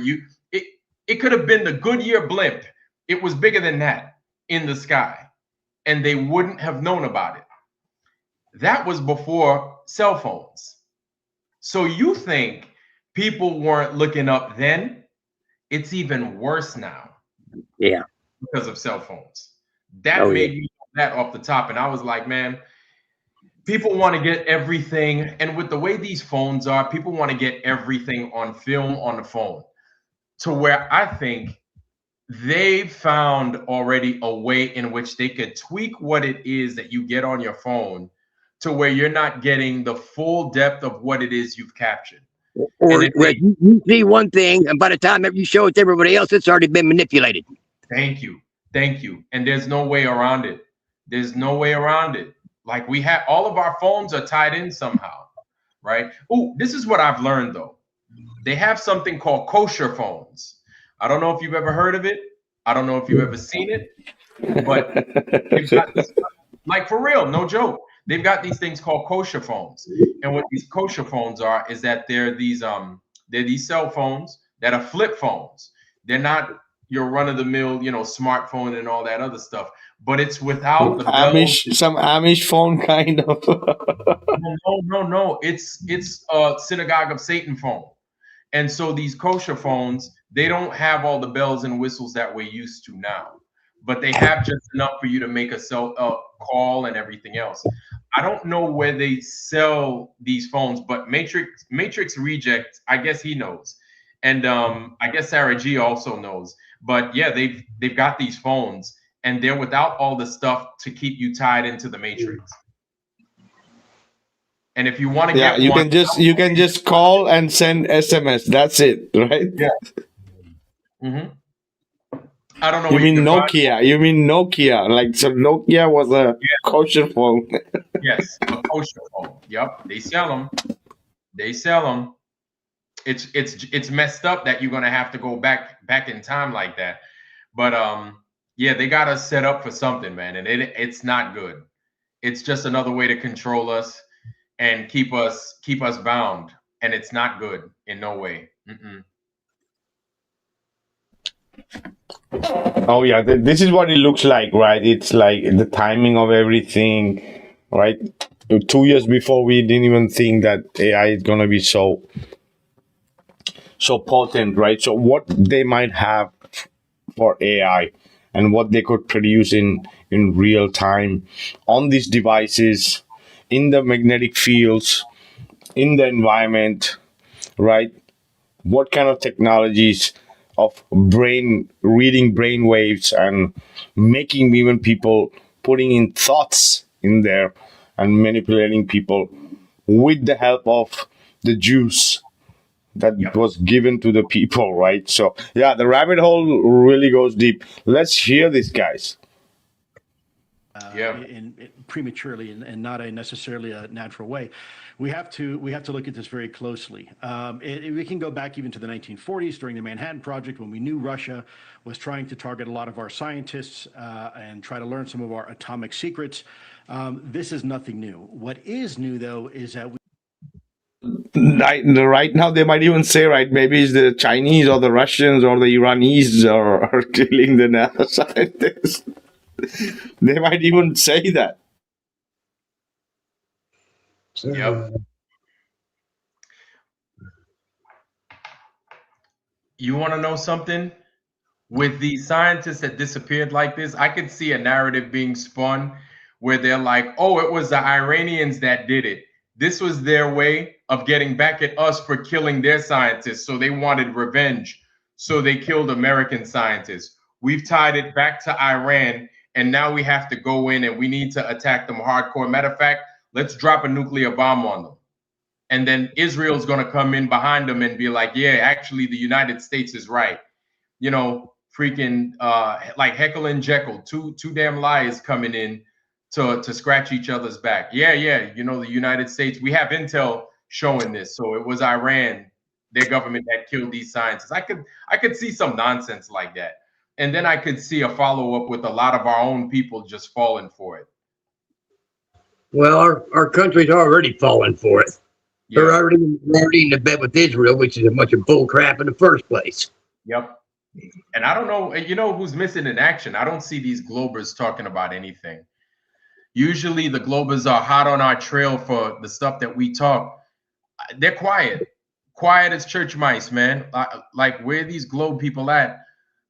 It could have been the Goodyear blimp. It was bigger than that in the sky. And they wouldn't have known about it. That was before cell phones. So you think people weren't looking up then? It's even worse now. Yeah. Because of cell phones. That made me that off the top. And I was like, man, people want to get everything. And with the way these phones are, people want to get everything on film on the phone. To where I think they found already a way in which they could tweak what it is that you get on your phone to where you're not getting the full depth of what it is you've captured. Or you see one thing, and by the time you show it to everybody else, it's already been manipulated. Thank you. Thank you. And there's no way around it. There's no way around it. Like we have, all of our phones are tied in somehow, right? Oh, this is what I've learned though. They have something called kosher phones. I don't know if you've ever heard of it. I don't know if you've ever seen it, but they've got this, like for real, no joke. They've got these things called kosher phones. And what these kosher phones are is that they're these cell phones that are flip phones. They're not your run-of-the-mill, smartphone and all that other stuff, but it's without the some Amish phone kind of. No. It's a Synagogue of Satan phone. And so these kosher phones, they don't have all the bells and whistles that we're used to now, but they have just enough for you to make a call and everything else. I don't know where they sell these phones, but Matrix Reject, I guess he knows. And I guess Sarah G also knows. But yeah, they've got these phones and they're without all the stuff to keep you tied into the Matrix. And if you want to get you can just call and send SMS. That's it, right? Yeah. Mm-hmm. I don't know. You mean Nokia? You mean Nokia? Like, so Nokia was a kosher phone. Yes, a kosher phone. Yep, they sell them. They sell them. It's messed up that you're gonna have to go back in time like that. But yeah, they got us set up for something, man, and it's not good. It's just another way to control us and keep us bound, and it's not good in no way. Mm-mm. Oh yeah, this is what it looks like, right? It's like the timing of everything, right? 2 years before, we didn't even think that AI is gonna be so potent, right? So what they might have for AI and what they could produce in real time on these devices, in the magnetic fields, in the environment, right? What kind of technologies of reading brain waves and making even people, putting in thoughts in there and manipulating people with the help of the juice that was given to the people, right? So yeah, the rabbit hole really goes deep. Let's hear this, guys. In prematurely and not necessarily a natural way. We have to look at this very closely. We can go back even to the 1940s during the Manhattan Project, when we knew Russia was trying to target a lot of our scientists and try to learn some of our atomic secrets. This is nothing new. What is new, though, is that right now they might even say, right, maybe it's the Chinese or the Russians or the Iranis are killing the NASA scientists. They might even say that. Yep. You want to know something? With these scientists that disappeared like this, I could see a narrative being spun where they're like, oh, it was the Iranians that did it. This was their way of getting back at us for killing their scientists. So they wanted revenge. So they killed American scientists. We've tied it back to Iran. And now we have to go in and we need to attack them hardcore. Matter of fact, let's drop a nuclear bomb on them. and then Israel's going to come in behind them and be like, yeah, actually the United States is right. You know, freaking like Heckle and Jekyll, two damn liars coming in to scratch each other's back. Yeah, you know, the United States, we have intel showing this. So it was Iran, their government, that killed these scientists. I could see some nonsense like that. And then I could see a follow-up with a lot of our own people just falling for it. Well, our country's already fallen for it. Yeah. They're already in the bed with Israel, which is a bunch of bull crap in the first place. Yep. And I don't know, you know, who's missing in action. I don't see these Globers talking about anything. Usually the Globers are hot on our trail for the stuff that we talk. They're quiet as church mice, man. Like, where are these Globe people at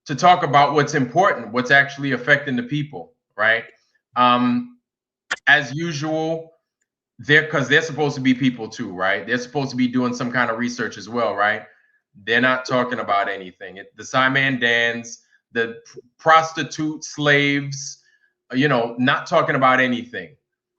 to talk about what's important, what's actually affecting the people, right? As usual, because they're supposed to be people too, right? They're supposed to be doing some kind of research as well, right? They're not talking about anything. The Simon Dans, the prostitute slaves, you know, not talking about anything.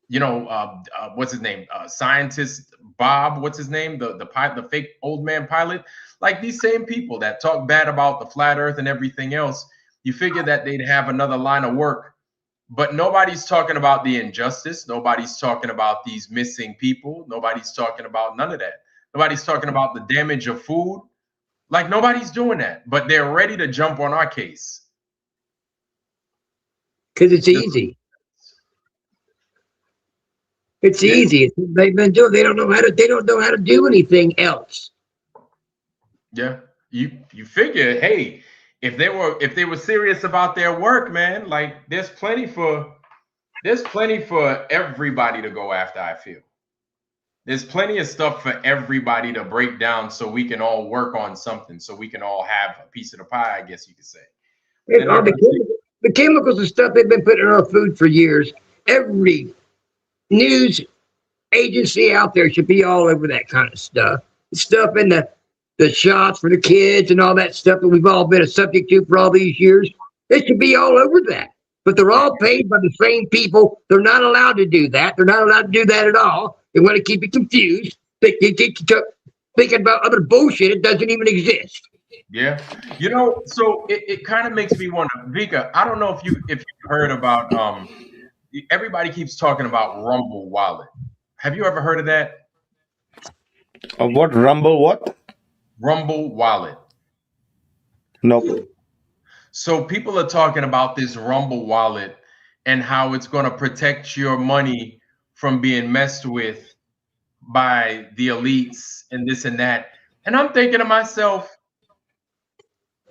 You know, what's his name? Scientist Bob, what's his name? The fake old man pilot. Like, these same people that talk bad about the flat earth and everything else, you figure that they'd have another line of work. But nobody's talking about the injustice. Nobody's talking about these missing people. Nobody's talking about none of that. Nobody's talking about the damage of food. Like, nobody's doing that, but they're ready to jump on our case. Because it's easy. It's easy. It's what they've been doing. They don't know how to do anything else. Yeah. You figure, hey, if they were serious about their work, man, like, there's plenty for everybody to go after, I feel. There's plenty of stuff for everybody to break down so we can all work on something, so we can all have a piece of the pie, I guess you could say. The chemicals and stuff they've been putting in our food for years. Every news agency out there should be all over that kind of stuff. The stuff in the shots for the kids and all that stuff that we've all been a subject to for all these years. They should be all over that. But they're all paid by the same people. They're not allowed to do that. They're not allowed to do that at all. They want to keep it confused. They thinking about other bullshit. It doesn't even exist. Yeah. You know, so it kind of makes me wonder, Vikka, I don't know if you've heard about, everybody keeps talking about Rumble Wallet. Have you ever heard of that? What? Rumble what? Rumble Wallet. Nope. So people are talking about this Rumble Wallet and how it's going to protect your money from being messed with by the elites and this and that. And I'm thinking to myself,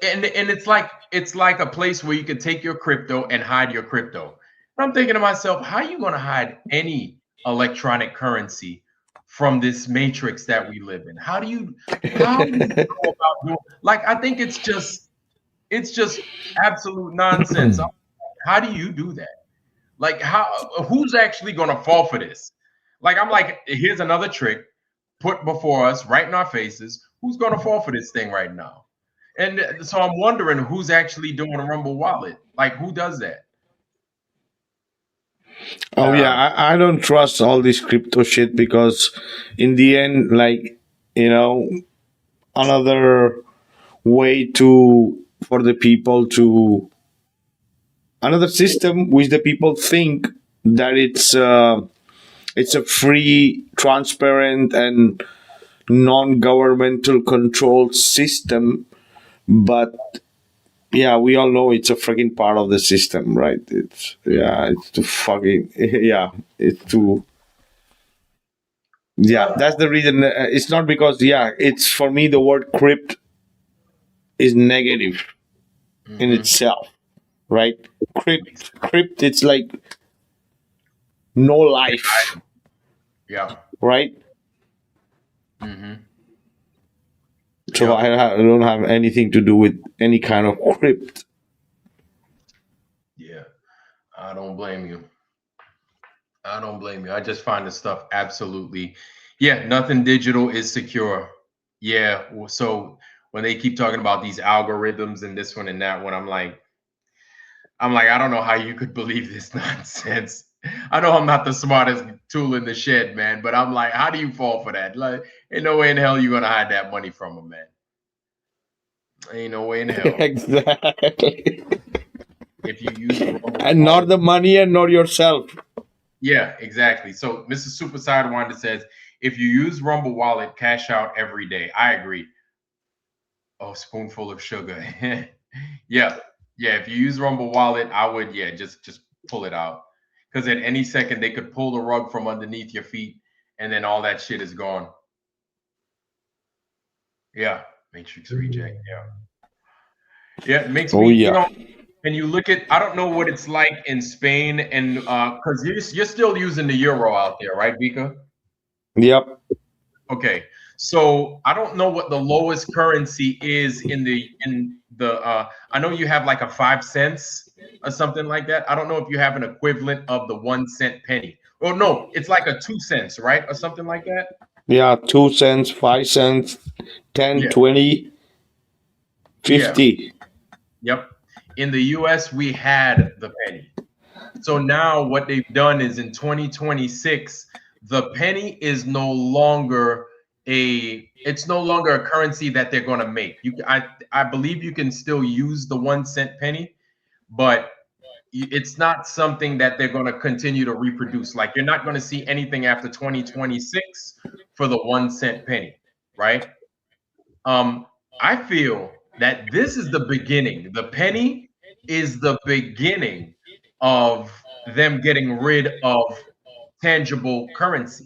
and it's like a place where you can take your crypto and hide your crypto. And I'm thinking to myself, how are you going to hide any electronic currency from this matrix that we live in? How do you go about doing? Like, I think it's just absolute nonsense. How do you do that? Like, who's actually going to fall for this? Like, I'm like, here's another trick put before us right in our faces. Who's going to fall for this thing right now? And so I'm wondering who's actually doing a Rumble Wallet. Like, who does that? Oh yeah, I don't trust all this crypto shit because in the end, like, you know, another way for the people to another system which the people think that it's a free, transparent, and non-governmental controlled system, but yeah, we all know it's a freaking part of the system, right? It's too fucking it's too. Yeah, that's the reason. It's not because it's for me the word crypt is negative in itself, right? Crypt, it's like no life. Yeah. Right. Mm-hmm. So I don't have anything to do with any kind of crypt. Yeah, I don't blame you. I just find this stuff absolutely, nothing digital is secure. Yeah, so when they keep talking about these algorithms and this one and that one, I'm like, I don't know how you could believe this nonsense. I know I'm not the smartest tool in the shed, man, but I'm like, how do you fall for that? Like, ain't no way in hell you're gonna hide that money from them, man. Ain't no way in hell. Exactly. If you use Rumble And not the money and not yourself. Yeah, exactly. So Mr. Super Sidewinder says, if you use Rumble Wallet, cash out every day. I agree. Oh, spoonful of sugar. Yeah. Yeah. If you use Rumble Wallet, I would, yeah, just pull it out. Because at any second they could pull the rug from underneath your feet and then all that shit is gone. Yeah. Matrix reject. Yeah. Yeah, it makes me, you know, and you look at, I don't know what it's like in Spain, and because you're still using the euro out there, right, Vikka? Yep. Okay, so I don't know what the lowest currency is in the I know you have like a 5 cents or something like that. I don't know if you have an equivalent of the 1 cent penny. Oh no, it's like a 2 cents, right, or something like that. Yeah, 2 cents, 5 cents, 10, Yeah. 20, 50. Yeah. Yep. In the US, we had the penny. So now what they've done is in 2026, the penny is no longer a currency that they're going to make. I believe you can still use the 1 cent penny, but it's not something that they're going to continue to reproduce. Like, you're not going to see anything after 2026 for the 1 cent penny, right? I feel that this is the beginning. The penny is the beginning of them getting rid of tangible currency.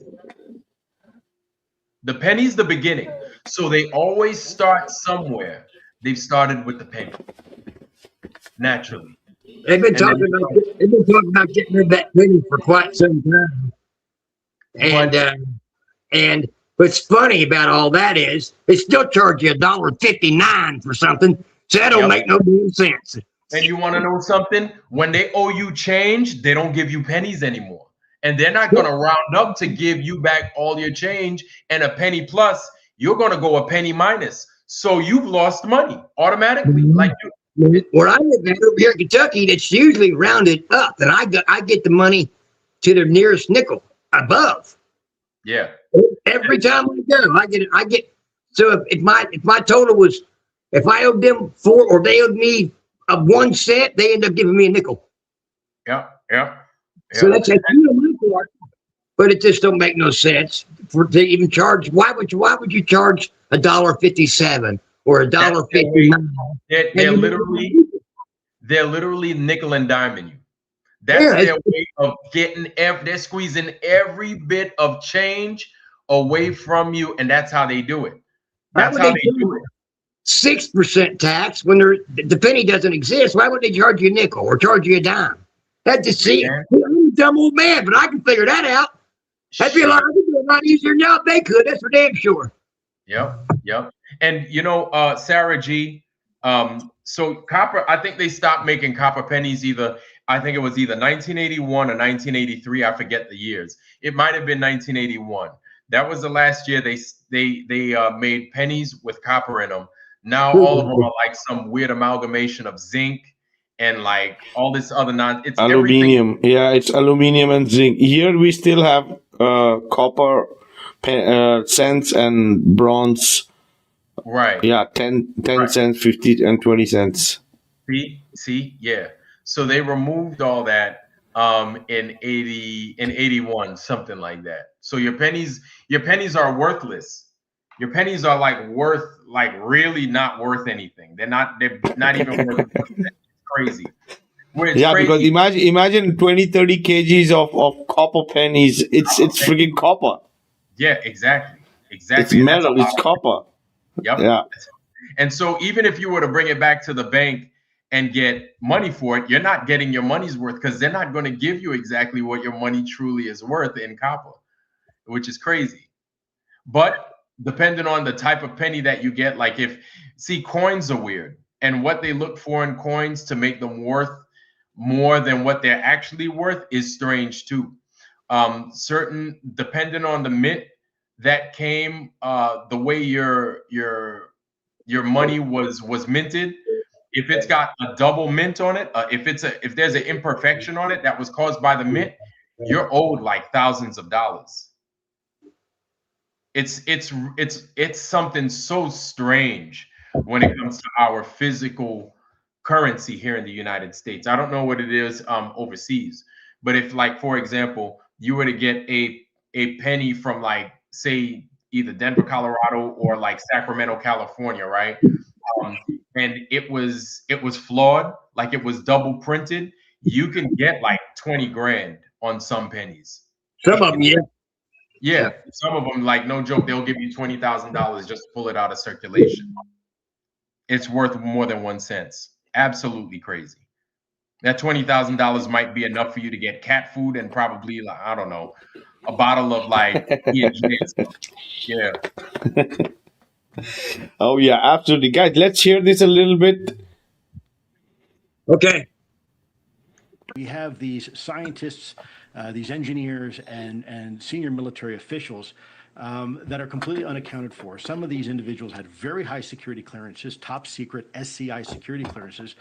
The penny's the beginning. So they always start somewhere. They've started with the penny. Naturally. They've been talking about getting rid of that penny for quite some time. And what's funny about all that is they still charge you $1.59 for something. So that don't make no damn sense. And you want to know something? When they owe you change, they don't give you pennies anymore. And they're not going to round up to give you back all your change and a penny plus. You're going to go a penny minus. So you've lost money automatically. Like where I live at over here in Kentucky, it's usually rounded up, and I get the money to the nearest nickel above. Yeah. Every time I go, I get. So if my total was, if I owed them 4 or they owed me a 1 cent, they end up giving me a nickel. Yeah. So that's a huge part, but it just don't make no sense to even charge. Why would you charge $1.57 or $1.59? They're literally nickel and diming you. That's their way of getting they're squeezing every bit of change away from you, and that's how they do it. That's how they do it. 6% tax when the penny doesn't exist. Why would they charge you a nickel or charge you a dime? That just see, I'm a dumb old man, but I can figure that out. That'd be a lot easier than they could. That's for damn sure. Yep. And you know, Sarah G. So copper, I think they stopped making copper pennies I think it was either 1981 or 1983. I forget the years. It might have been 1981. That was the last year they made pennies with copper in them. Now all of them are like some weird amalgamation of zinc and like all this other it's aluminium. Everything. Yeah, it's aluminium and zinc. Here we still have copper cents and bronze. Right. Yeah, 10 cents, 50 and 20 cents. See, yeah. So they removed all that in 81, something like that. So your pennies are worthless. Your pennies are like really not worth anything. They're not even worth it. It's crazy. Because imagine 20, 30 kgs of copper pennies. It's freaking copper. Yeah, exactly. It's metal, it's copper. Yep. Yeah. And so even if you were to bring it back to the bank and get money for it, you're not getting your money's worth because they're not going to give you exactly what your money truly is worth in copper, which is crazy. But depending on the type of penny that you get, like coins are weird, and what they look for in coins to make them worth more than what they're actually worth is strange too. Depending on the mint that came, the way your money was minted, if it's got a double mint on it, if there's an imperfection on it that was caused by the mint, you're owed like thousands of dollars. It's something so strange when it comes to our physical currency here in the United States. I don't know what it is overseas, but if, like, for example, you were to get a penny from, like, say either Denver, Colorado, or like Sacramento, California, right? And it was flawed, like it was double printed, you can get like 20 grand on some pennies. Some of them, yeah. Yeah, some of them, like, no joke, they'll give you $20,000 just to pull it out of circulation. It's worth more than 1 cent. Absolutely crazy. That $20,000 might be enough for you to get cat food and probably, like, I don't know, a bottle of like E&J and stuff. Yeah. Oh yeah, absolutely, guys. Let's hear this a little bit. Okay. We have these scientists, these engineers, and senior military officials that are completely unaccounted for. Some of these individuals had very high security clearances, top secret SCI security clearances.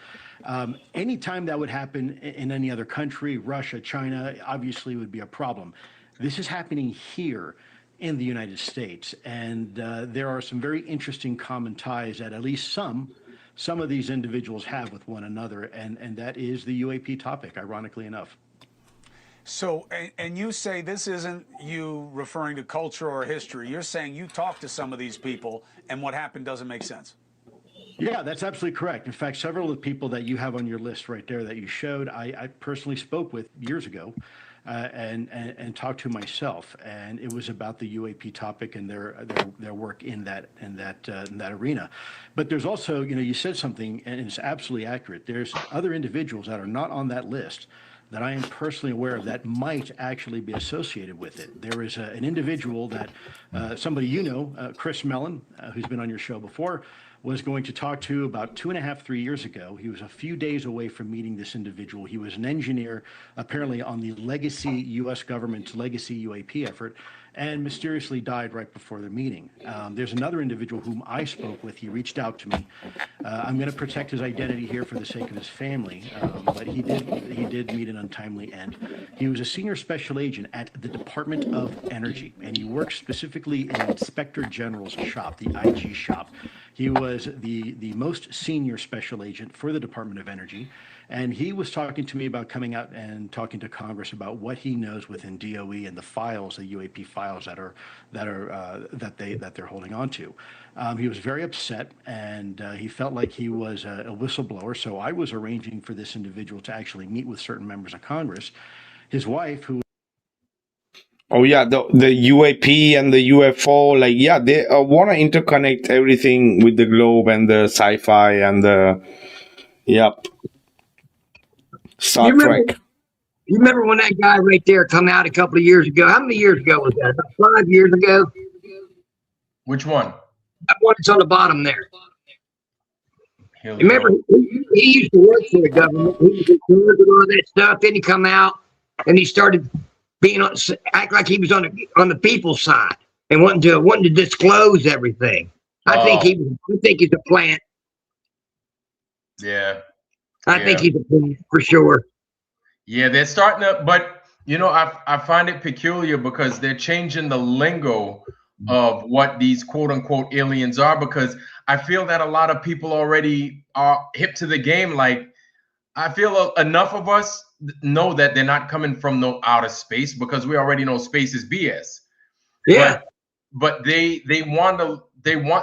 Anytime that would happen in any other country, Russia, China, obviously would be a problem. This is happening here in the United States, and there are some very interesting common ties that at least some of these individuals have with one another, and that is the UAP topic, ironically enough. So, and you say this isn't you referring to culture or history. You're saying you talked to some of these people, and what happened doesn't make sense. Yeah, that's absolutely correct. In fact, several of the people that you have on your list right there that you showed, I personally spoke with years ago. And talked to myself, and it was about the UAP topic and their work in that arena. But there's also, you said something, and it's absolutely accurate. There's other individuals that are not on that list that I am personally aware of that might actually be associated with it. There is an individual that somebody Chris Mellon, who's been on your show before, was going to talk to about 2.5, 3 years ago. He was a few days away from meeting this individual. He was an engineer, apparently on the legacy U.S. government's legacy UAP effort, and mysteriously died right before the meeting. There's another individual whom I spoke with. He reached out to me. I'm going to protect his identity here for the sake of his family, but he did meet an untimely end. He was a senior special agent at the Department of Energy, and he worked specifically in the Inspector General's shop, the IG shop. He was the most senior special agent for the Department of Energy, and he was talking to me about coming out and talking to Congress about what he knows within DOE and the files, the UAP files that they're holding on to. He was very upset, and he felt like he was a whistleblower. So I was arranging for this individual to actually meet with certain members of Congress. His wife, who Oh yeah, the UAP and the UFO, like, yeah, they want to interconnect everything with the globe and the sci-fi and the Star Trek. You remember when that guy right there come out a couple of years ago? How many years ago was that? About 5 years ago? Which one? That one that's on the bottom there. Remember, he used to work for the government. He was in charge of all that stuff. Then he come out and he started act like he was on the people's side and wanting to disclose everything. I think he's a plant. Yeah. I think he's a plant for sure. Yeah, they're starting to, but I find it peculiar because they're changing the lingo of what these quote unquote aliens are, because I feel that a lot of people already are hip to the game. Like, I feel enough of us know that they're not coming from no outer space, because we already know space is BS. Yeah. But they want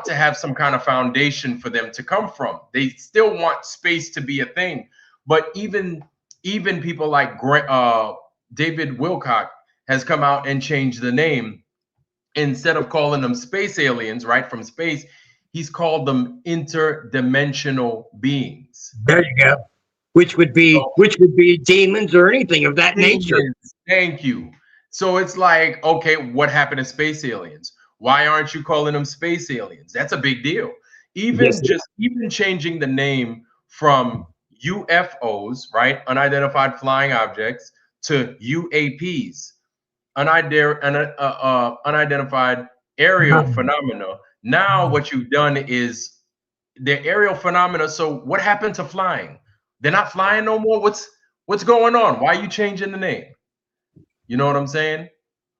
to have some kind of foundation for them to come from. They still want space to be a thing. But even people like David Wilcock has come out and changed the name. Instead of calling them space aliens, right, from space, he's called them interdimensional beings. There you go. Which would be demons or anything of that nature. Thank you. So it's like, okay, what happened to space aliens? Why aren't you calling them space aliens? That's a big deal. Even changing the name from UFOs, right, unidentified flying objects, to UAPs, unidentified aerial phenomena. Now what you've done is the aerial phenomena. So what happened to flying? They're not flying no more. What's going on? Why are you changing the name? You know what I'm saying?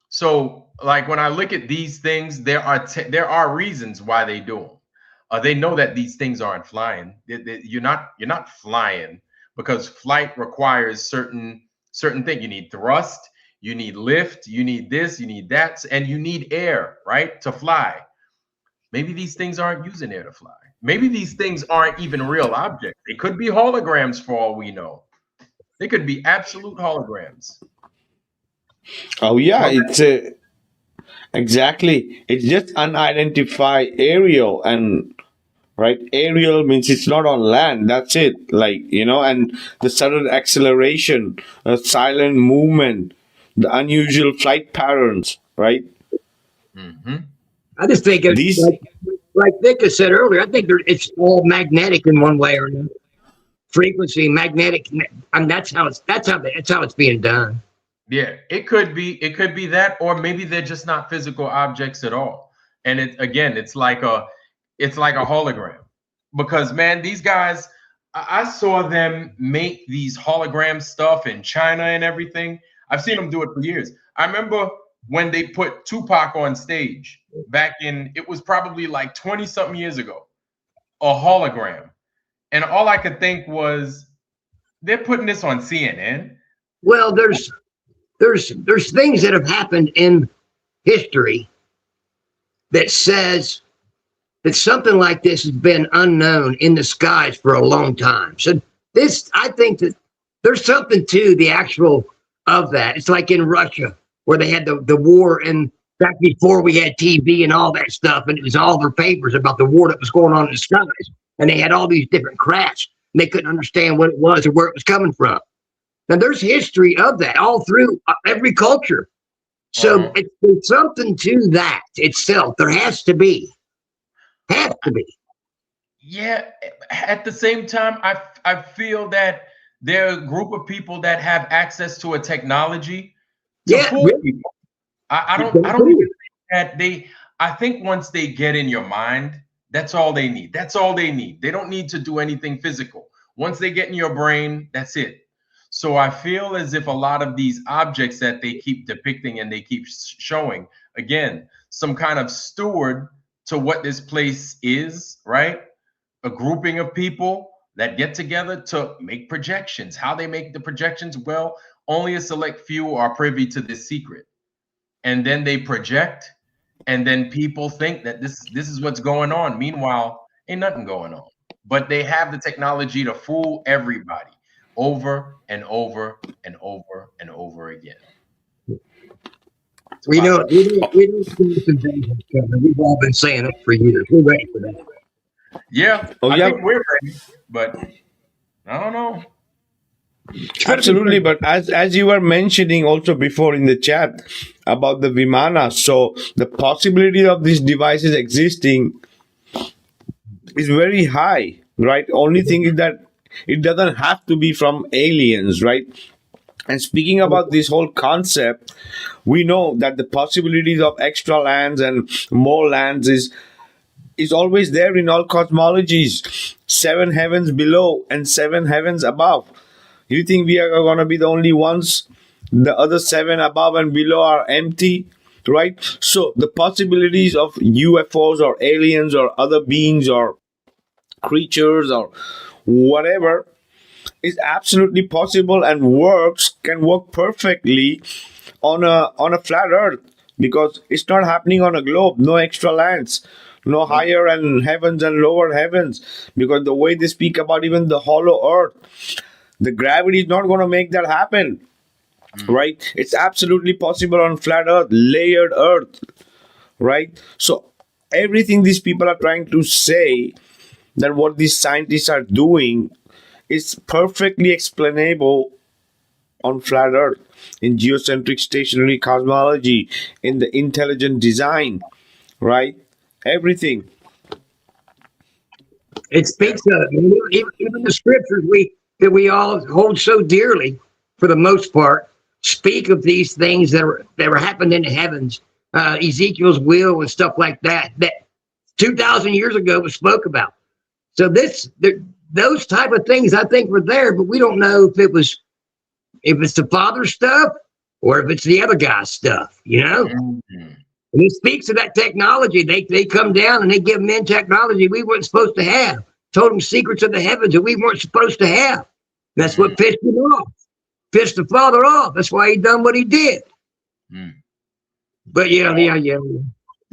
So, like when I look at these things, there are reasons why they do them. They know that these things aren't flying. You're not flying because flight requires certain things. You need thrust, you need lift, you need this, you need that, and you need air, right, to fly. Maybe these things aren't using air to fly. Maybe these things aren't even real objects. They could be holograms for all we know. They could be absolute holograms. Oh yeah, exactly. It's just unidentified aerial, and right, aerial means it's not on land. That's it. Like, and the sudden acceleration, silent movement, the unusual flight patterns, right? Mm-hmm. I just think it's like Vikka said earlier. I think it's all magnetic in one way or another. Frequency, magnetic, and that's how it's being done. Yeah, it could be that, or maybe they're just not physical objects at all. And it's like a hologram. Because man, these guys, I saw them make these hologram stuff in China and everything. I've seen them do it for years. I remember when they put Tupac on stage back in, it was probably like 20 something years ago, a hologram. And all I could think was, they're putting this on CNN. Well, there's things that have happened in history that says that something like this has been unknown in the skies for a long time. So I think that there's something to the actual of that. It's like in Russia where they had the war, and back before we had TV and all that stuff, and it was all their papers about the war that was going on in the skies. And they had all these different crafts, and they couldn't understand what it was or where it was coming from. Now, there's history of that all through every culture. So it's something to that itself. There has to be. Has to be. Yeah. At the same time, I feel that there are a group of people that have access to a technology to fool people. I don't even think that I think once they get in your mind, that's all they need. That's all they need. They don't need to do anything physical. Once they get in your brain, that's it. So I feel as if a lot of these objects that they keep depicting and they keep showing, again, some kind of steward to what this place is, right? A grouping of people that get together to make projections. How they make the projections? Well, only a select few are privy to this secret. And then they project, and then people think that this is what's going on. Meanwhile, ain't nothing going on. But they have the technology to fool everybody over and over and over and over again. We know we've all been saying it for years. We're ready for that. Yeah, I think we're ready, but I don't know. Absolutely, but as you were mentioning also before in the chat about the Vimana, so the possibility of these devices existing is very high, right? Only thing is that it doesn't have to be from aliens, right? And speaking about this whole concept, we know that the possibilities of extra lands and more lands is always there in all cosmologies. 7 heavens below and 7 heavens above. You think we are going to be the only ones? The other 7 above and below are empty, right? So the possibilities of UFOs or aliens or other beings or creatures or whatever is absolutely possible and can work perfectly on a flat earth, because it's not happening on a globe. No extra lands, no higher and heavens and lower heavens, because the way they speak about even the hollow earth, the gravity is not going to make that happen, right? It's absolutely possible on flat earth, layered earth, right? So everything these people are trying to say, that what these scientists are doing, is perfectly explainable on flat earth, in geocentric stationary cosmology, in the intelligent design, right? Everything. It speaks of it. Even the scriptures that we all hold so dearly, for the most part, speak of these things that were happened in the heavens. Ezekiel's will and stuff like that 2,000 years ago was spoke about. So those type of things I think were there, but we don't know if it was the Father stuff or if it's the other guy's stuff, you know? Mhm. And he speaks of that technology. They come down and they give men technology we weren't supposed to have. Told them secrets of the heavens that we weren't supposed to have. That's what pissed him off. Pissed the father off. That's why he done what he did. Mm. But yeah.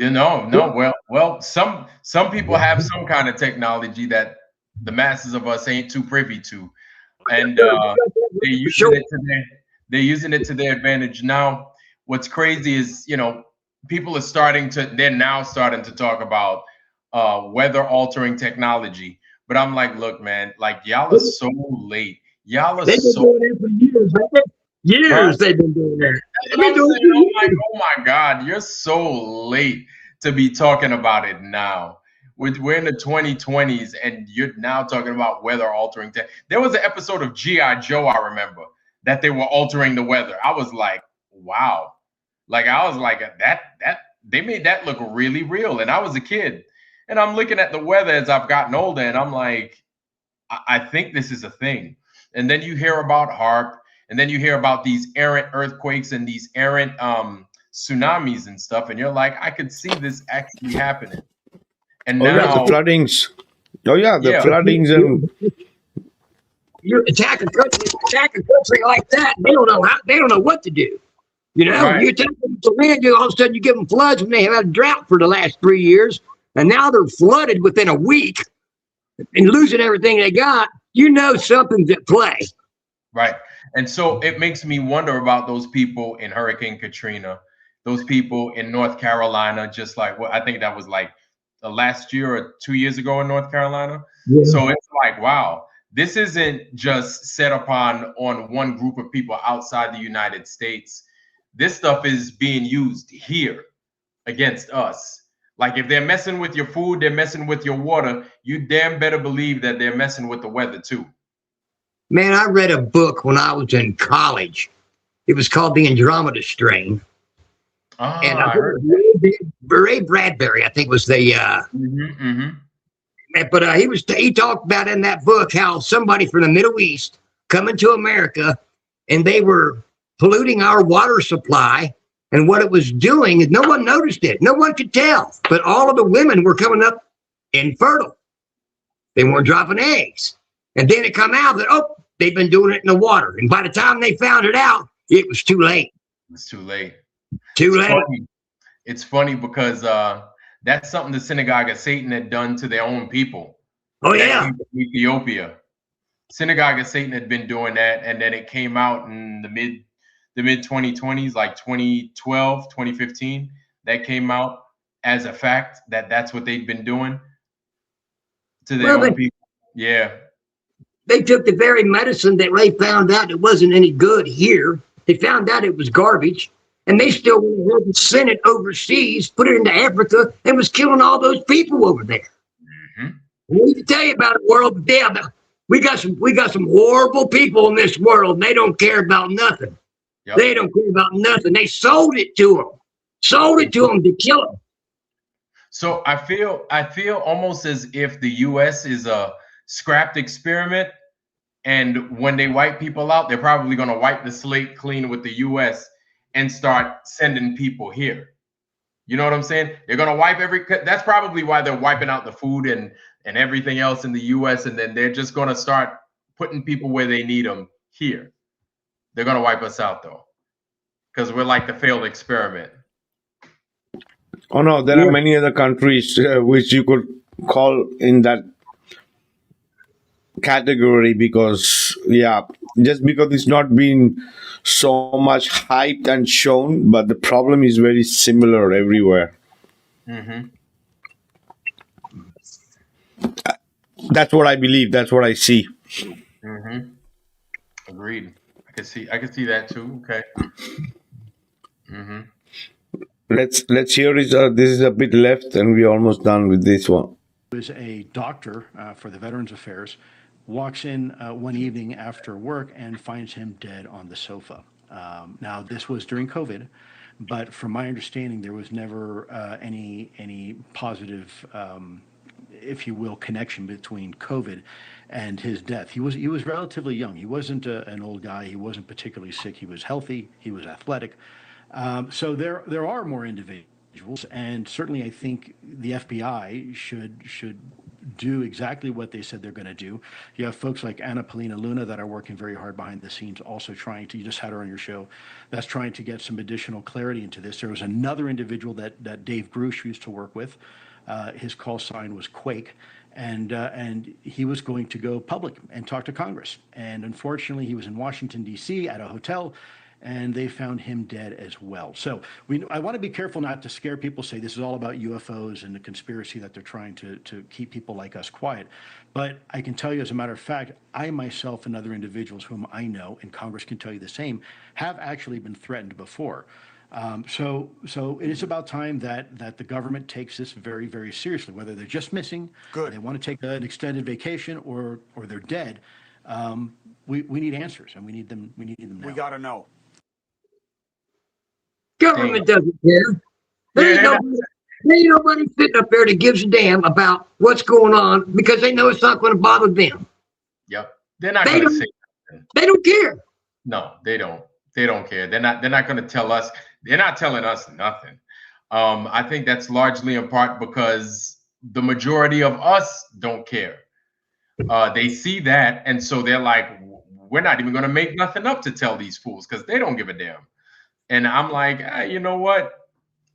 You know, no, well, some people have some kind of technology that the masses of us ain't too privy to, and they're using it to their advantage. Now, what's crazy is, you know, they're now starting to talk about weather altering technology. But I'm like, look, man, like y'all are so late. Y'all are They've been so doing that for years. Right? Years they've been doing that. That's what I'm saying. I'm like, oh my God, you're so late to be talking about it now. We're in the 2020s and you're now talking about weather altering tech. There was an episode of G.I. Joe, I remember, that they were altering the weather. I was like, wow. Like I was like, that they made that look really real. And I was a kid. And I'm looking at the weather as I've gotten older, and I'm like, I think this is a thing. And then you hear about HARP, and then you hear about these errant earthquakes and these errant tsunamis and stuff, and you're like, I could see this actually happening. And now the floodings. The floodings and you attack a country like that. They don't know what to do. You know, Right. you attack them to land, all of a sudden you give them floods when they have had a drought for the last 3 years, and now they're flooded within a week and losing everything they got. You know something's at play. Right. And so it makes me wonder about those people in Hurricane Katrina, those people in North Carolina, just like, well, I think that was like last year or 2 years ago in North Carolina. Yeah. So it's like, wow, this isn't just set upon on one group of people outside the United States. This stuff is being used here against us. Like if they're messing with your food, they're messing with your water, you damn better believe that they're messing with the weather too. Man, I read a book when I was in college. It was called The Andromeda Strain. And I heard that. Ray Bradbury, I think, was the but he talked about in that book how somebody from the Middle East coming to America, and they were polluting our water supply, and what it was doing is no one noticed it. No one could tell, but all of the women were coming up infertile. They weren't dropping eggs. And then it come out that, oh, they've been doing it in the water. And by the time they found it out, it was too late. It's too late. Too late. It's funny because that's something the synagogue of Satan had done to their own people. Oh, yeah. Ethiopia. Synagogue of Satan had been doing that, and then it came out in the mid 2020s, like 2012, 2015. That came out as a fact that that's what they'd been doing to their own people. Yeah. They took the very medicine that they found out it wasn't any good here. They found out it was garbage, and they still went and sent it overseas, put it into Africa, and was killing all those people over there. I need to tell you about it, world. Yeah, we got some horrible people in this world, and they don't care about nothing. Yep. They don't care about nothing. They sold it to them. Sold it to them to kill them. So I feel almost as if the U.S. is a scrapped experiment, and when they wipe people out, they're probably going to wipe the slate clean with the U.S. and start sending people here. You know what I'm saying? They're going to wipe that's probably why they're wiping out the food and everything else in the U.S. And then they're just going to start putting people where they need them here. They're going to wipe us out, though, because we're like the failed experiment. Oh, no, there are many other countries which you could call in that category because, just because it's not been so much hyped and shown, but the problem is very similar everywhere. That's what I believe. That's what I see. Agreed. I can see that too. Okay. Let's hear it. This is a bit left, and we're almost done with this one. Was a doctor for the Veterans Affairs, walks in one evening after work and finds him dead on the sofa. Now, this was during COVID, but from my understanding, there was never any positive if you will, connection between COVID and his death. He was relatively young. He wasn't an old guy. He wasn't particularly sick. He was healthy. He was athletic. So there are more individuals, and certainly I think the FBI should do exactly what they said they're going to do. You have folks like Anna Paulina Luna that are working very hard behind the scenes, also trying to, you just had her on your show, that's trying to get some additional clarity into this. There was another individual that Dave Bruce used to work with. His call sign was Quake. And he was going to go public and talk to Congress. And unfortunately, he was in Washington, D.C. at a hotel, and they found him dead as well. So I want to be careful not to scare people, say this is all about UFOs and the conspiracy that they're trying to keep people like us quiet. But I can tell you, as a matter of fact, I myself and other individuals whom I know, and Congress can tell you the same, have actually been threatened before. So it is about time that the government takes this very, very seriously, whether they're just missing, Good. they want to take an extended vacation, or they're dead. We need answers, and we need them now. We got to know. Government doesn't care. There ain't nobody sitting up there that gives a damn about what's going on because they know it's not going to bother them. Yep. They're not going to say nothing. They don't care. No, they don't. They don't care. They're not going to tell us. They're not telling us nothing. I think that's largely in part because the majority of us don't care. They see that, and so they're like, we're not even going to make nothing up to tell these fools because they don't give a damn. And I'm like, you know what?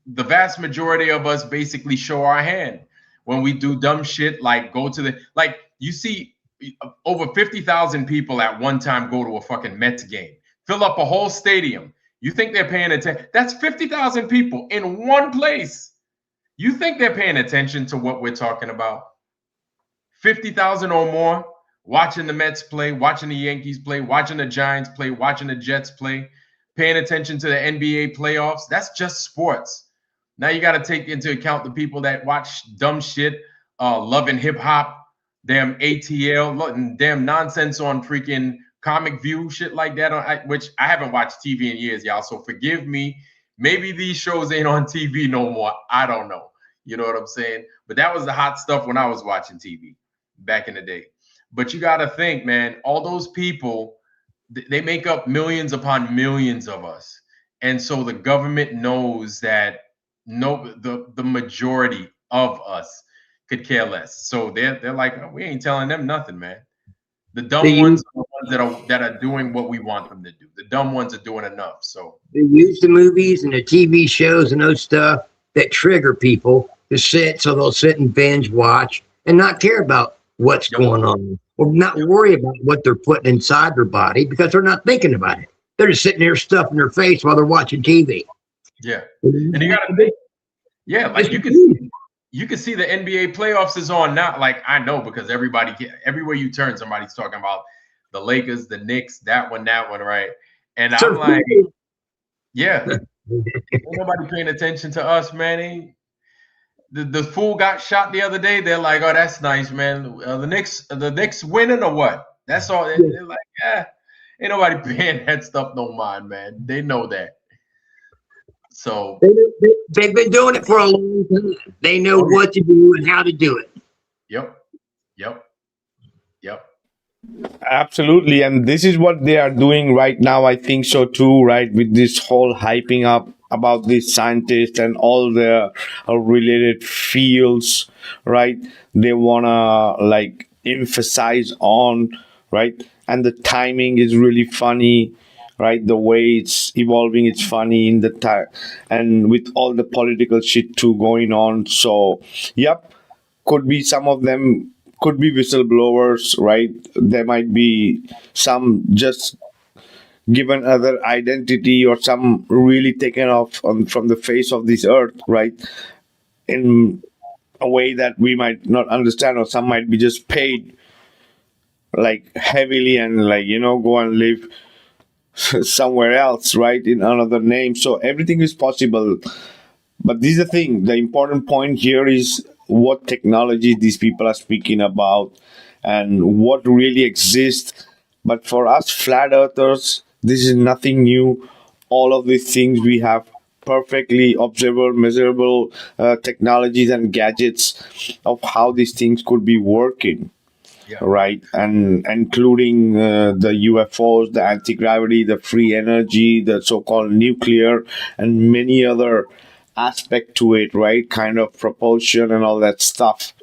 The vast majority of us basically show our hand when we do dumb shit, like go to the, like you see over 50,000 people at one time go to a fucking Mets game, fill up a whole stadium. You think they're paying attention? That's 50,000 people in one place. You think they're paying attention to what we're talking about? 50,000 or more watching the Mets play, watching the Yankees play, watching the Giants play, watching the Jets play, paying attention to the NBA playoffs. That's just sports. Now you got to take into account the people that watch dumb shit, loving hip hop, damn ATL, damn nonsense on freaking Comic View, shit like that, which I haven't watched TV in years, y'all. So forgive me. Maybe these shows ain't on TV no more. I don't know. You know what I'm saying? But that was the hot stuff when I was watching TV back in the day. But you got to think, man, all those people, they make up millions upon millions of us. And so the government knows that the majority of us could care less. So they're like, oh, we ain't telling them nothing, man. The dumb ones are the ones that are doing what we want them to do. The dumb ones are doing enough. So they use the movies and the TV shows and those stuff that trigger people to sit, so they'll sit and binge watch and not care about what's going on, or not worry about what they're putting inside their body because they're not thinking about it. They're just sitting there stuffing their face while they're watching TV. Yeah, and you got to think, yeah, like you can see the NBA playoffs is on now. Like I know because everywhere you turn, somebody's talking about the Lakers, the Knicks, that one, right? And I'm like, yeah, ain't nobody paying attention to us, man. The fool got shot the other day. They're like, oh, that's nice, man. The Knicks winning or what? That's all. They're like, yeah, ain't nobody paying that stuff no mind, man. They know that. So they've been doing it for a long time. They know what to do and how to do it. Yep. Absolutely. And this is what they are doing right now. I think so too, right? With this whole hyping up about these scientists and all the related fields, right? They want to like emphasize on, right? And the timing is really funny, right? The way it's evolving, it's funny in the time, and with all the political shit too going on. So, yep, could be some of them could be whistleblowers, right? There might be some just given other identity, or some really taken off from the face of this earth, right? In a way that we might not understand, or some might be just paid like heavily and like, go and live somewhere else, right? In another name. So everything is possible. But this is the thing. The important point here is what technology these people are speaking about and what really exists. But for us flat earthers, this is nothing new. All of these things we have perfectly observable, measurable technologies and gadgets of how these things could be working. Yeah. Right, and including the UFOs, the anti-gravity, the free energy, the so-called nuclear, and many other aspect to it, right? Kind of propulsion and all that stuff,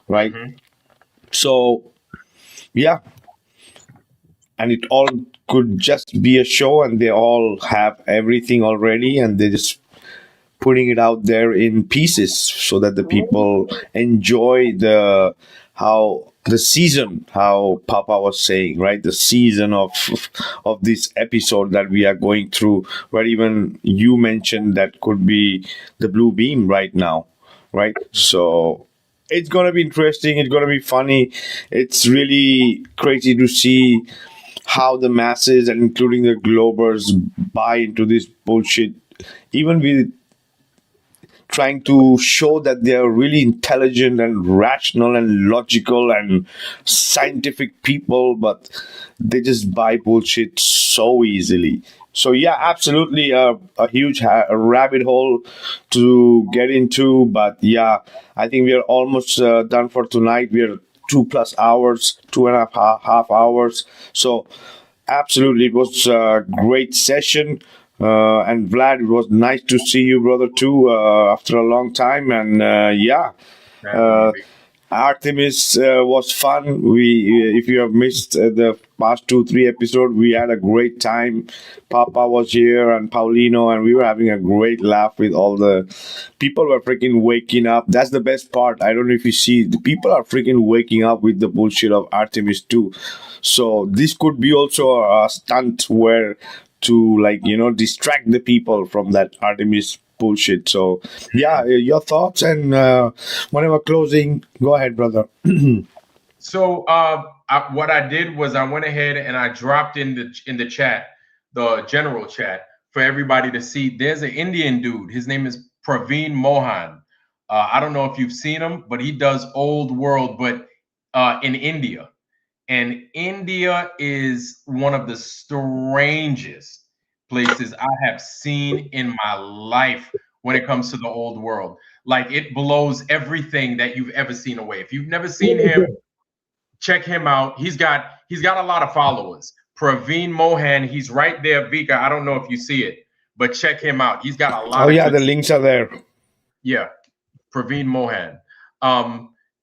right? Mhm. So, yeah, and it all could just be a show, and they all have everything already, and they just putting it out there in pieces so that the people enjoy how the season, how Papa was saying, right? The season of this episode that we are going through, where even you mentioned that could be the blue beam right now, right? So it's gonna be interesting. It's gonna be funny. It's really crazy to see how the masses and including the globers buy into this bullshit, even with trying to show that they are really intelligent and rational and logical and scientific people, but they just buy bullshit so easily. So yeah, absolutely a huge rabbit hole to get into. But yeah, I think we are almost done for tonight. We are 2+ hours, 2.5 hours. So absolutely, it was a great session. And Vlad, it was nice to see you, brother, too, after a long time. And yeah, Artemis was fun. If you have missed the past 2-3 episodes, we had a great time. Papa was here and Paulino, and we were having a great laugh with all the people. Were freaking waking up. That's the best part. I don't know if you see, the people are freaking waking up with the bullshit of Artemis too. So this could be also a stunt where to, like, distract the people from that Artemis bullshit. So yeah, your thoughts and whenever closing, go ahead, brother. So what I did was I went ahead and I dropped in the chat, the general chat, for everybody to see. There's an Indian dude. His name is Praveen Mohan. I don't know if you've seen him, but he does old world, but in India. And India is one of the strangest places I have seen in my life when it comes to the old world. Like, it blows everything that you've ever seen away. If you've never seen him, check him out. He's got a lot of followers. Praveen Mohan, he's right there, Vikka. I don't know if you see it, but check him out. He's got a lot of the links are there. Yeah, Praveen Mohan.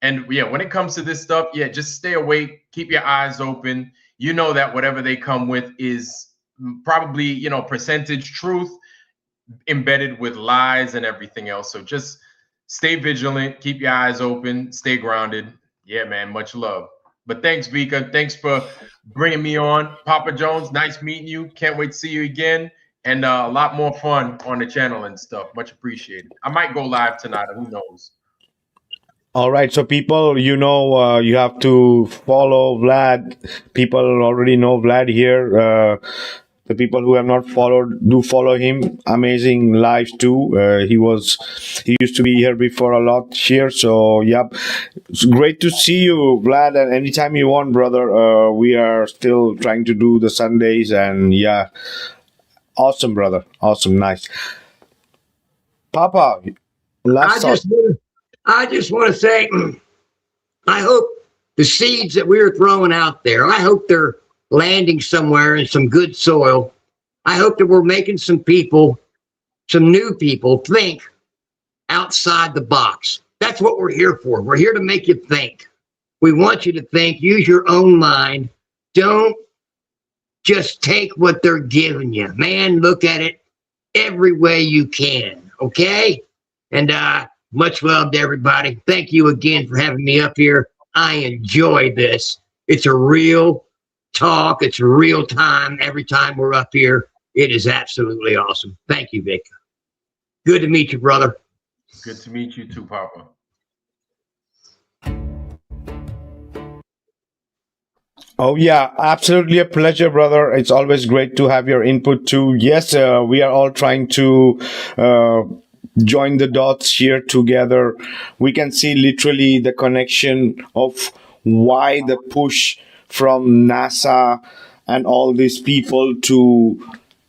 And yeah, when it comes to this stuff, yeah, just stay awake, keep your eyes open. You know that whatever they come with is probably, percentage truth embedded with lies and everything else. So just stay vigilant, keep your eyes open, stay grounded. Yeah, man, much love. But thanks, Vikka. Thanks for bringing me on. Papa Jones, nice meeting you. Can't wait to see you again. And a lot more fun on the channel and stuff. Much appreciated. I might go live tonight. Who knows? All right, so people, you have to follow Vlad. People already know Vlad here. The people who have not followed, do follow him. Amazing lives too. He used to be here before a lot here. So yep, it's great to see you, Vlad. And anytime you want, brother, we are still trying to do the Sundays. And yeah, awesome, brother. Awesome, nice. Papa, last thought. I just want to say, I hope the seeds that we are throwing out there, I hope they're landing somewhere in some good soil. I hope that we're making some new people think outside the box. That's what we're here for. We're here to make you think. We want you to think, use your own mind. Don't just take what they're giving you. Man, look at it every way you can, okay? And much love to everybody. Thank you again for having me up here. I enjoy this. It's a real talk. It's real time. Every time we're up here, it is absolutely awesome. Thank you, Vikka. Good to meet you, brother. Good to meet you too, Papa. Oh yeah, absolutely a pleasure, brother. It's always great to have your input too. Yes, we are all trying to join the dots here together. We can see literally the connection of why the push from NASA and all these people to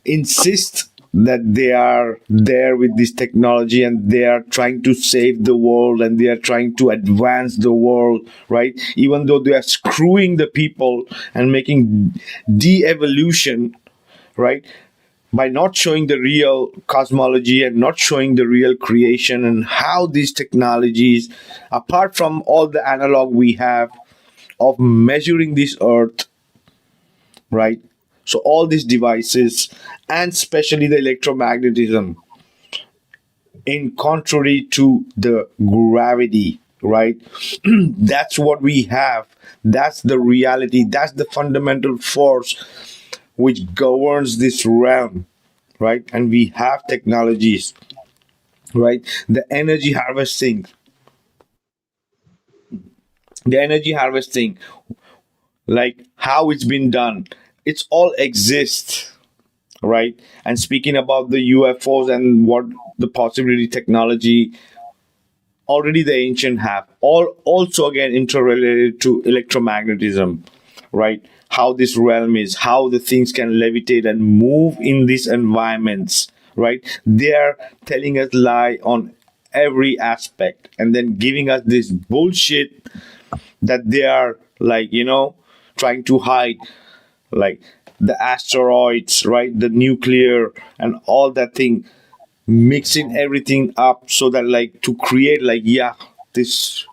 insist that they are there with this technology and they are trying to save the world and they are trying to advance the world, right? Even though they are screwing the people and making de-evolution, right? By not showing the real cosmology and not showing the real creation and how these technologies, apart from all the analog we have of measuring this earth, right? So all these devices, and especially the electromagnetism, in contrary to the gravity, right? That's what we have. That's the reality. That's the fundamental force which governs this realm, right? And we have technologies, right? The energy harvesting, like how it's been done, it's all exists, right? And speaking about the UFOs and what the possibility technology already the ancient have, all also again interrelated to electromagnetism, right? How this realm is, how the things can levitate and move in these environments, right? They are telling us lie on every aspect and then giving us this bullshit that they are like, trying to hide, like the asteroids, right? The nuclear and all that thing, mixing everything up so that like to create like, yeah, this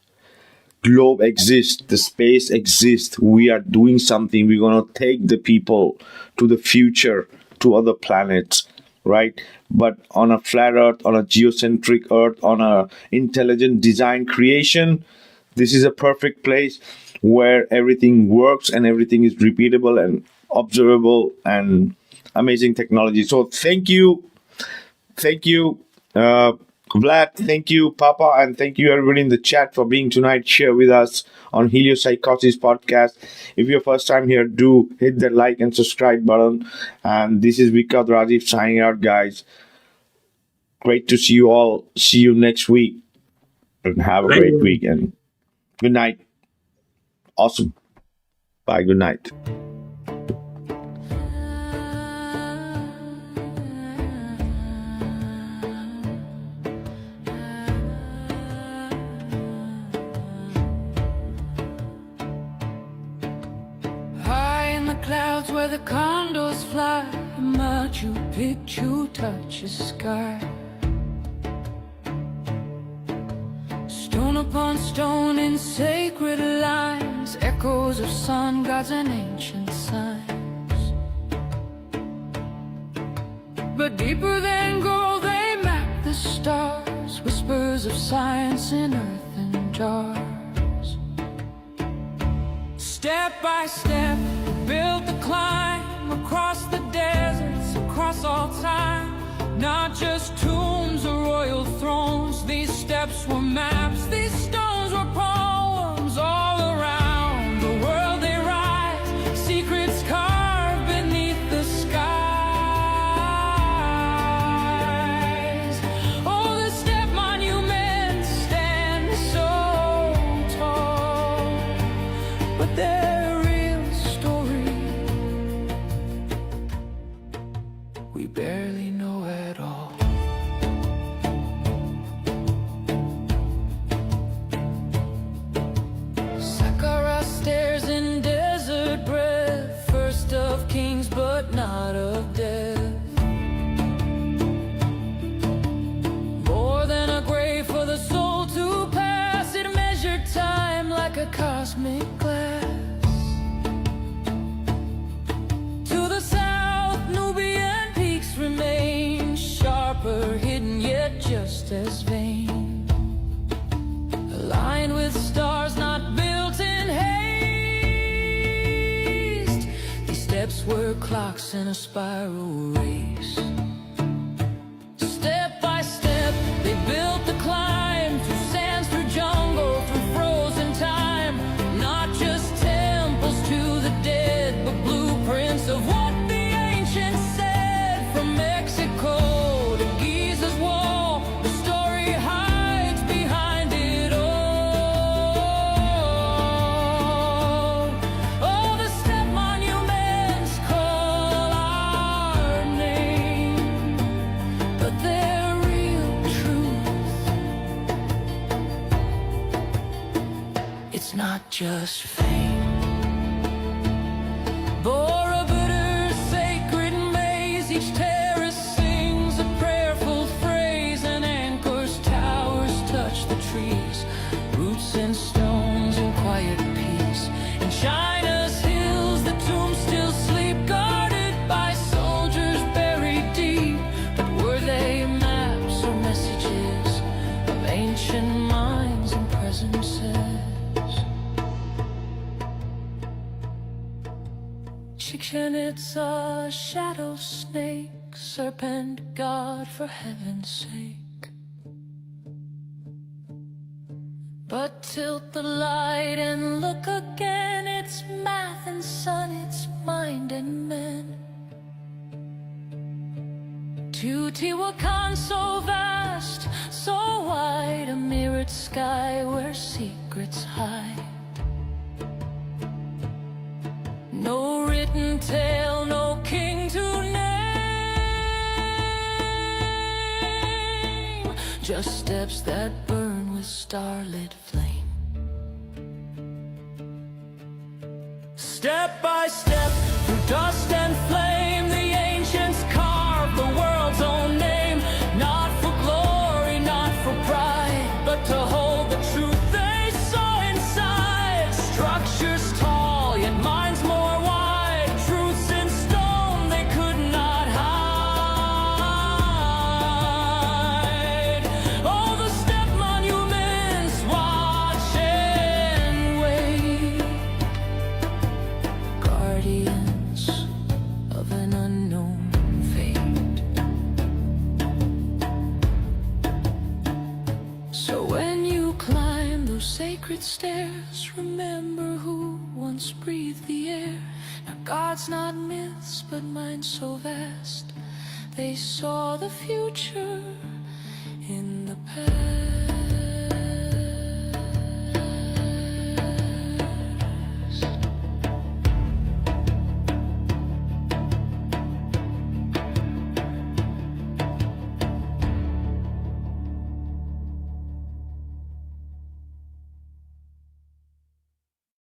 globe exists, the space exists, we are doing something, we're going to take the people to the future, to other planets, right? But on a flat earth, on a geocentric earth, on a intelligent design creation, this is a perfect place where everything works and everything is repeatable and observable and amazing technology. So thank you, Vlad, thank you, Papa, and thank you everybody in the chat for being tonight here with us on Heliopsychosis podcast. If you're first time here, do hit the like and subscribe button. And this is Vikka, Draziv signing out, guys. Great to see you all. See you next week and have a great weekend. Good night. Awesome. Bye. Good night. Clouds where the condors fly, Machu Picchu touches sky. Stone upon stone in sacred lines, echoes of sun gods and ancient signs. But deeper than gold they map the stars, whispers of science in earthen jars. Step by step built the climb across the deserts, across all time. Not just tombs or royal thrones, these steps were maps, these stones were poems. All around the world they rise, secrets carved beneath the skies. Oh, the step monuments stand so tall, but they're we barely know at all. Saqqara stares in desert breath, first of kings but not of death. More than a grave for the soul to pass, it measured time like a cosmic glass. Remain sharper, hidden yet just as vain, aligned with stars not built in haste. These steps were clocks in a spiral race. Step by step they built the climb, through sands, through jungle, through frozen time. Not just temples to the dead, but blueprints of what the ancients said. From Mexico to Giza's wall, the story hides behind it all. Oh, the step monuments call our name. It's not just fame. Borobudur, sacred maze, each terrace sings a prayerful phrase, and anchors, towers touch the trees, roots and stones in quiet peace. In China's hills, the tombs still sleep, guarded by soldiers buried deep. But were they maps or messages of ancient minds and presences? Chicken, it's a shadow snake, serpent god for heaven's sake. But tilt the light and look again, it's math and sun, it's mind and men. Teotihuacan so vast, so wide, a mirrored sky where secrets hide. No written tale, no king to name, just steps that burn with starlit flame. Step by step, through dust and flame, the ancients carved the world's own name. Not for glory, not for pride, but to hold the truth they saw inside. Structures tall, yet minds more wide. Truths in stone they could not hide. Oh, the step monuments watch and wait, guardians of an unknown fate. So when you climb those sacred stairs, remember who once breathed the air. Now God's not myths, but minds so vast, they saw the future in the past.